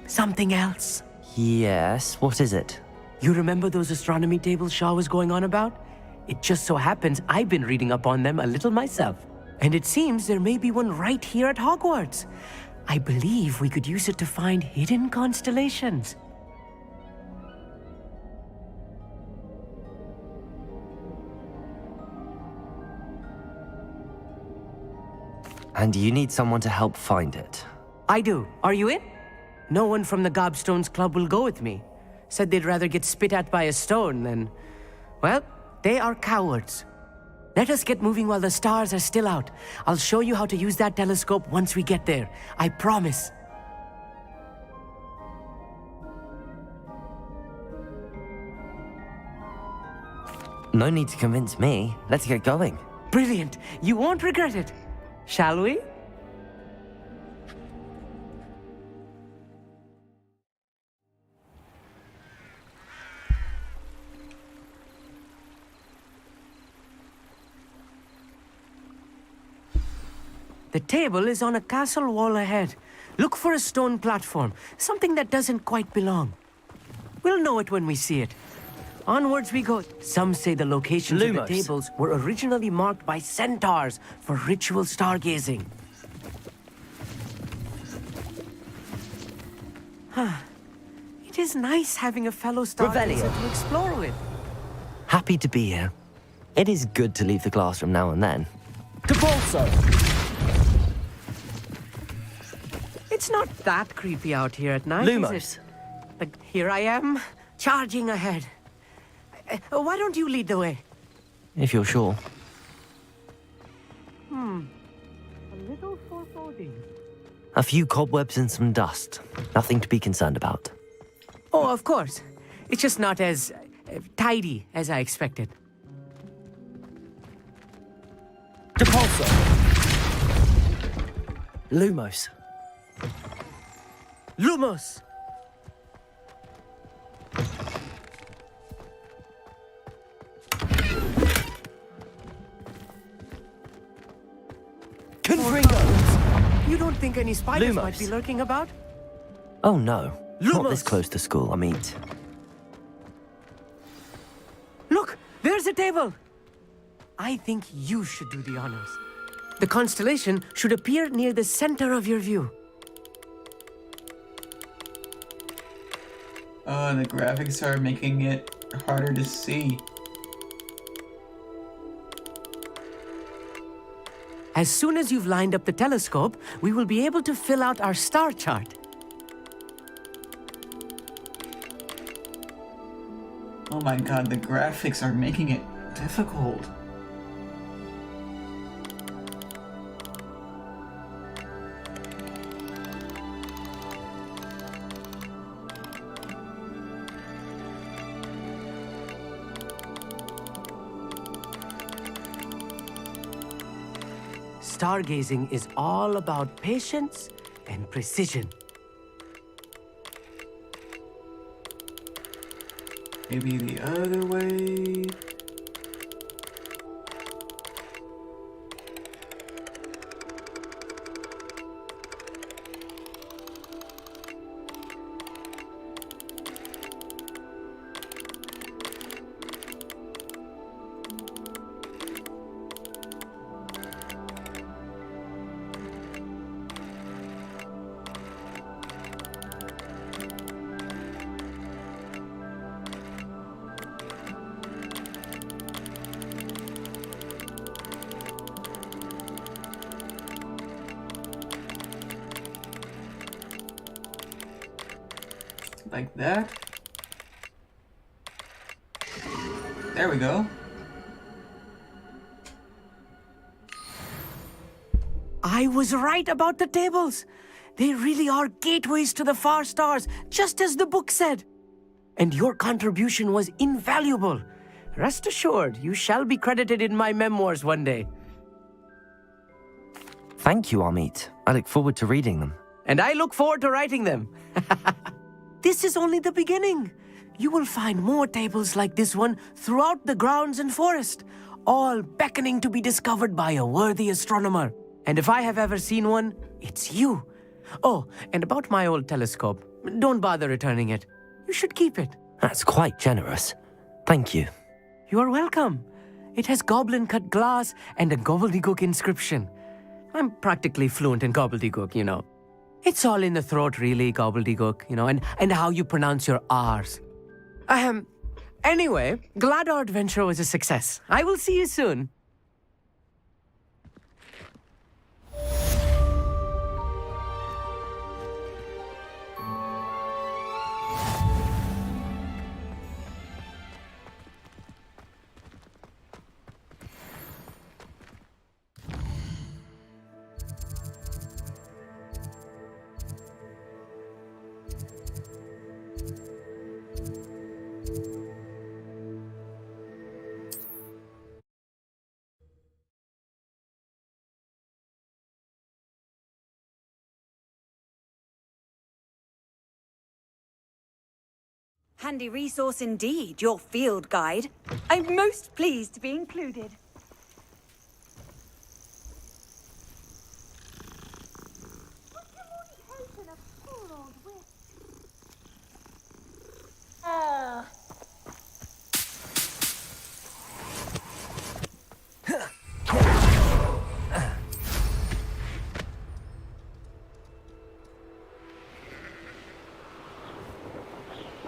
something else. Yes, what is it? You remember those astronomy tables Shaw was going on about? It just so happens I've been reading up on them a little myself. And it seems there may be one right here at Hogwarts. I believe we could use it to find hidden constellations. And you need someone to help find it. I do. Are you in? No one from the Gobstones Club will go with me. Said they'd rather get spit at by a stone than... Well, they are cowards. Let us get moving while the stars are still out. I'll show you how to use that telescope once we get there. I promise. No need to convince me. Let's get going. Brilliant. You won't regret it. Shall we? The table is on a castle wall ahead. Look for a stone platform, something that doesn't quite belong. We'll know it when we see it. Onwards we go. Some say the locations of the tables were originally marked by centaurs for ritual stargazing. It is nice having a fellow stargazer to explore with. Happy to be here. It is good to leave the classroom now and then. It's not that creepy out here at night, Lumos. is it? Like, here I am, charging ahead. Why don't you lead the way? If you're sure. A little foreboding. A few cobwebs and some dust. Nothing to be concerned about. Oh, of course. It's just not as tidy as I expected. Depulso. Lumos. Lumos! You don't think any spiders might be lurking about? Oh no. Not this Lumos. close to school, I mean. Look, there's a table. I think you should do the honors. The constellation should appear near the center of your view. Oh, the graphics are making it harder to see. As soon as you've lined up the telescope, we will be able to fill out our star chart. Oh my god, the graphics are making it difficult. Stargazing is all about patience and precision. Maybe the other way. Like that. There we go. I was right about the tables. They really are gateways to the far stars, just as the book said. and your contribution was invaluable. Rest assured, you shall be credited in my memoirs one day. Thank you, Amit. I look forward to reading them. And I look forward to writing them. This is only the beginning. You will find more tables like this one throughout the grounds and forest, all beckoning to be discovered by a worthy astronomer. And if I have ever seen one, it's you. Oh, and about my old telescope, don't bother returning it. You should keep it. That's quite generous. Thank you. You are welcome. It has goblin-cut glass and a gobbledygook inscription. I'm practically fluent in gobbledygook, you know. It's all in the throat, really, gobbledygook, you know, and how you pronounce your R's. Anyway, glad our adventure was a success. I will see you soon. Handy resource indeed, your field guide. I'm most pleased to be included.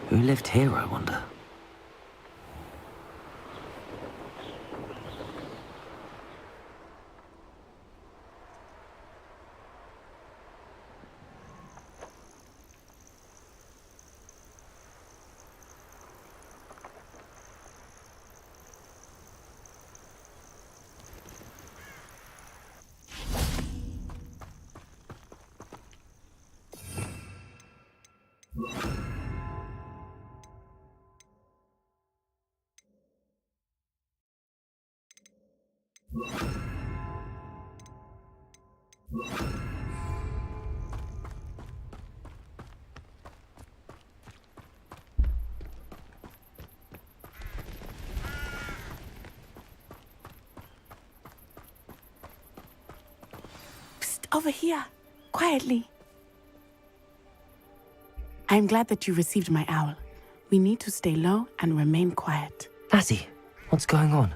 Who lived here, I wonder? Over here, quietly. I'm glad that you received my owl. We need to stay low and remain quiet. Natty, what's going on?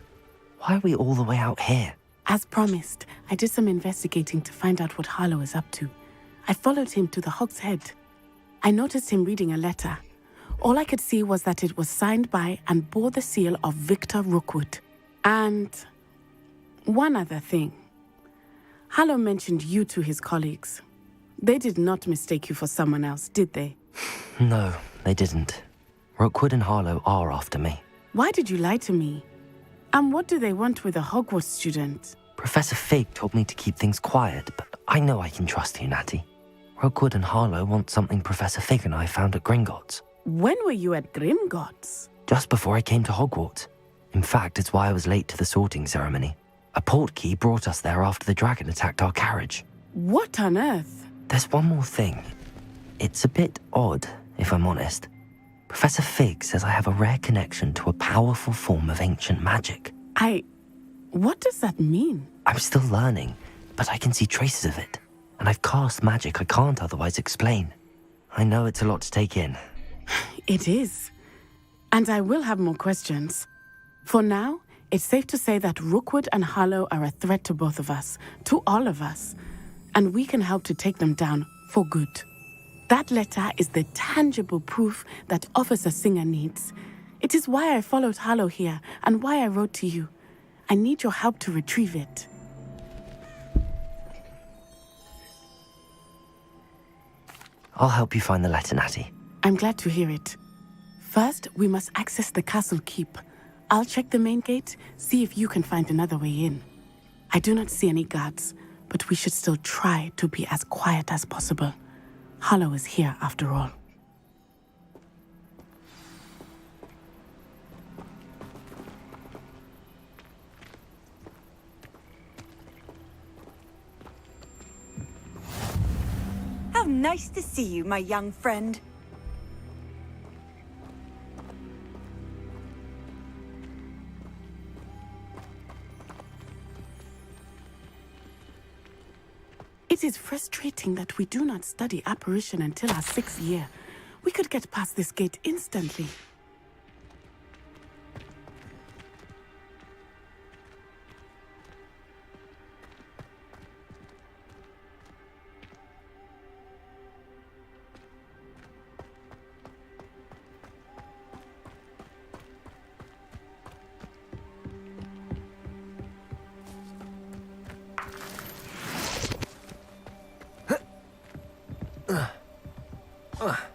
Why are we all the way out here? As promised, I did some investigating to find out what Harlow is up to. I followed him to the Hog's Head. I noticed him reading a letter. All I could see was that it was signed by and bore the seal of Victor Rookwood. And one other thing. Harlow mentioned you to his colleagues. They did not mistake you for someone else, did they? No, they didn't. Rookwood and Harlow are after me. Why did you lie to me? And what do they want with a Hogwarts student? Professor Fig told me to keep things quiet, but I know I can trust you, Natty. Rookwood and Harlow want something Professor Fig and I found at Gringotts. When were you at Gringotts? Just before I came to Hogwarts. In fact, it's why I was late to the sorting ceremony. A portkey brought us there after the dragon attacked our carriage. What on earth? There's one more thing. It's a bit odd, if I'm honest. Professor Fig says I have a rare connection to a powerful form of ancient magic. What does that mean? I'm still learning, but I can see traces of it. And I've cast magic I can't otherwise explain. I know it's a lot to take in. It is. And I will have more questions. For now, it's safe to say that Rookwood and Harlow are a threat to both of us, to all of us. And we can help to take them down for good. That letter is the tangible proof that Officer Singer needs. It is why I followed Harlow here and why I wrote to you. I need your help to retrieve it. I'll help you find the letter, Natty. I'm glad to hear it. First, we must access the castle keep. I'll check the main gate, see if you can find another way in. I do not see any guards, but we should still try to be as quiet as possible. Harlow is here after all. Nice to see you, my young friend. It is frustrating that we do not study apparition until our 6th year. We could get past this gate instantly.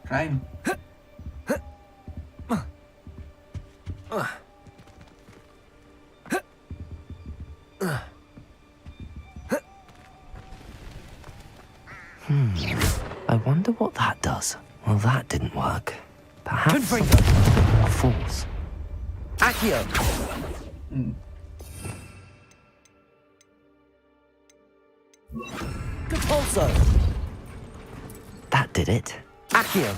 Crime. I wonder what that does. Well, that didn't work. Perhaps force. Accio! Compulso! That did it. Accio!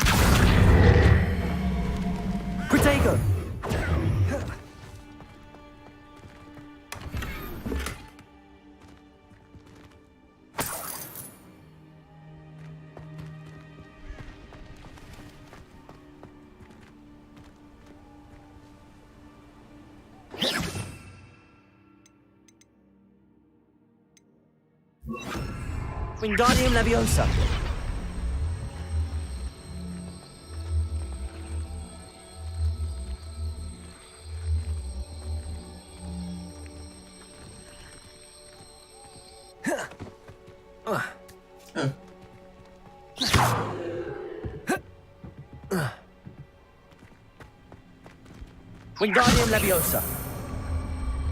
Protego! Wingardium Leviosa! Wingardium Leviosa!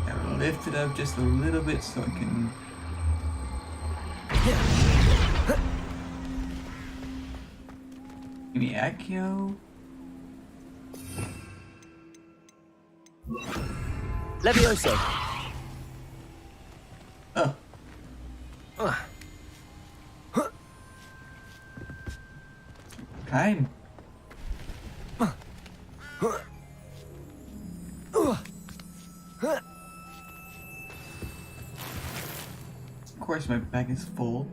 I'll lift it up just a little bit so I can... Give me Accio. Levioso! Oh. Kind. Of course my bag is full.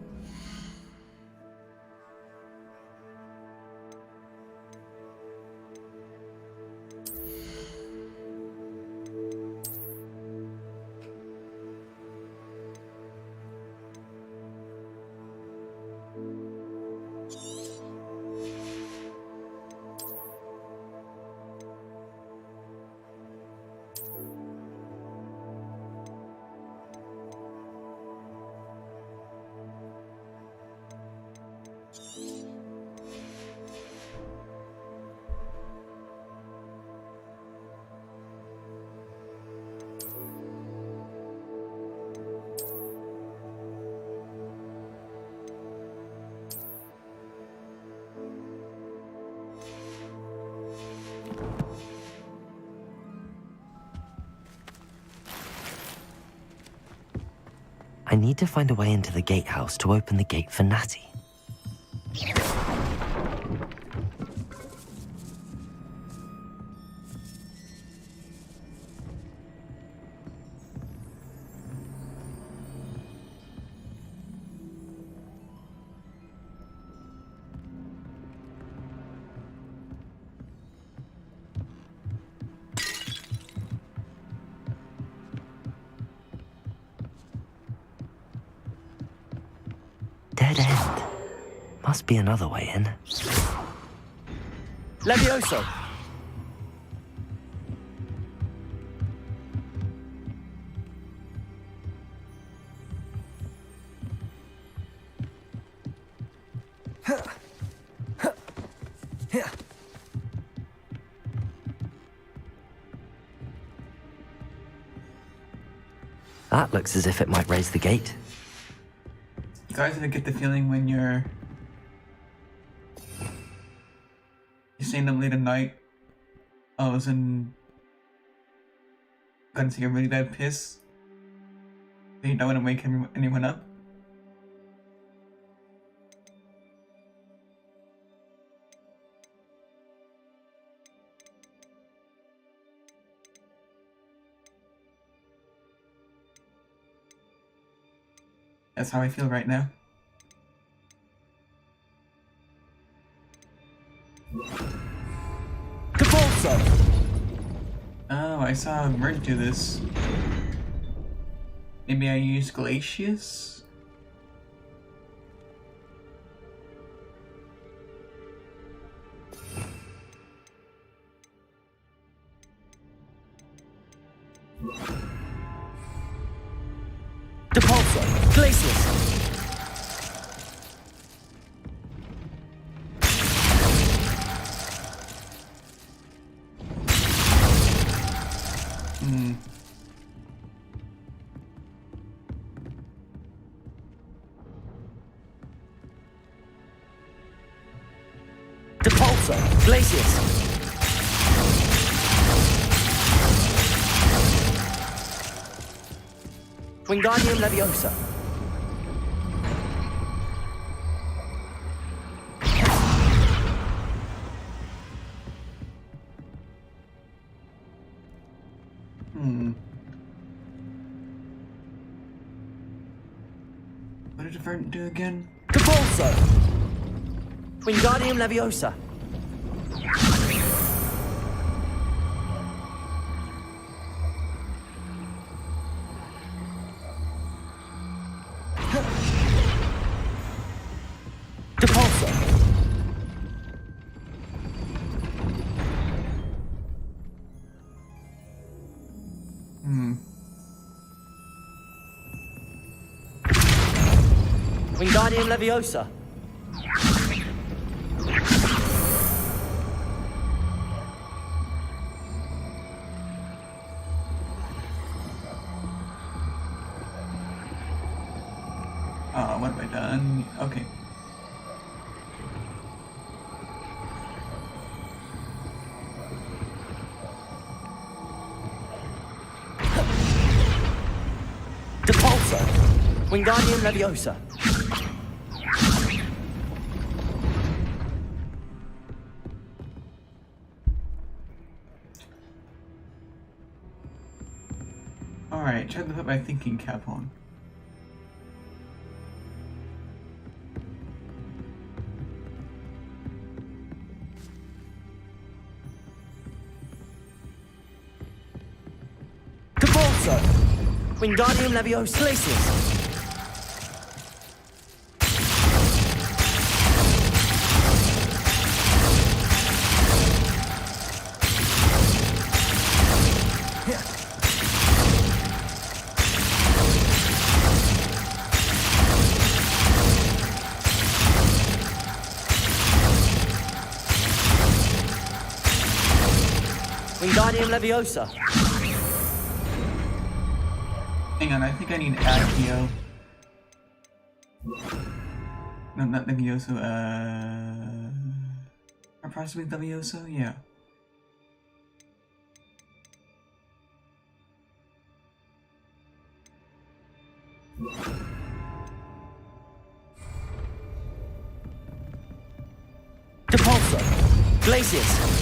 I need to find a way into the gatehouse to open the gate for Natty. Dead end. Must be another way in. Levioso! That looks as if it might raise the gate. You guys ever get the feeling when you're staying up late at night, all of a sudden gonna take a really bad piss, but you don't want to wake anyone up? That's how I feel right now. Oh, I saw Mert do this. Maybe I use Glacius? Depulso, Glacius. Depulso, Glacius. Wingardium Leviosa. What did Verdant do again? Depulso. Wingardium Leviosa. Depulso. Wingardium Leviosa. Oh, what have I done? Okay. Depulso. Wingardium Leviosa. Alright, try to put my thinking cap on. Depulso. Wingardium Leviosa. Glacius. Wingardium Leviosa. Hang on, I think I need Accio. No, not Levioso, or possibly Levioso? Yeah. Depulso. Glacius.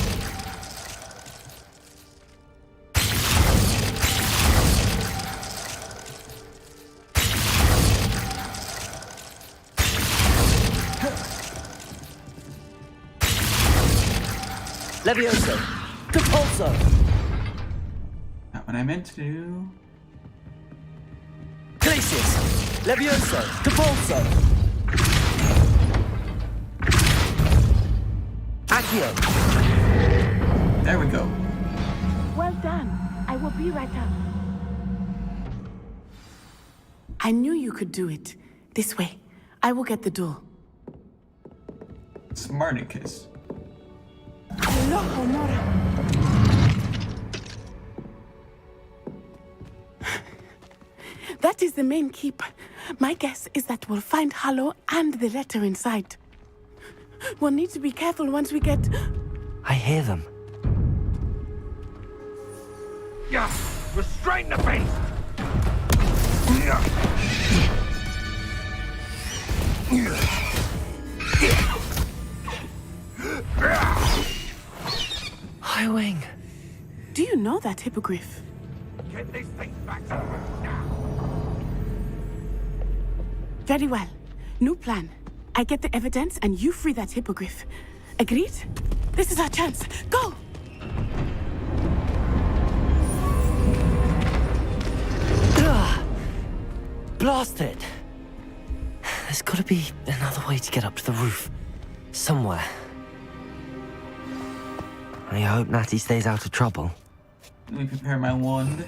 Levioso. Depulso. Not what I meant to do. Glacius. Levioso. Depulso. Accio. There we go. Well done. I will be right up. I knew you could do it. This way. I will get the door. Smarticus. That is the main keep. My guess is that we'll find Hallow and the letter inside. We'll need to be careful once we get... I hear them. Yeah, restrain the beast! Highwing. Do you know that hippogriff? Get this thing back to the room now. Very well. New plan. I get the evidence and you free that hippogriff. Agreed? This is our chance. Go! Blast it! There's gotta be another way to get up to the roof. Somewhere. I hope Natty stays out of trouble. Let me prepare my wand.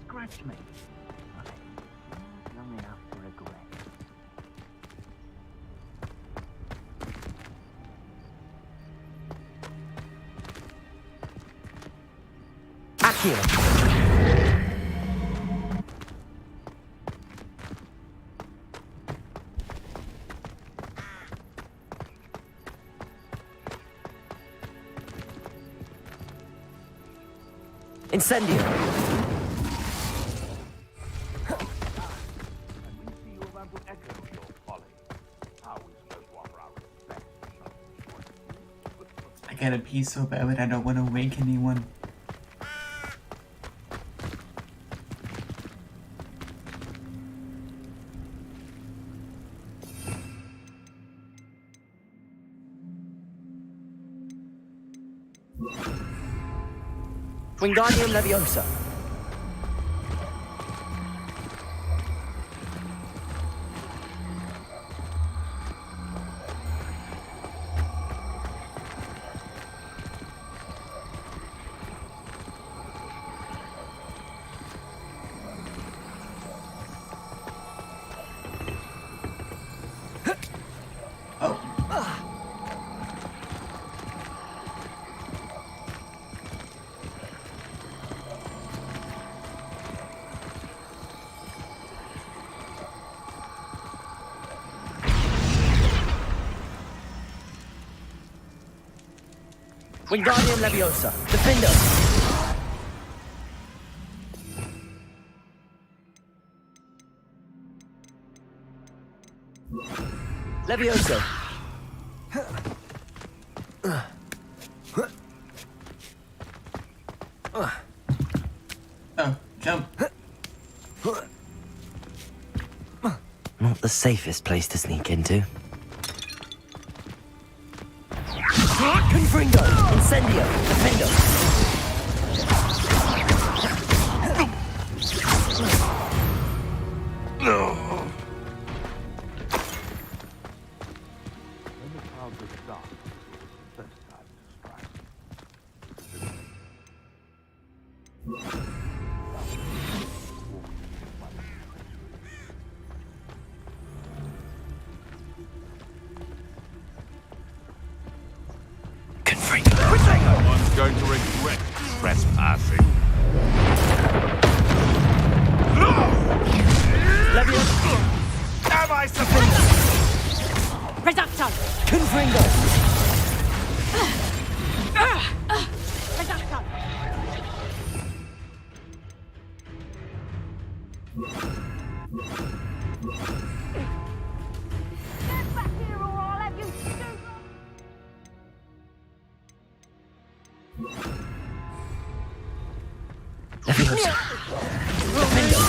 Scratch me. Long enough to regret. Accio! Incendio! I gotta pee so bad, but I don't want to wake anyone. Wingardium Leviosa. Wingardium Leviosa. Defender. Leviosa. Oh, jump. Not the safest place to sneak into. Confringo! Incendio! Defendo! Someone's going to regret trespassing. Am I supposed Reductor! Confringo! Reductor! Get back here or I'll have you stupid! Leviosa! Defendo!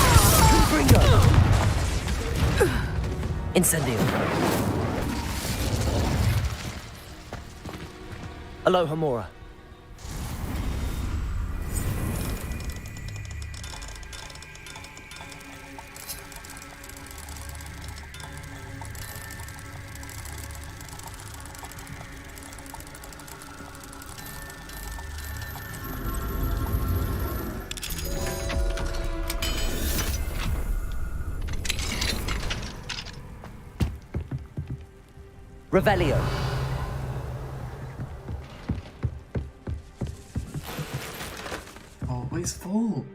Confringo! Incendio! Aloha Mora. Revelio. Always full.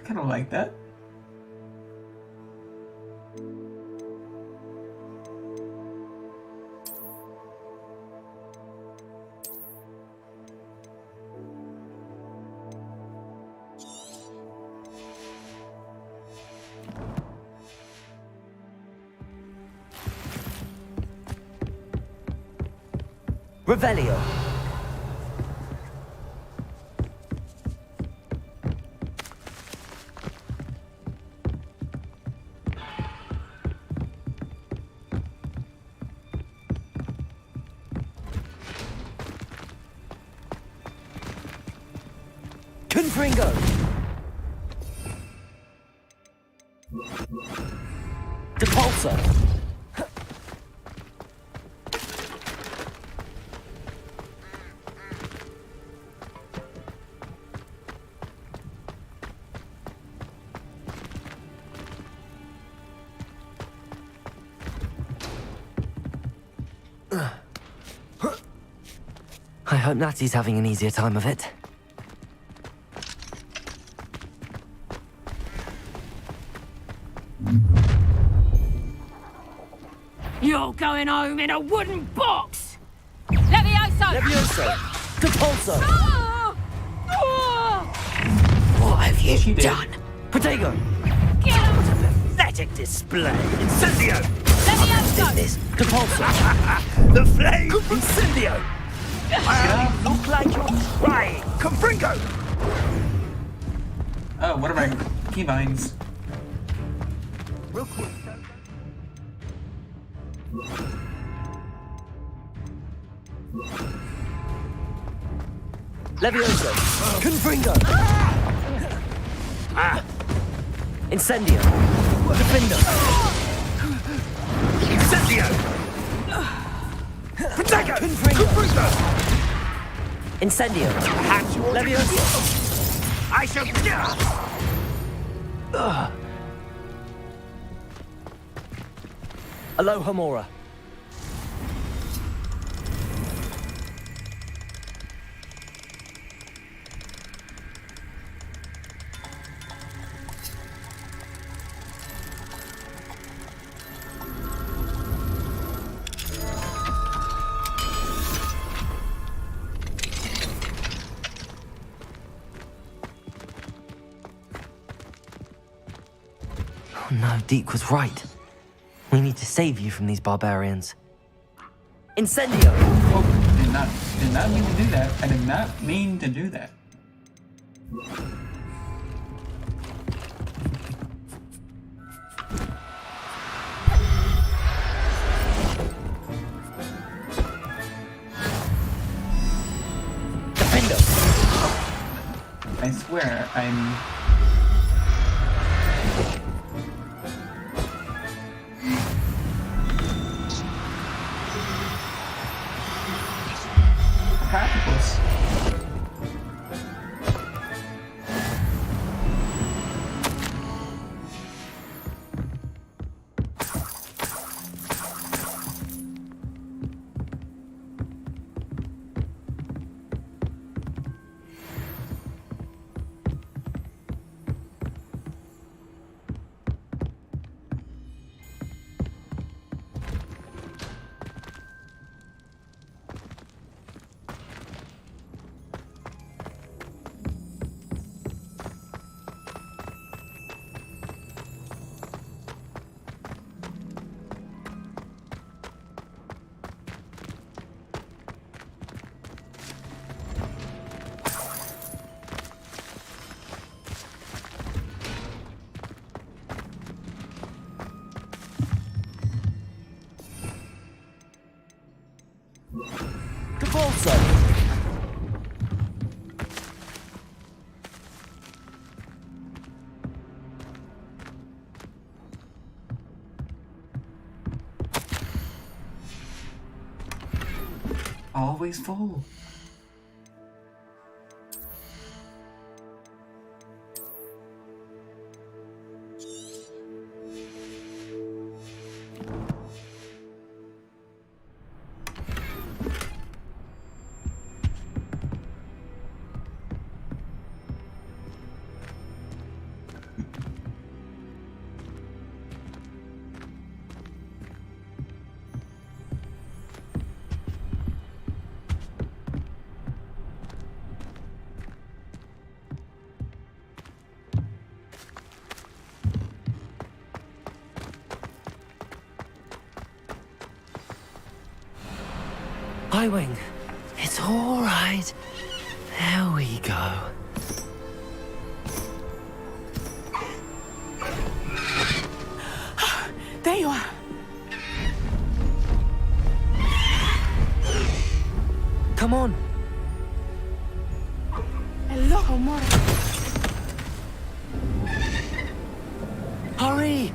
Kind of like that. Revelio. Confringo. Depulsor. I hope Natty's having an easier time of it. You're going home in a wooden box! Levioso! Levioso! Depulso! What have you done? Protego! Get out of it! Pathetic display. Incendio! Levioso! This. Depulso! The flame! Incendio! Look like you're trying. Confringo! Oh, what are my keybinds? Real quick. Levioso! Confringo! Incendio! Defender! Incendio! Protego! Confringo! Incendio! Levioso! I shall... Aloha Mora. Oh no, Deke was right. We need to save you from these barbarians. Incendio! Oh, did not mean to do that. I did not mean to do that. Defender! I swear, I'm... Practicals. Depulso! Always full. Highwing, It's all right. There we go. There you are. Come on. Hello, Homura. Hurry!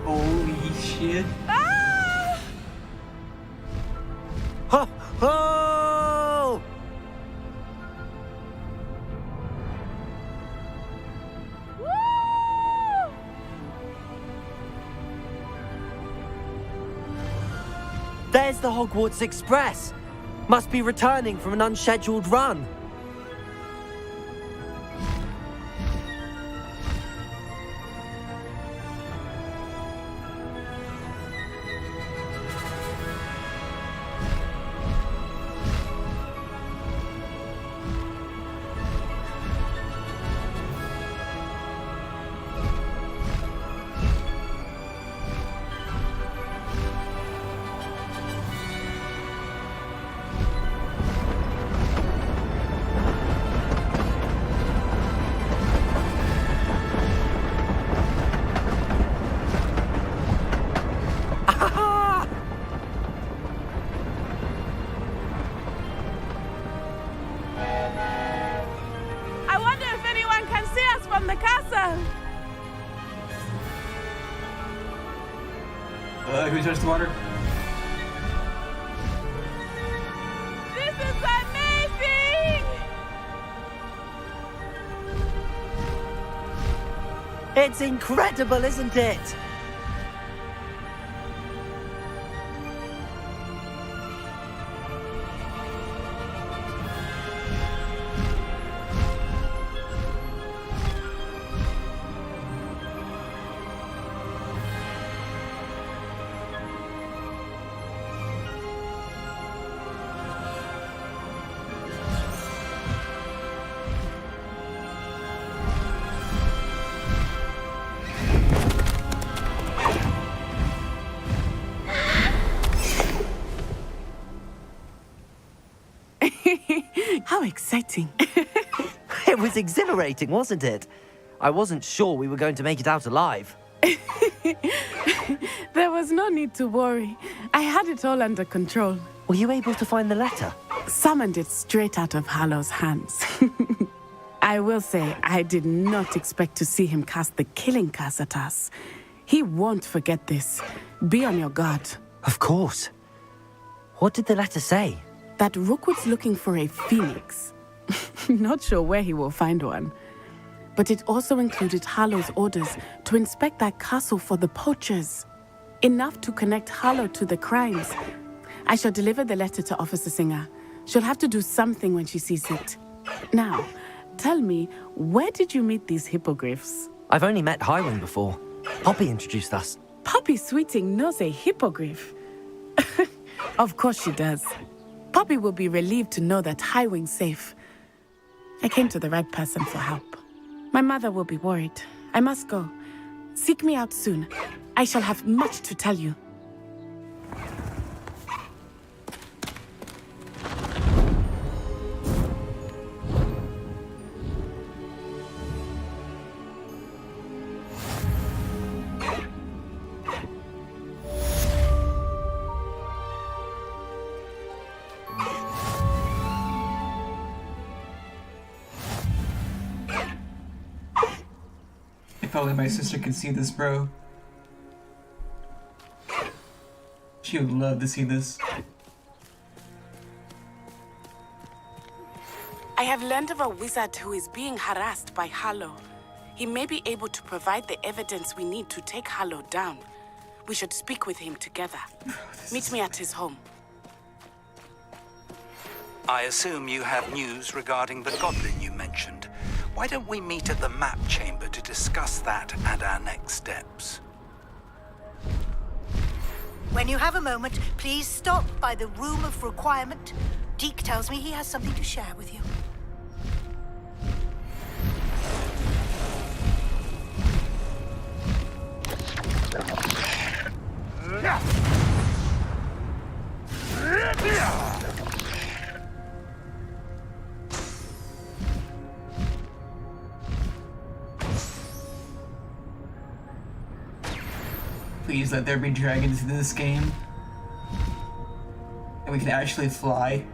Holy shit. Ho! Ho! There's the Hogwarts Express. Must be returning from an unscheduled run. I wonder if anyone can see us from the castle. Can we touch the water? This is amazing! It's incredible, isn't it? How exciting. It was exhilarating, wasn't it? I wasn't sure we were going to make it out alive. There was no need to worry. I had it all under control. Were you able to find the letter? Summoned it straight out of Hallow's hands. I will say, I did not expect to see him cast the killing curse at us. He won't forget this. Be on your guard. Of course. What did the letter say? That Rookwood's looking for a phoenix. Not sure where he will find one. But it also included Hallow's orders to inspect that castle for the poachers. Enough to connect Hallow to the crimes. I shall deliver the letter to Officer Singer. She'll have to do something when she sees it. Now, tell me, where did you meet these hippogriffs? I've only met Highwing before. Poppy introduced us. Poppy Sweeting knows a hippogriff. Of course she does. Poppy will be relieved to know that Highwing's safe. I came to the right person for help. My mother will be worried. I must go. Seek me out soon. I shall have much to tell you. If only my sister could see this, bro. She would love to see this. I have learned of a wizard who is being harassed by Hallow. He may be able to provide the evidence we need to take Hallow down. We should speak with him together. Meet me at his home. I assume you have news regarding the goblin you mentioned. Why don't we meet at the map chamber to discuss that and our next steps? When you have a moment, please stop by the Room of Requirement. Deke tells me he has something to share with you. Please let there be dragons in this game. And we can actually fly.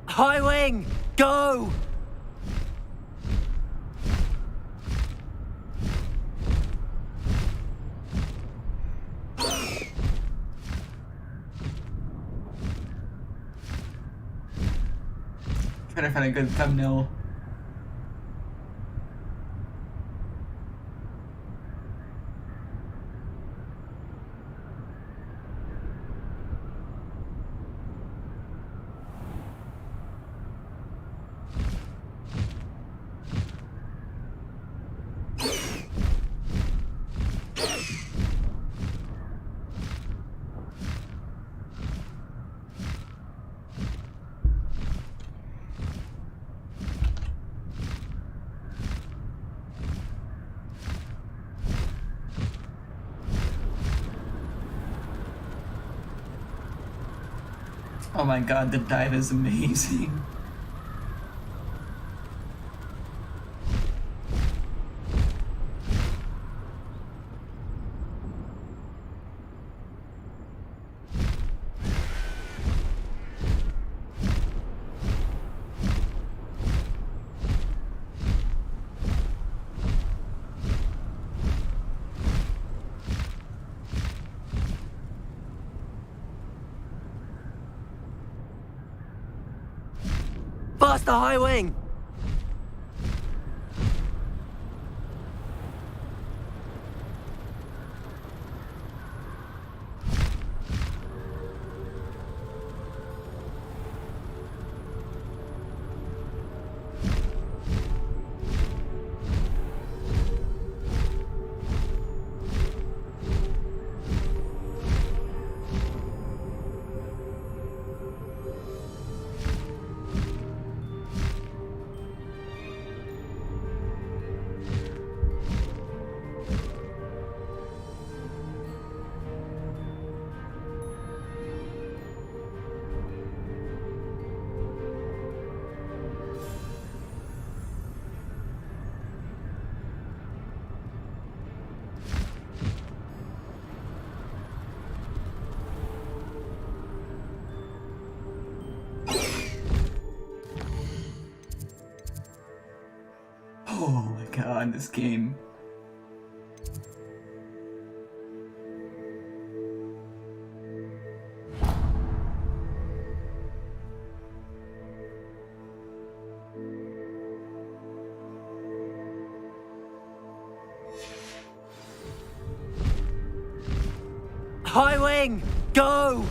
High Wing, go! Trying to find a good thumbnail. Oh my god, the dive is amazing. Faster, High Wing! Oh my god, this game. High Wing, go!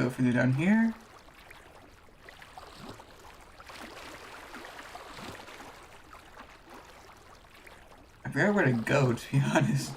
go further down here. I forgot where to go, to be honest.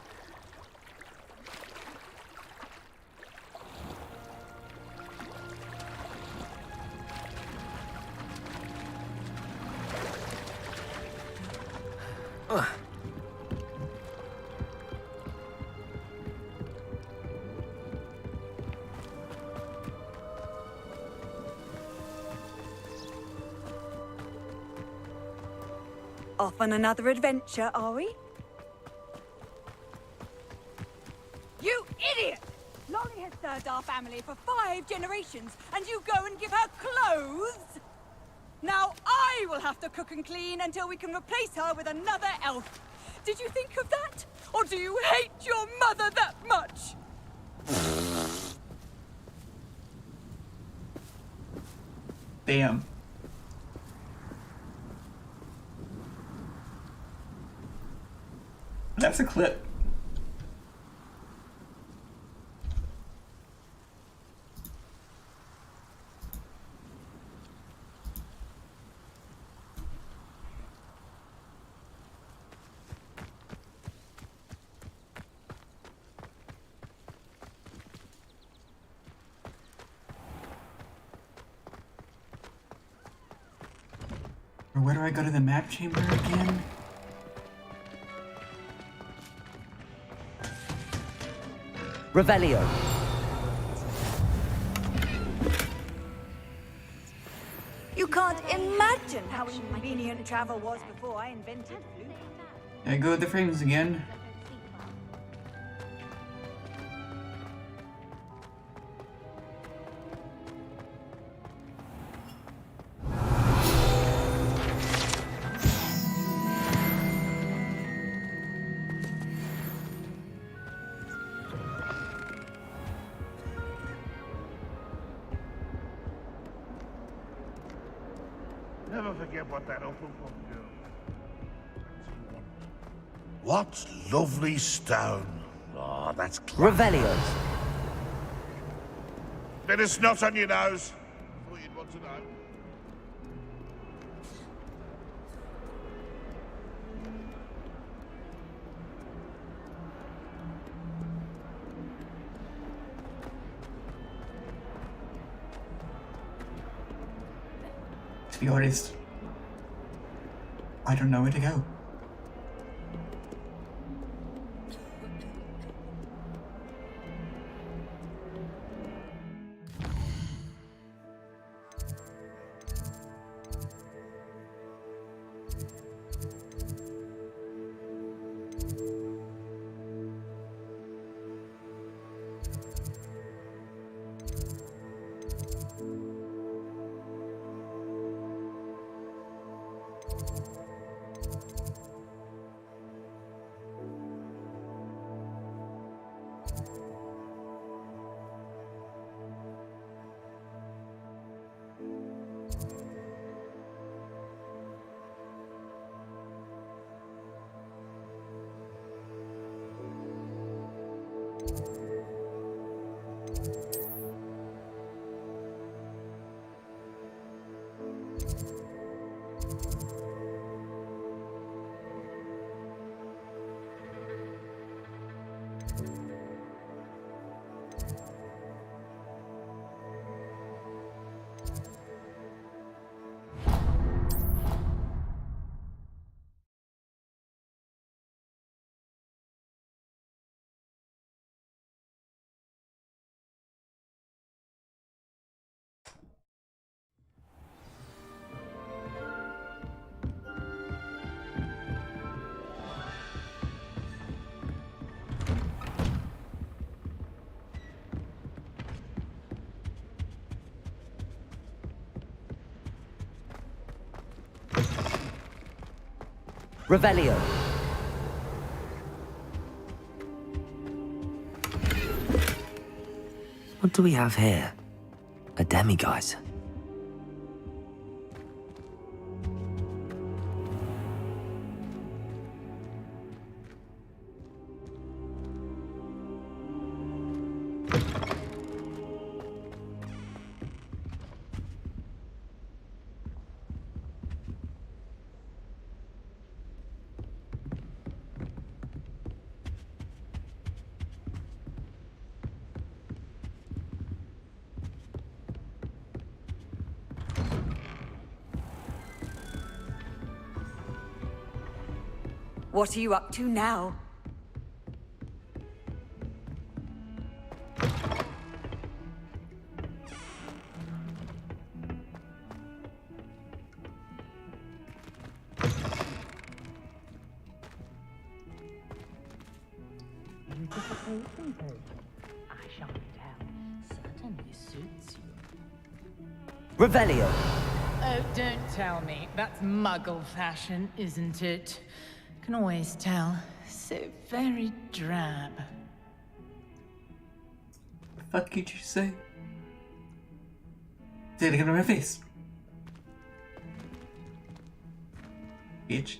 Off on another adventure, are we? You idiot! Lolly has served our family for 5 generations, and you go and give her clothes? Now I will have to cook and clean until we can replace her with another elf. Did you think of that? Or do you hate your mother that much? Damn. That's a clip. Or where do I go to the map chamber again? Revelio. You can't imagine how inconvenient travel was before I invented flu. I go with the frames again. Never forget what that awful book do. What lovely stone. Oh, that's class. Revelio. Bit of snot on your nose. Thought you'd want to know. To be honest, I don't know where to go. Revelio. What do we have here? A demiguise. What are you up to now? I shan't tell. Certainly suits you. Revelio. Oh, don't tell me. That's muggle fashion, isn't it? Can always tell. So very drab. The fuck did you say? Say it again on my face. Bitch.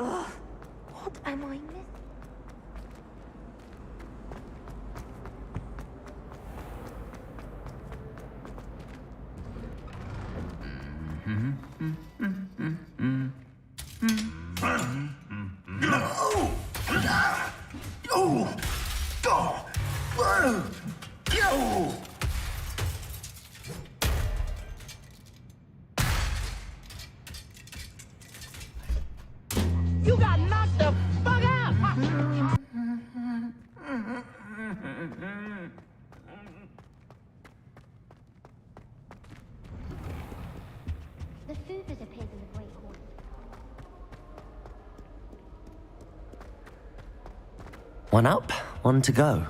Ugh, what am I missing? You got knocked the fuck out! The food that appears in the Great Hall. One up, one to go.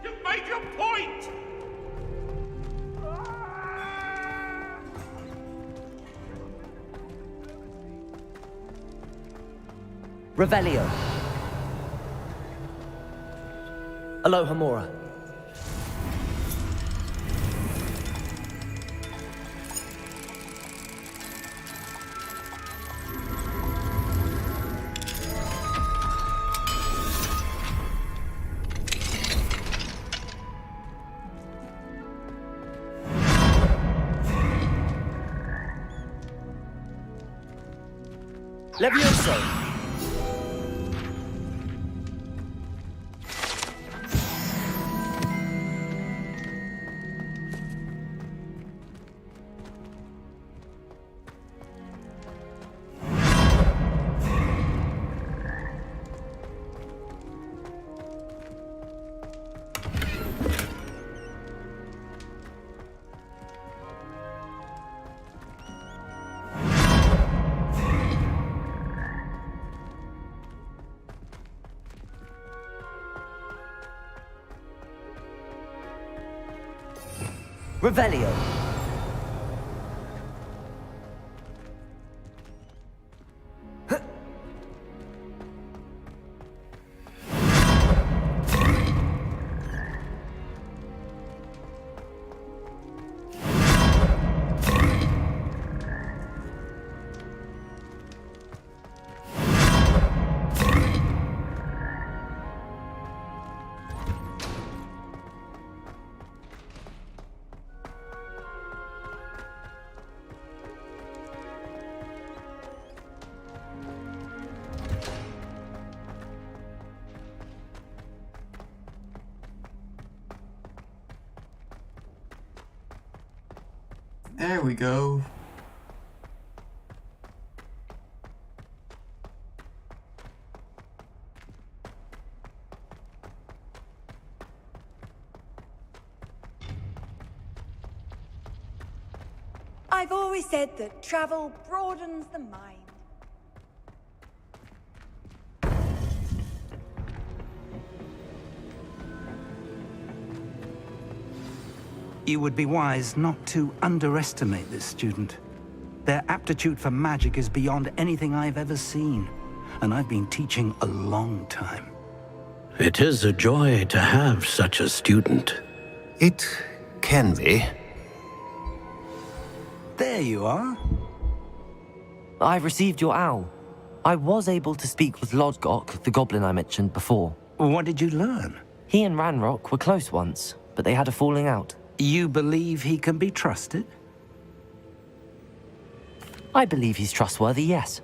You've made your point! Revelio. Aloha Mora. Levioso. Revelio. There we go. I've always said that travel broadens the mind. You would be wise not to underestimate this student. Their aptitude for magic is beyond anything I've ever seen, and I've been teaching a long time. It is a joy to have such a student. It can be. There you are. I received your owl. I was able to speak with Lodgok, the goblin I mentioned before. What did you learn? He and Ranrock were close once, but they had a falling out. You believe he can be trusted? I believe he's trustworthy, yes.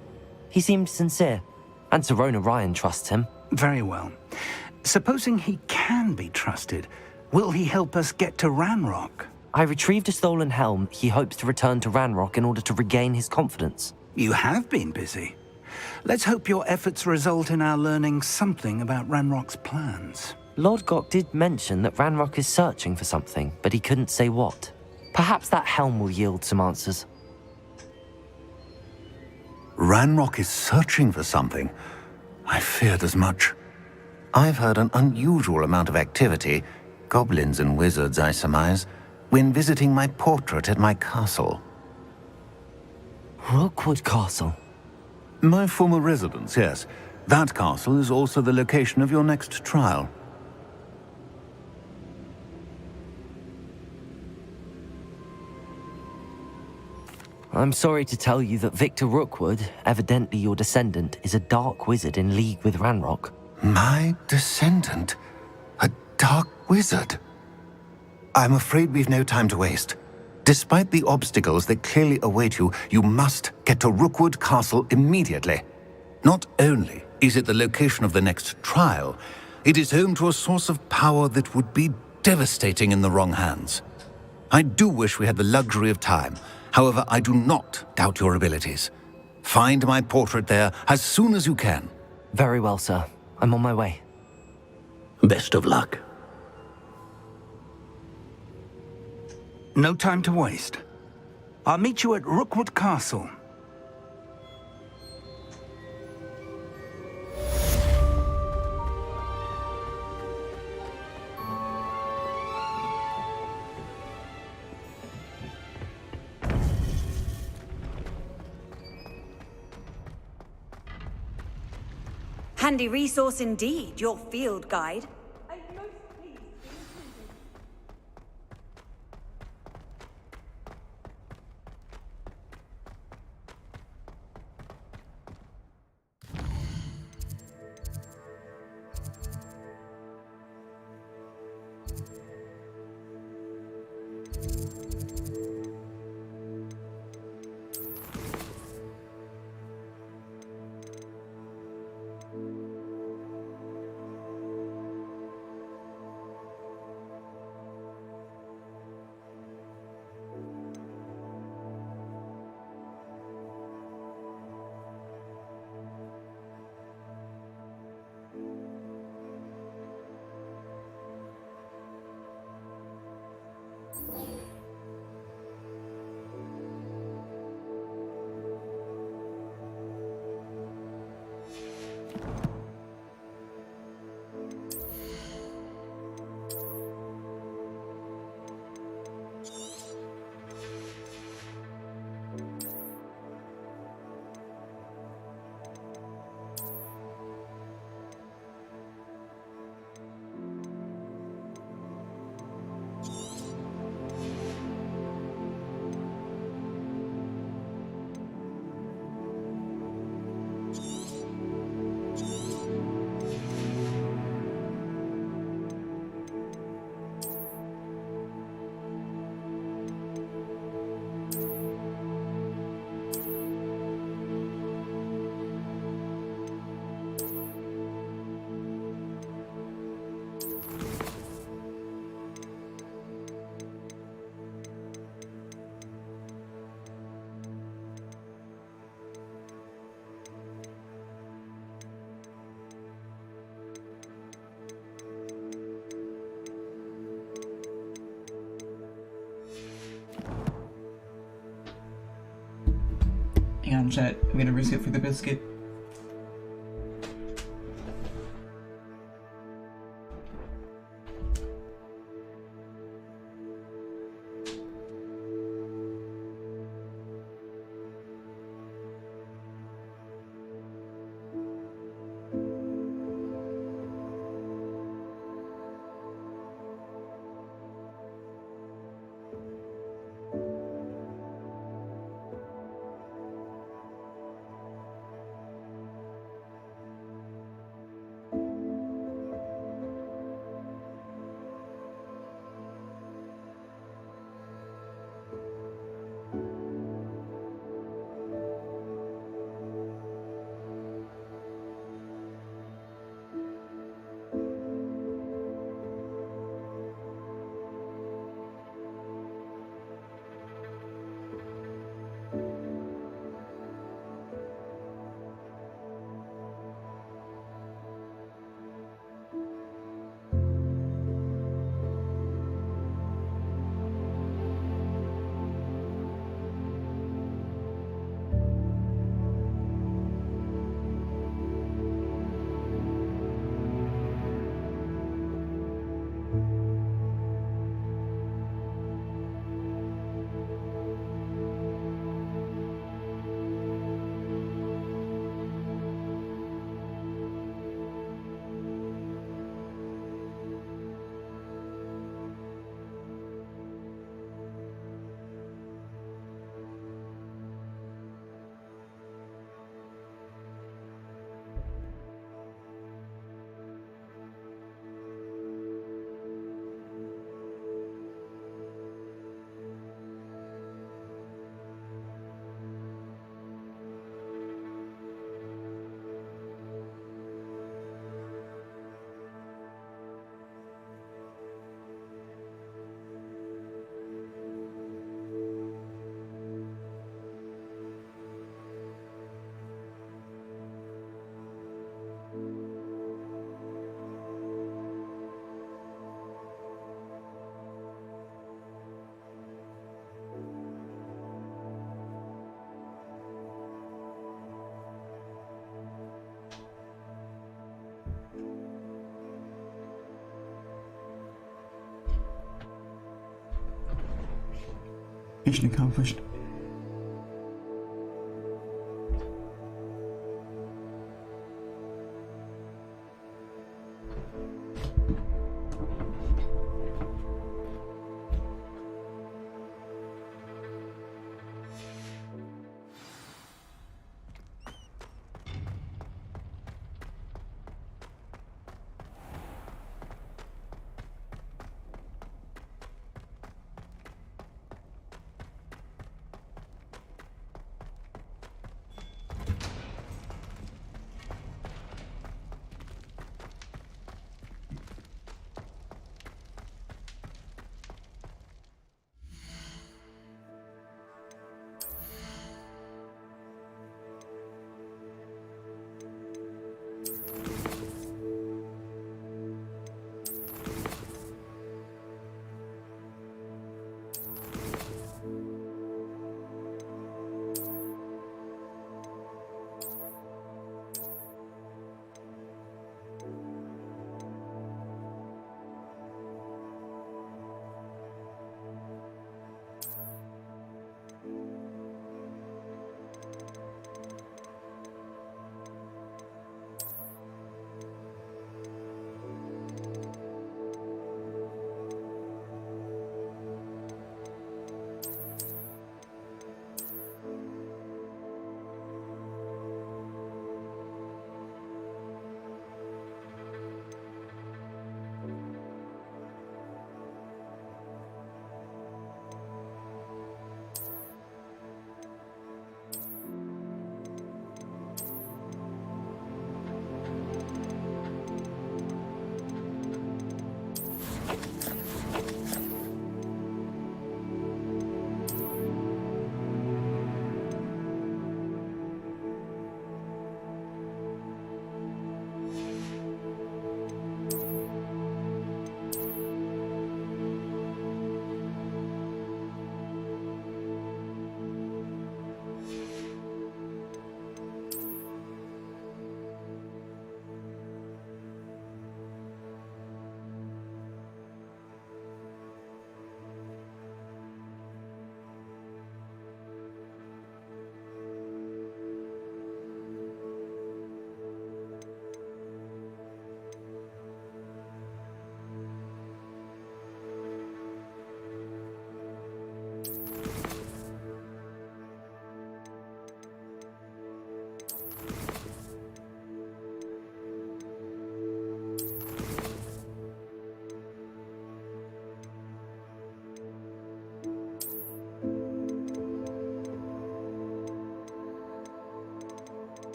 He seemed sincere, and Serona Ryan trusts him. Very well. Supposing he can be trusted, will he help us get to Ranrock? I retrieved a stolen helm he hopes to return to Ranrock in order to regain his confidence. You have been busy. Let's hope your efforts result in our learning something about Ranrock's plans. Lodgok did mention that Ranrock is searching for something, but he couldn't say what. Perhaps that helm will yield some answers. Ranrock is searching for something. I feared as much. I've heard an unusual amount of activity, goblins and wizards, I surmise, when visiting my portrait at my castle. Rookwood Castle? My former residence, yes. That castle is also the location of your next trial. I'm sorry to tell you that Victor Rookwood, evidently your descendant, is a dark wizard in league with Ranrock. My descendant? A dark wizard? I'm afraid we've no time to waste. Despite the obstacles that clearly await you, you must get to Rookwood Castle immediately. Not only is it the location of the next trial, it is home to a source of power that would be devastating in the wrong hands. I do wish we had the luxury of time. However, I do not doubt your abilities. Find my portrait there as soon as you can. Very well, sir. I'm on my way. Best of luck. No time to waste. I'll meet you at Rookwood Castle. Handy resource indeed, your field guide. down, chat. I'm gonna risk it for the biscuit. Mission accomplished.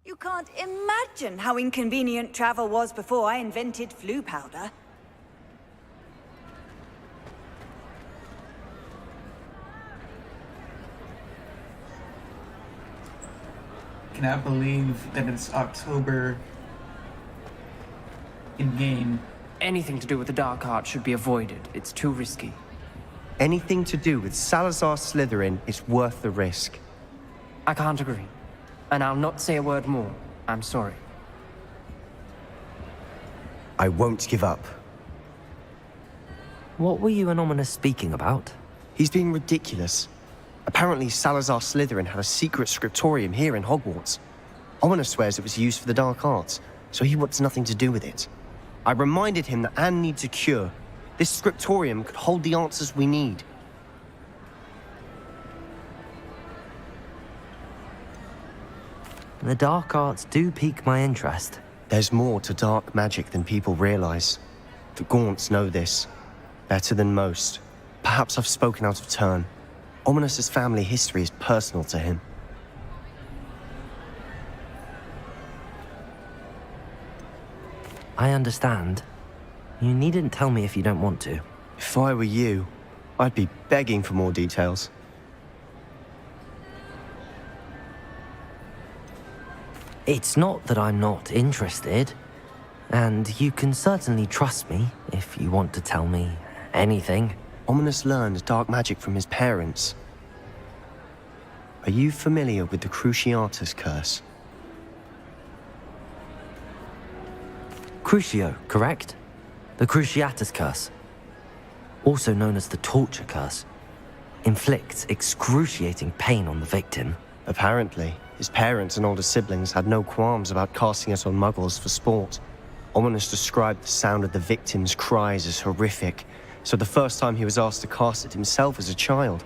You can't imagine how inconvenient travel was before I invented flu powder. Cannot believe that it's October in-game. Anything to do with the dark art should be avoided. It's too risky. Anything to do with Salazar Slytherin is worth the risk. I can't agree. And I'll not say a word more. I'm sorry. I won't give up. What were you and Ominous speaking about? He's being ridiculous. Apparently, Salazar Slytherin had a secret scriptorium here in Hogwarts. Ominous swears it was used for the dark arts, so he wants nothing to do with it. I reminded him that Anne needs a cure. This scriptorium could hold the answers we need. The dark arts do pique my interest. There's more to dark magic than people realize. The Gaunts know this. Better than most. Perhaps I've spoken out of turn. Ominous's family history is personal to him. I understand. You needn't tell me if you don't want to. If I were you, I'd be begging for more details. It's not that I'm not interested. And you can certainly trust me if you want to tell me anything. Ominous learned dark magic from his parents. Are you familiar with the Cruciatus curse? Crucio, correct? The Cruciatus curse. Also known as the torture curse. Inflicts excruciating pain on the victim. Apparently, his parents and older siblings had no qualms about casting it on muggles for sport. Ominous described the sound of the victim's cries as horrific, so the first time he was asked to cast it himself as a child,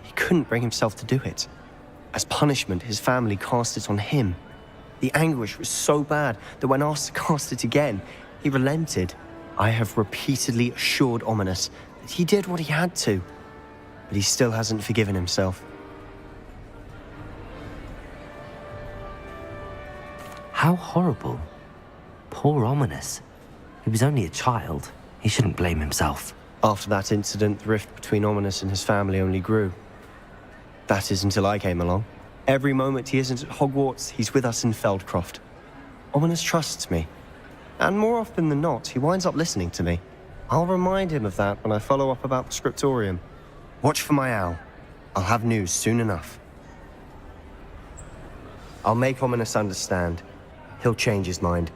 he couldn't bring himself to do it. As punishment, his family cast it on him. The anguish was so bad that when asked to cast it again, he relented. I have repeatedly assured Ominous that he did what he had to, but he still hasn't forgiven himself. How horrible. Poor Ominous. He was only a child. He shouldn't blame himself. After that incident, the rift between Ominous and his family only grew. That is until I came along. Every moment he isn't at Hogwarts, he's with us in Feldcroft. Ominous trusts me. And more often than not, he winds up listening to me. I'll remind him of that when I follow up about the scriptorium. Watch for my owl. I'll have news soon enough. I'll make Ominous understand. He'll change his mind.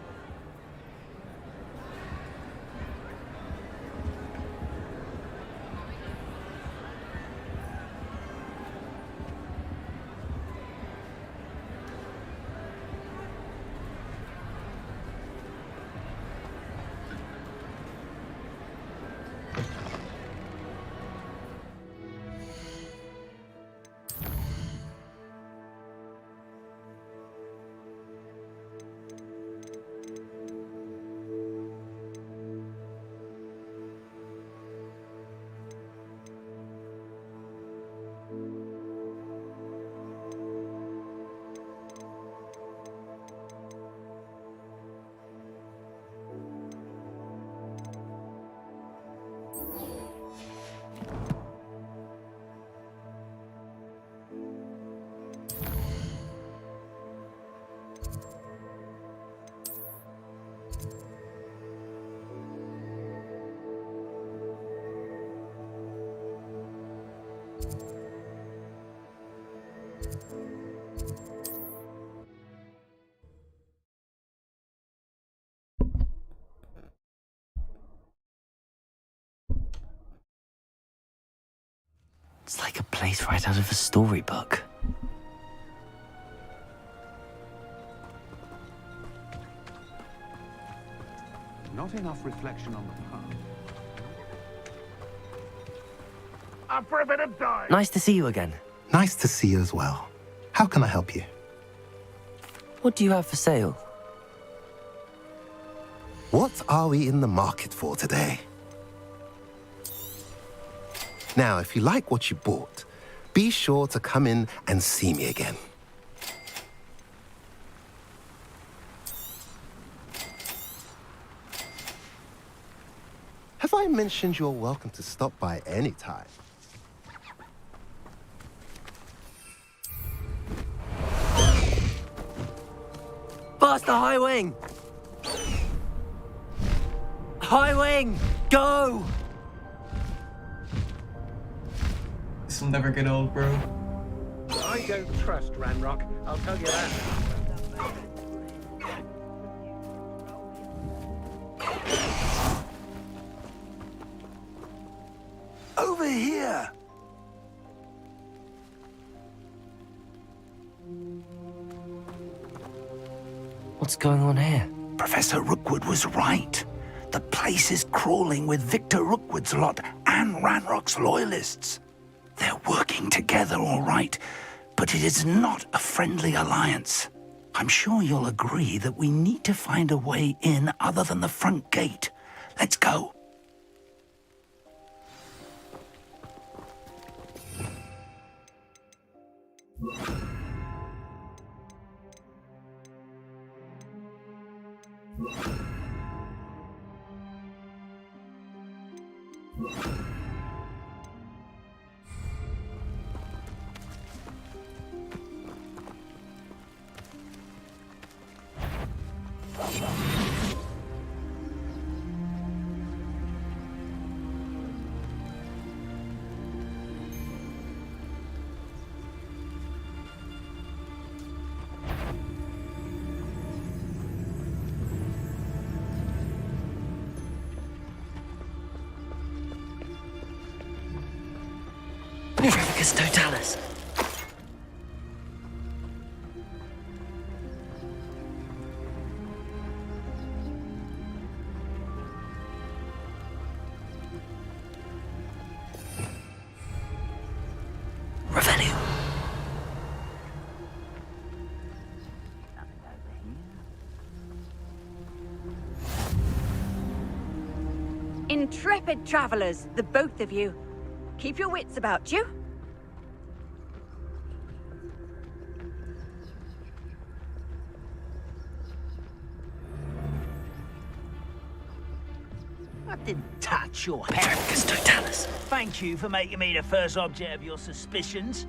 It's like a place right out of a storybook. Not enough reflection on the past. Up for a bit of dive. Nice to see you again. Nice to see you as well. How can I help you? What do you have for sale? What are we in the market for today? Now, if you like what you bought, be sure to come in and see me again. Have I mentioned you're welcome to stop by any time? Faster, High Wing! High Wing, go! This will never get old, bro. I don't trust Ranrock, I'll tell you that. Over here! What's going on here? Professor Rookwood was right. The place is crawling with Victor Rookwood's lot and Ranrock's loyalists. They're working together, all right, but it is not a friendly alliance. I'm sure you'll agree that we need to find a way in other than the front gate. Let's go. Tricus Totalis. Revelio. Intrepid travelers, the both of you. Keep your wits about you. I didn't touch your head. Thank you for making me the first object of your suspicions.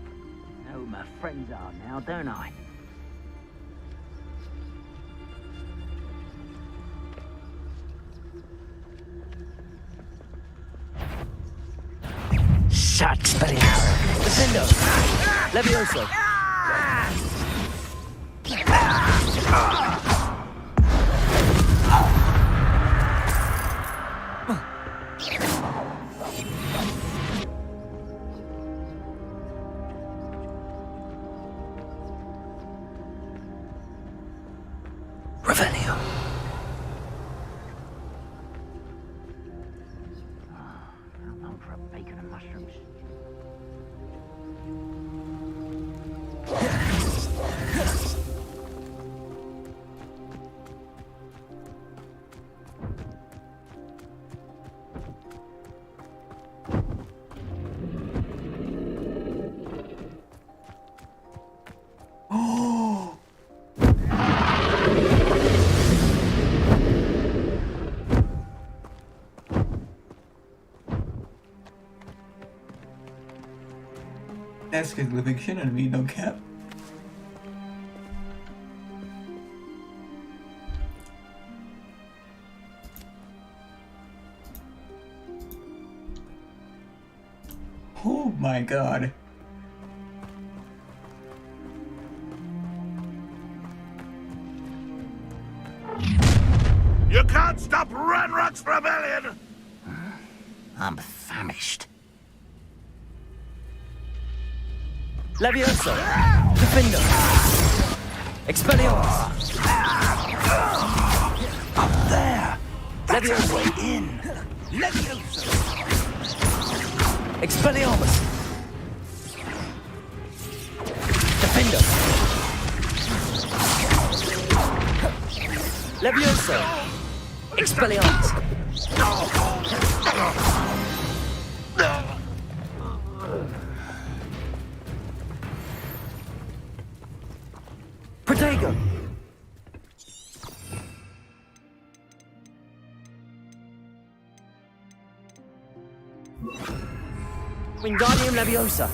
I know who my friends are now, don't I? Shut spelling error. Gryffindo. Levioso. Revelio. How long for a bacon and mushrooms? That's good living shit on me, no cap. Oh my god. You can't stop Ranrock's rebellion! I'm famished. Levioso! Gryffindor! Expelliarmus! Up there! That's Levioso! our way in! Levioso! Expelliarmus! Defender! Levioso! Expelliarmus! Protego! Wingardium Leviosa!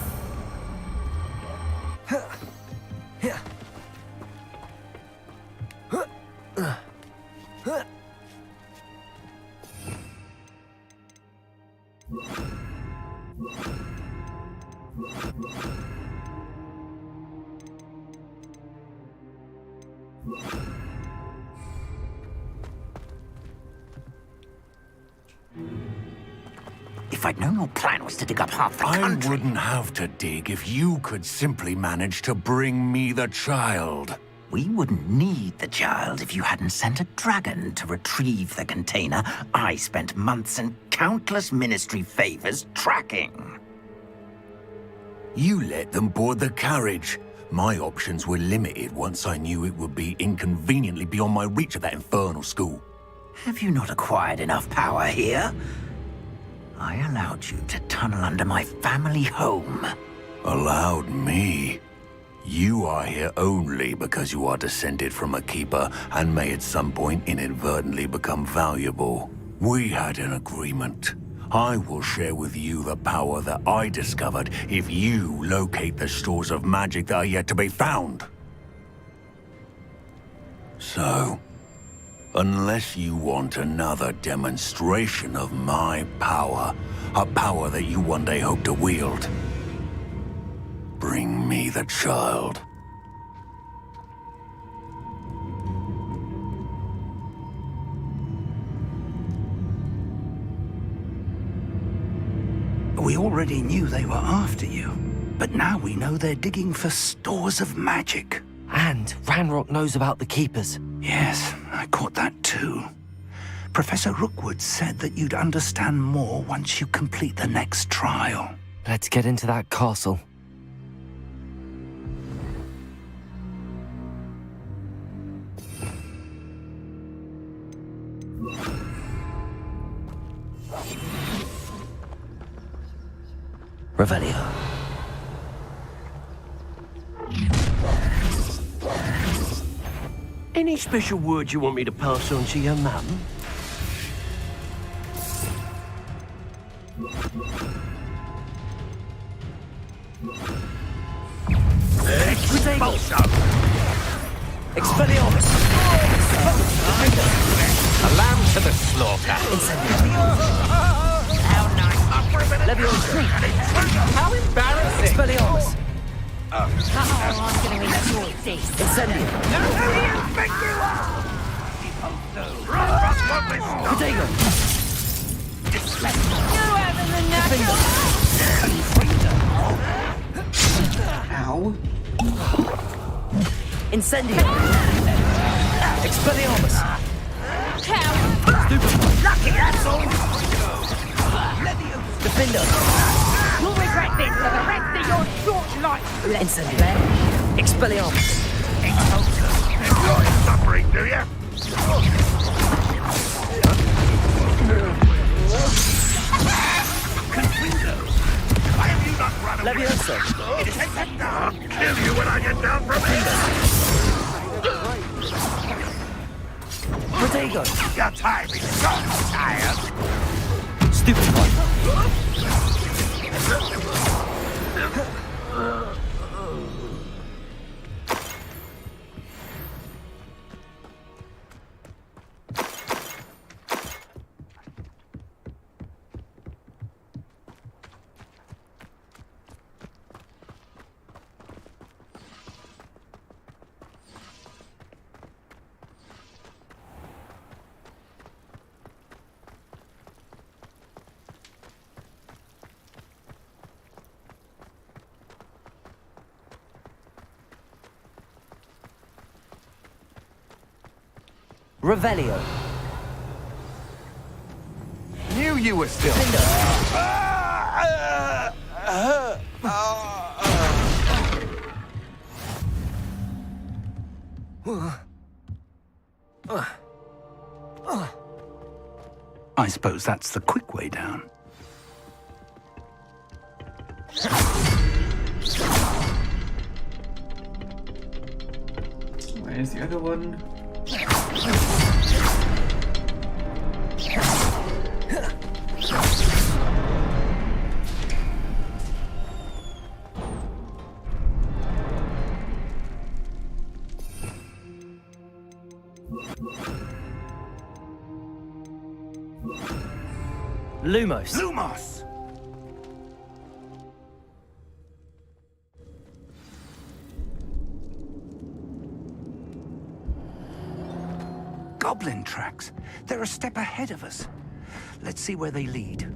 If I'd known your plan was to dig up half the I country... wouldn't have to dig if you could simply manage to bring me the child. We wouldn't need the child if you hadn't sent a dragon to retrieve the container I spent months and countless ministry favors tracking. You let them board the carriage. My options were limited once I knew it would be inconveniently beyond my reach at that infernal school. Have you not acquired enough power here? I allowed you to tunnel under my family home. Allowed me? You are here only because you are descended from a keeper and may at some point inadvertently become valuable. We had an agreement. I will share with you the power that I discovered if you locate the stores of magic that are yet to be found. So, unless you want another demonstration of my power, a power that you one day hope to wield, bring me the child. We already knew they were after you, but now we know they're digging for stores of magic. And Ranrock knows about the Keepers. Yes, I caught that too. Professor Rookwood said that you'd understand more once you complete the next trial. Let's get into that castle. Revelio. Any special words you want me to pass on to your mum? Expulso! Expelliarmus! A lamb to the slaughter! Leviosa! How embarrassing! Expelliarmus! Oh, I'm gonna enjoy this. Incendio! Protego! You having the knacker? Ow. Incendio! Expelliarmus! Lucky, that's all! Defender! You'll regret this for the rest of your short life. Incendio! Expelliarmus! Enjoy suffering, do you? Why have you not run away? Leviosa! I'll kill you when I get down from here! Protego! Your time is so tired! Stupid one! Revelio. Knew you were still. I suppose that's the quick way down. Where's the other one? Lumos. Lumos! Goblin tracks. They're a step ahead of us. Let's see where they lead.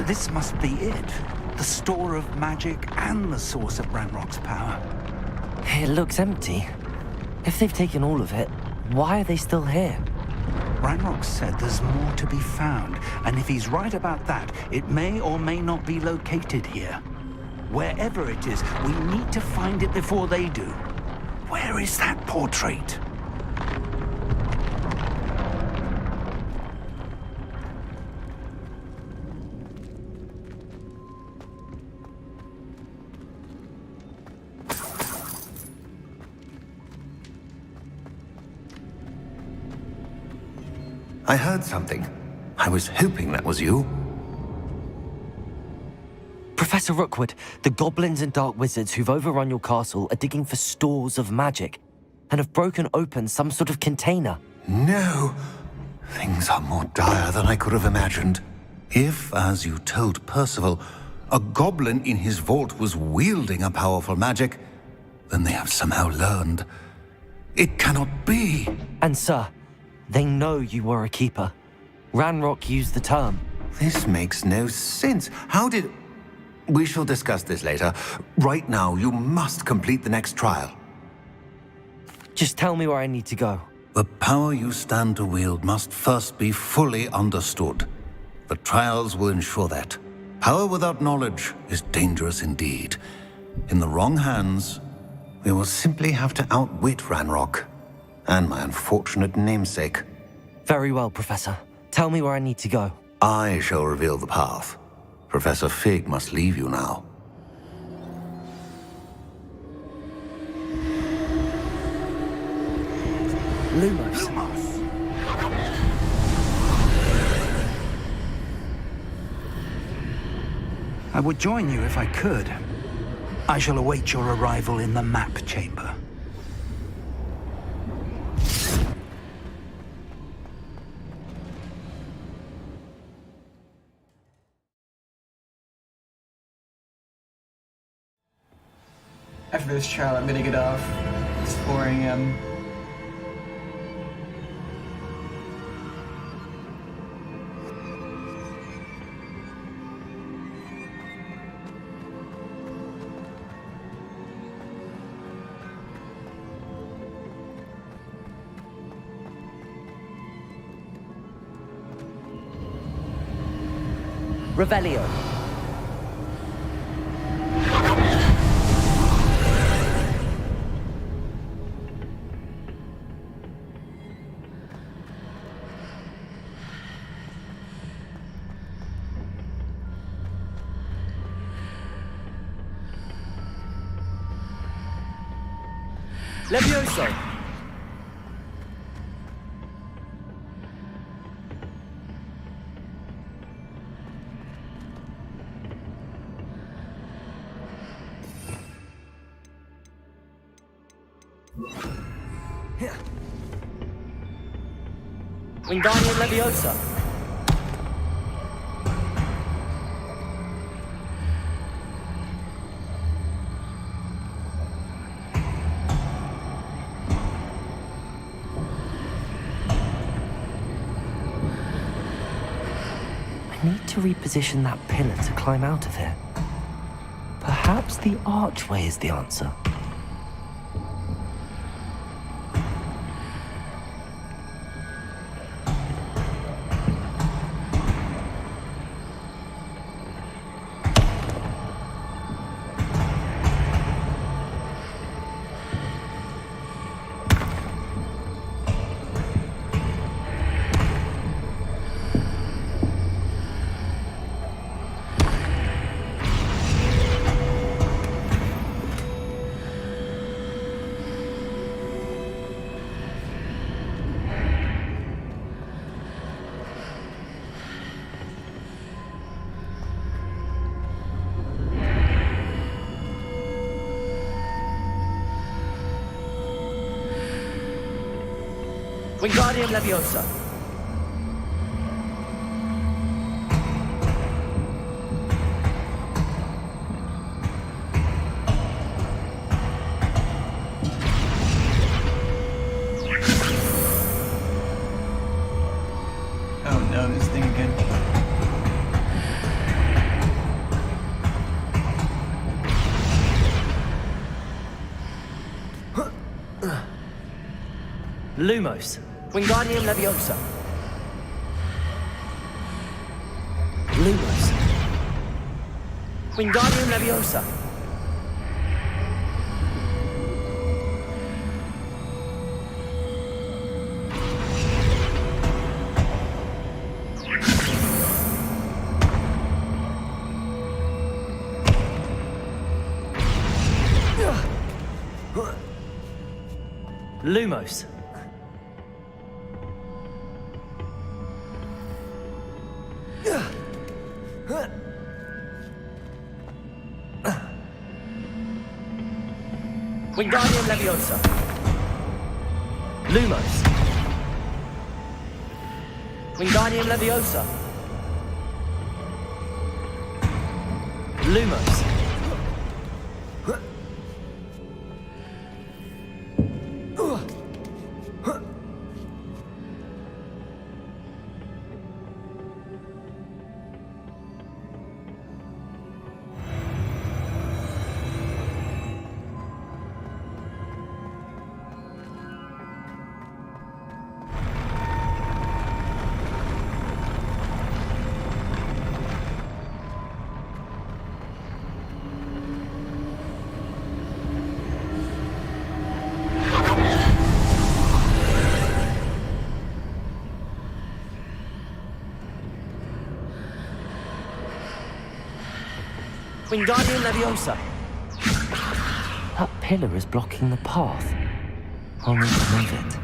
This must be it. The store of magic and the source of Ranrock's power. It looks empty. If they've taken all of it, why are they still here? Ranrock said there's more to be found, and if he's right about that, it may or may not be located here. Wherever it is, we need to find it before they do. Where is that portrait? I heard something. I was hoping that was you. Professor Rookwood, the goblins and dark wizards who've overrun your castle are digging for stores of magic and have broken open some sort of container. No. Things are more dire than I could have imagined. If, as you told Percival, a goblin in his vault was wielding a powerful magic, then they have somehow learned. It cannot be. And sir, they know you were a keeper. Ranrock used the term. This makes no sense. How did... We shall discuss this later. Right now, you must complete the next trial. Just tell me where I need to go. The power you stand to wield must first be fully understood. The trials will ensure that. Power without knowledge is dangerous indeed. In the wrong hands, we will simply have to outwit Ranrock and my unfortunate namesake. Very well, Professor. Tell me where I need to go. I shall reveal the path. Professor Fig must leave you now. Lumos. I would join you if I could. I shall await your arrival in the map chamber. After this trial, I'm gonna get off exploring Revelio. Levioso! Wingardium Leviosa! I need to reposition that pillar to climb out of here. Perhaps the archway is the answer. Wingardium Leviosa. Oh no, this thing again. Lumos. Wingardium Leviosa. Lumos. Wingardium Leviosa. Lumos. Wingardium Leviosa. Lumos. Wingardium Leviosa. Lumos. Wingardium Leviosa. That pillar is blocking the path. I'll need to move it.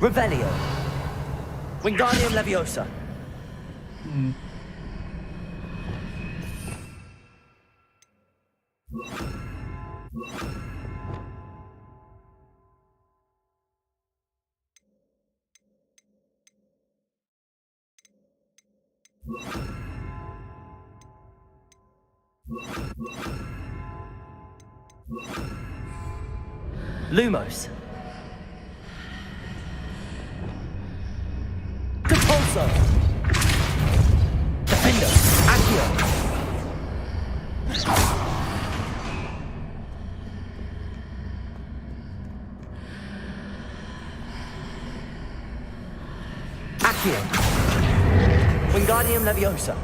Revelio. Wingardium Leviosa. Lumos. Capulso. Defender. Accio. Accio. Wingardium Leviosa.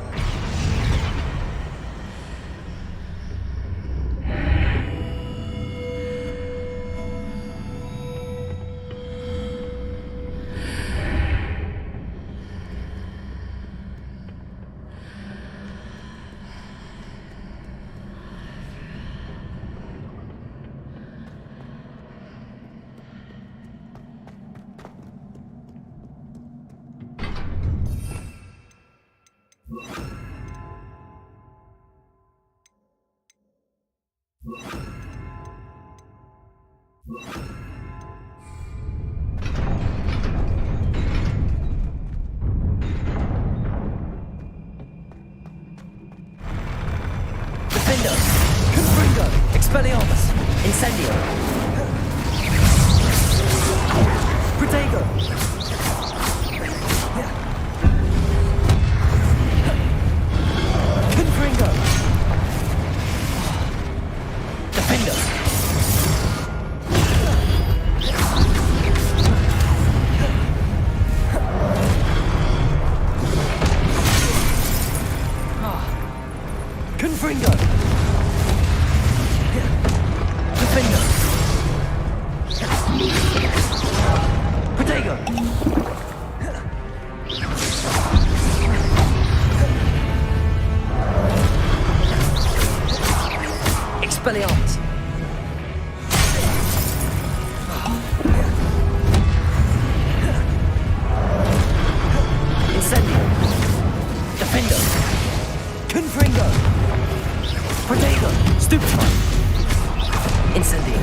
Defender. Confringo. Expelliarmus. Incendio. Protego. Incendio. Defendo. Confringo. Protego. Stupefy. Incendio.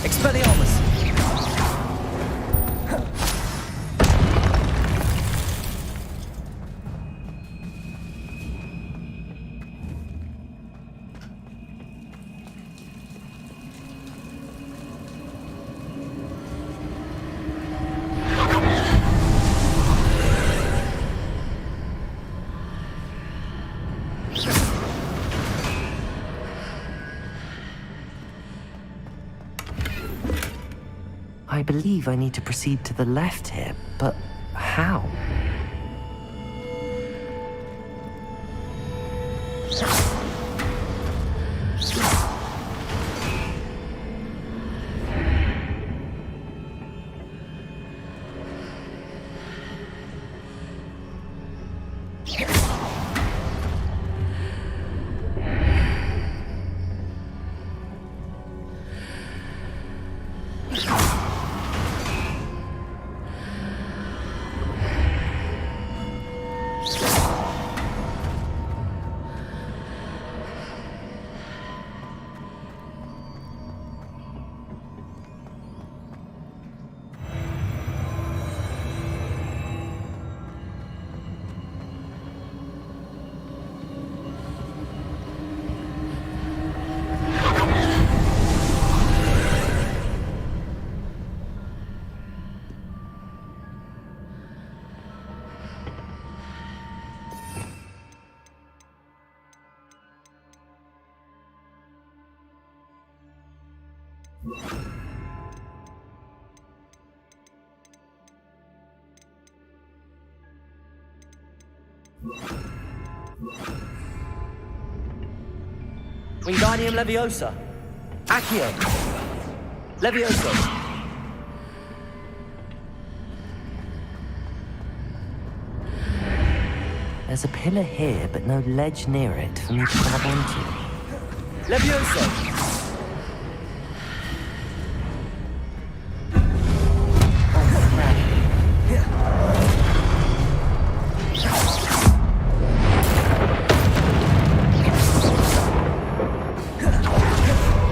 Expelliarmus. I believe I need to proceed to the left here, but how? Wingardium Leviosa. Accio. Leviosa. There's a pillar here, but no ledge near it for me to grab onto. Leviosa.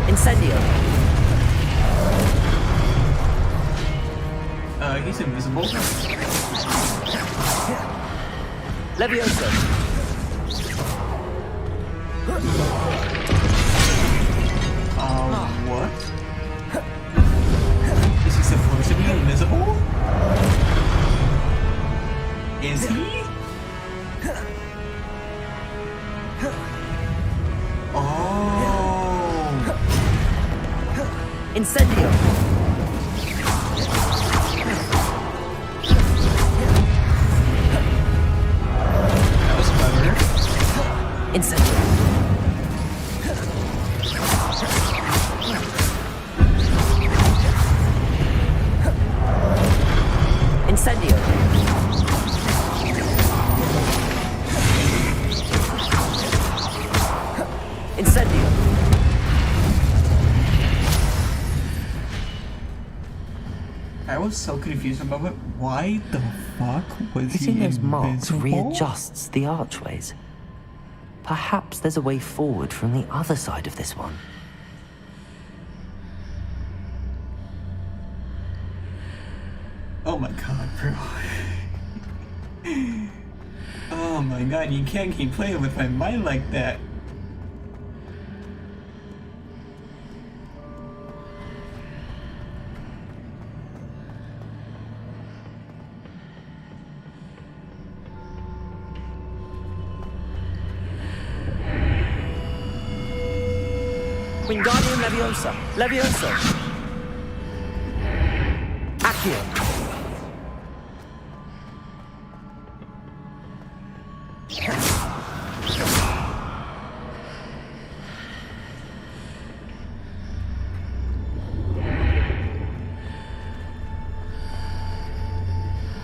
Incendio. He's invisible. Leviosa. What? Is he supposed to be invisible? Is he? Oh. Incendio. That was clever. Incendio. Incendio. Incendio. I was so confused about it. Why the fuck was Hitting he those marks invisible? readjusts the archways. Perhaps there's a way forward from the other side of this one. Oh my god, bro. Oh my god, you can't keep playing with my mind like that. Wingardium Leviosa. Leviosa. Accio.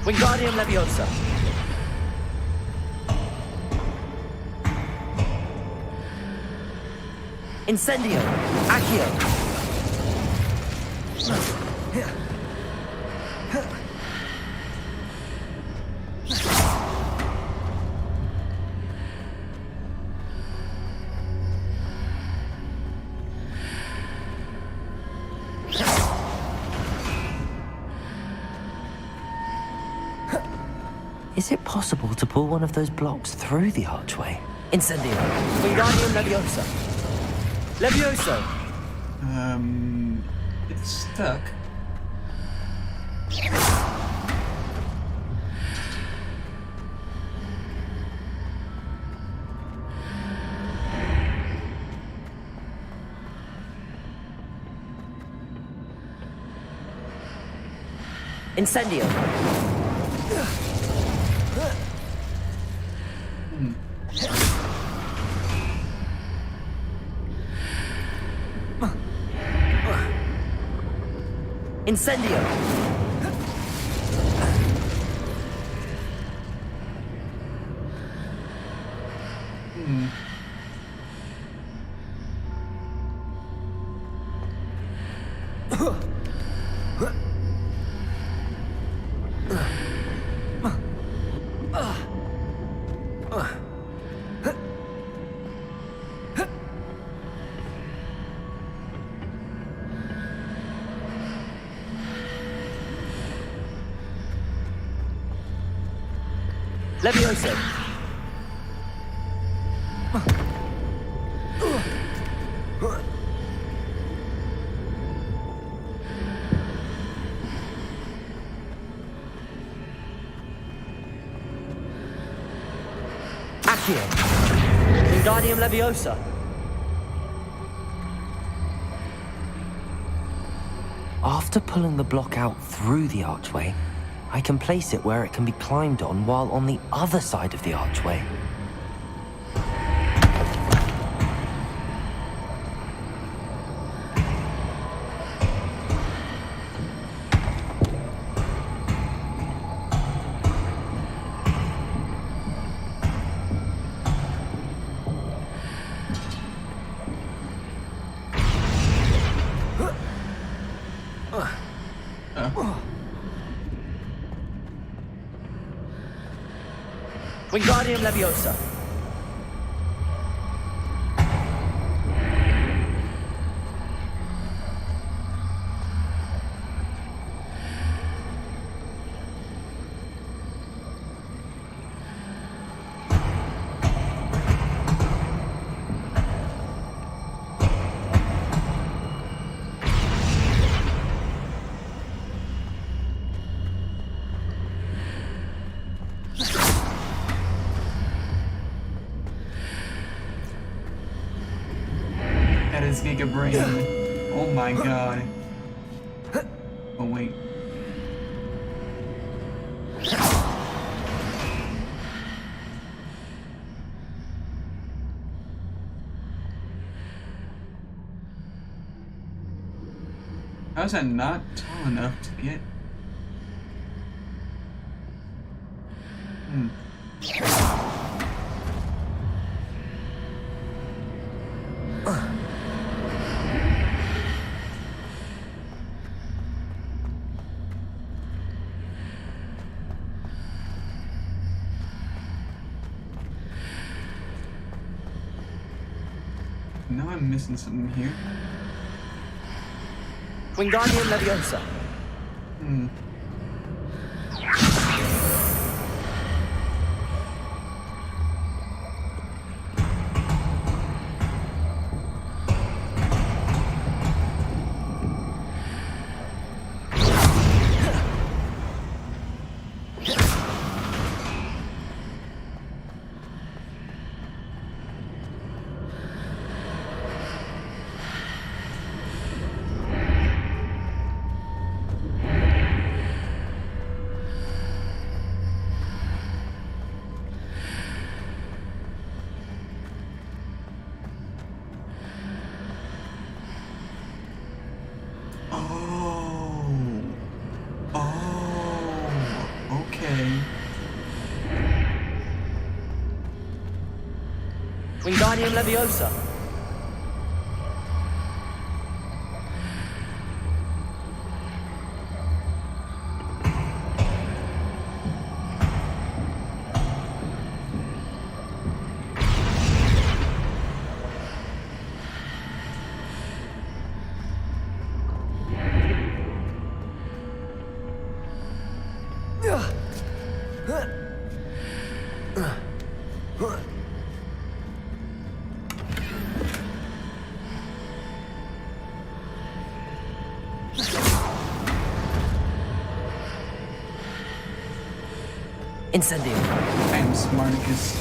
Wingardium Leviosa. Incendio. Accio. Is it possible to pull one of those blocks through the archway? Incendio. Wingardium Leviosa. Levioso. It's stuck. Incendio. Incendio. Levioso. Accio. Wingardium Leviosa. After pulling the block out through the archway, I can place it where it can be climbed on while on the other side of the archway. Wingardium Leviosa. That is Giga Brain. Oh my god. Oh wait. How is that not tall enough to get? Now I'm missing something here. Wingardium Leviosa. Wingardium Leviosa. Incendio. I'm Smarticus.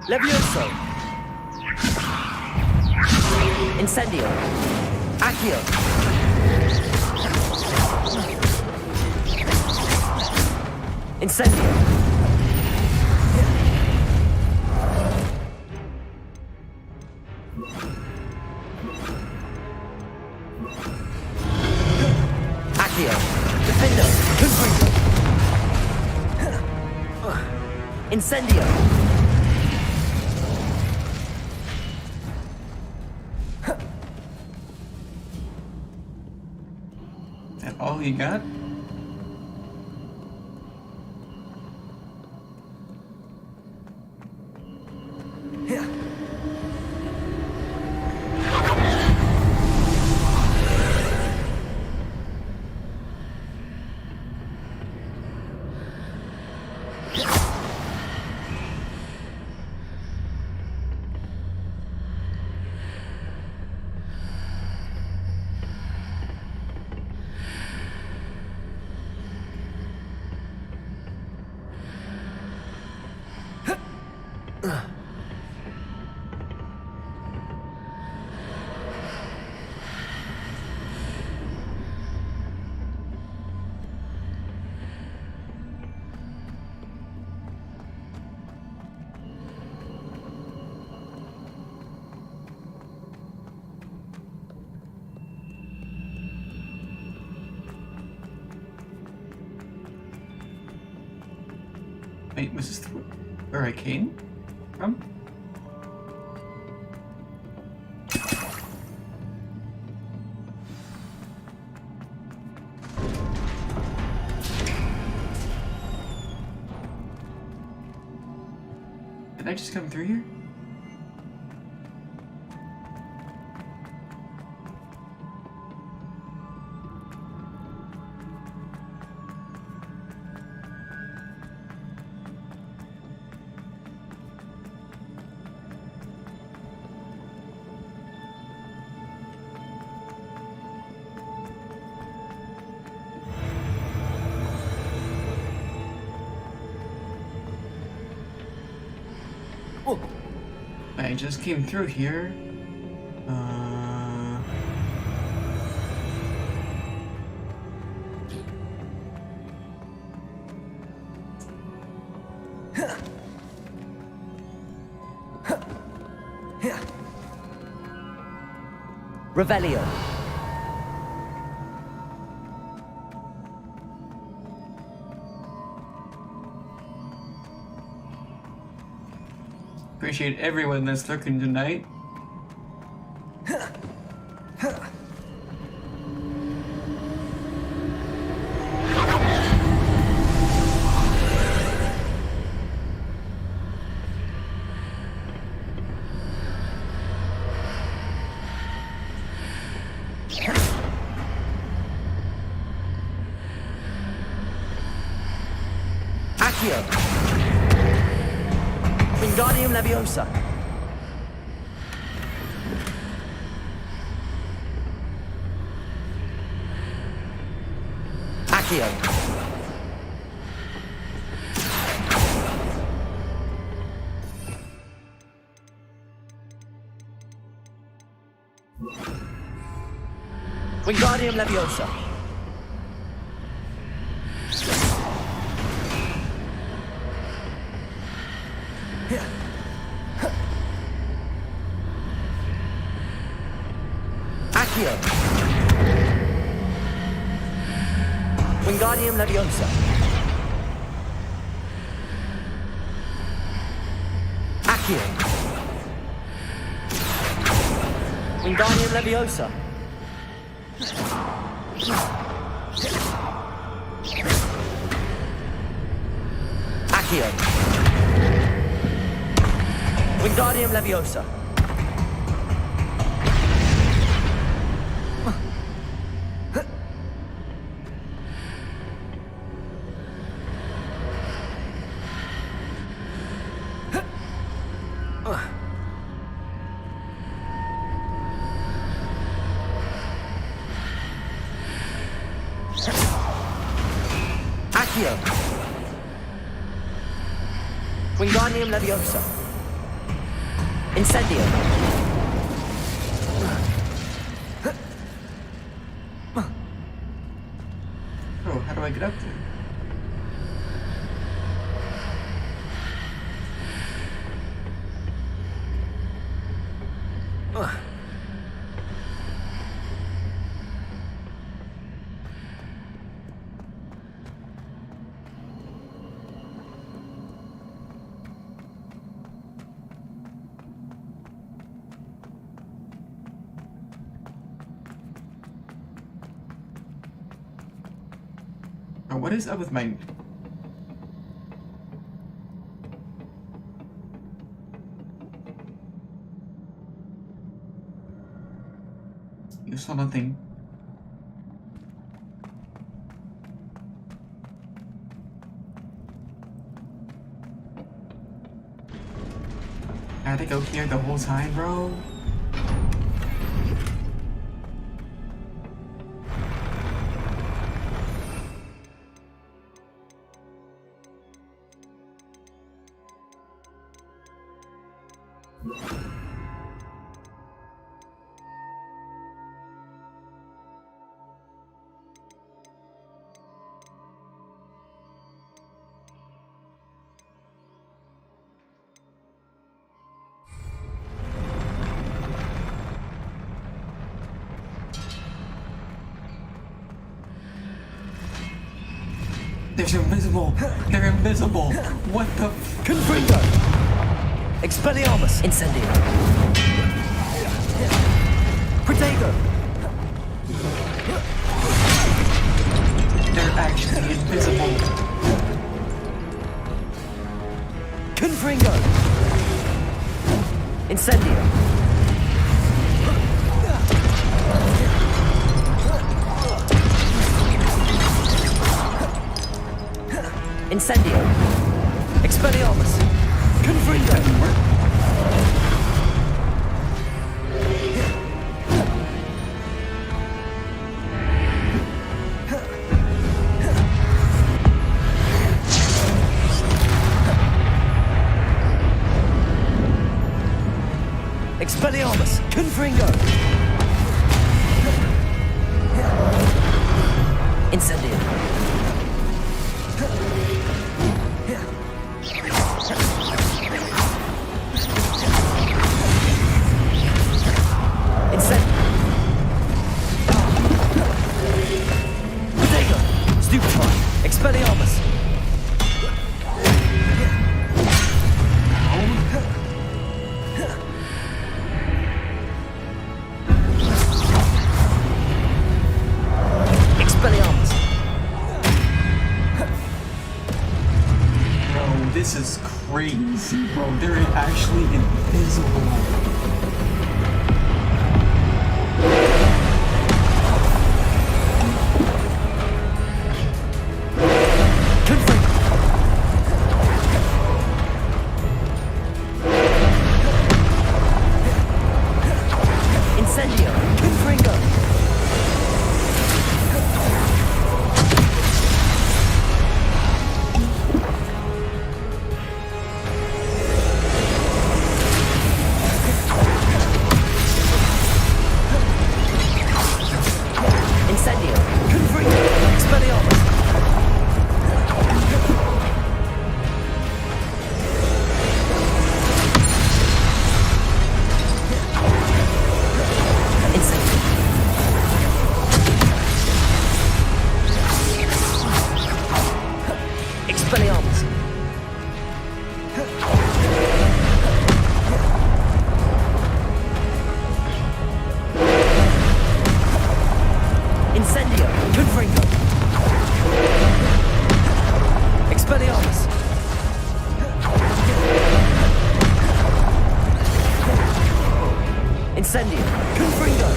Levioso. Incendio. Accio. Incendio. Accio. Defendo. Incendio. That all you got? Wait, was this where I came from? Did I just come through here? I just came through here. Revelio. Appreciate everyone that's lurking tonight. Accio. Wingardium Leviosa. Accio. Wingardium Leviosa. Accio. Wingardium Leviosa. Accio. Wingardium Leviosa. Accio. Wingardium Leviosa. Accio. Wingardium Leviosa. Incendio. Oh, how do I get up there? Oh, what is up with my... You saw nothing. I had to go here the whole time, bro. They're invisible! They're invisible! What the f- Confringo! Expelliarmus! Incendio! Protego! They're actually invisible! Confringo! Incendio! Incendio! Expelliarmus! Confringo! Expelliarmus! Confringo! Incendio! Expelliarmus! Expelliarmus! Bro, this is crazy, bro. They're actually invisible. Incendio. Confringo.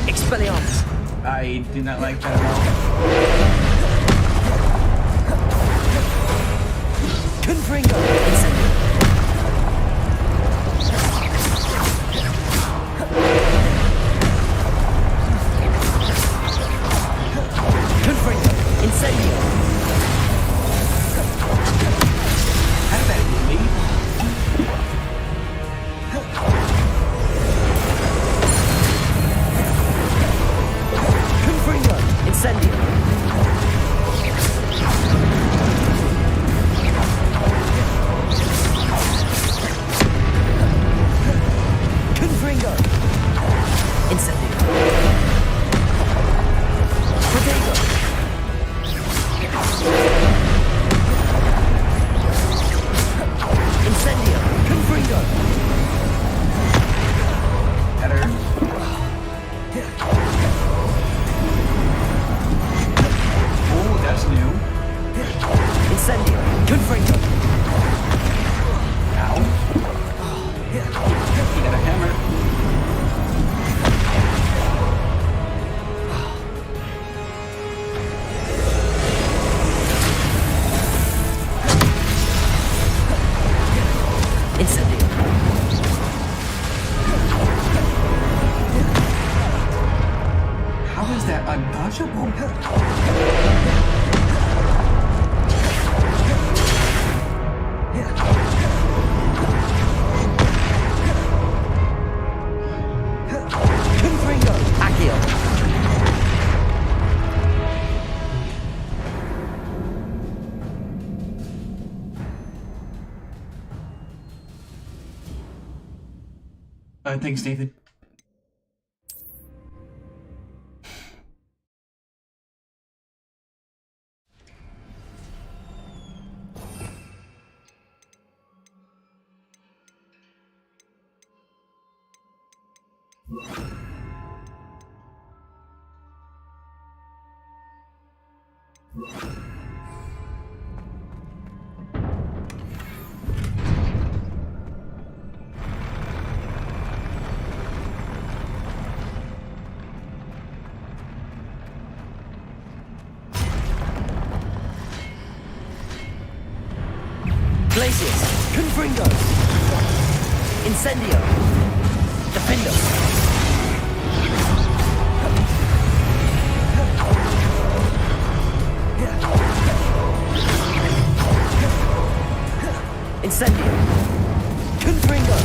Expelliarmus. I do not like that at all. Confringo. Incendio. Confringo. Incendio. How did that hit me? Confringo. Incendio. Confringo. Incendio. Protego. Incendio. Confringo. Better. Oh, that's new. Incendio. Confringo. Ow. He got a hammer. Incendio. How is that untouchable? Confringo. Accio. Thanks, David. Glacius. Confringo. Incendio. Defendo. Incendio. Confringo.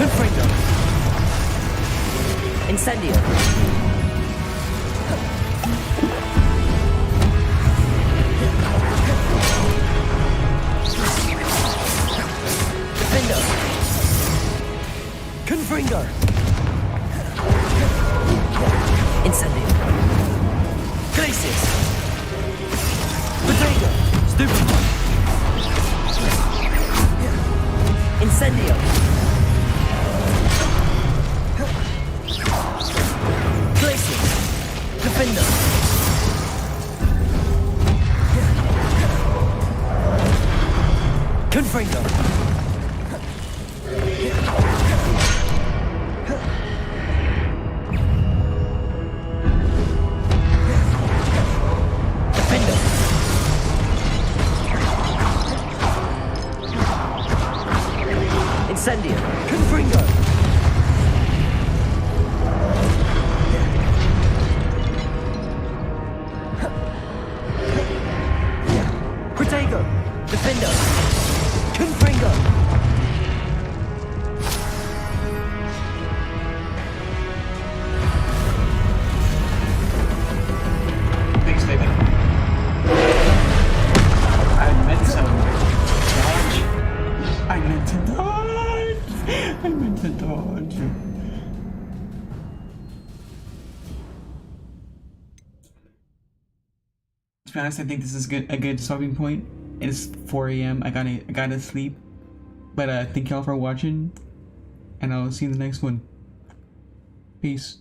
Confringo. Incendio. Defendo. Confringo. Incendio. Glacius. Potato. Stupid. Incendio. Glacius. Defender. Confringo. Defender. Incendio. Confringo. Protego. Defender. Confringo. Thanks, David. I meant some dodge. I meant to dodge. I meant to dodge. To be honest, I think this is a good stopping point. It's 4 a.m. I gotta sleep. But thank y'all for watching, and I'll see you in the next one. Peace.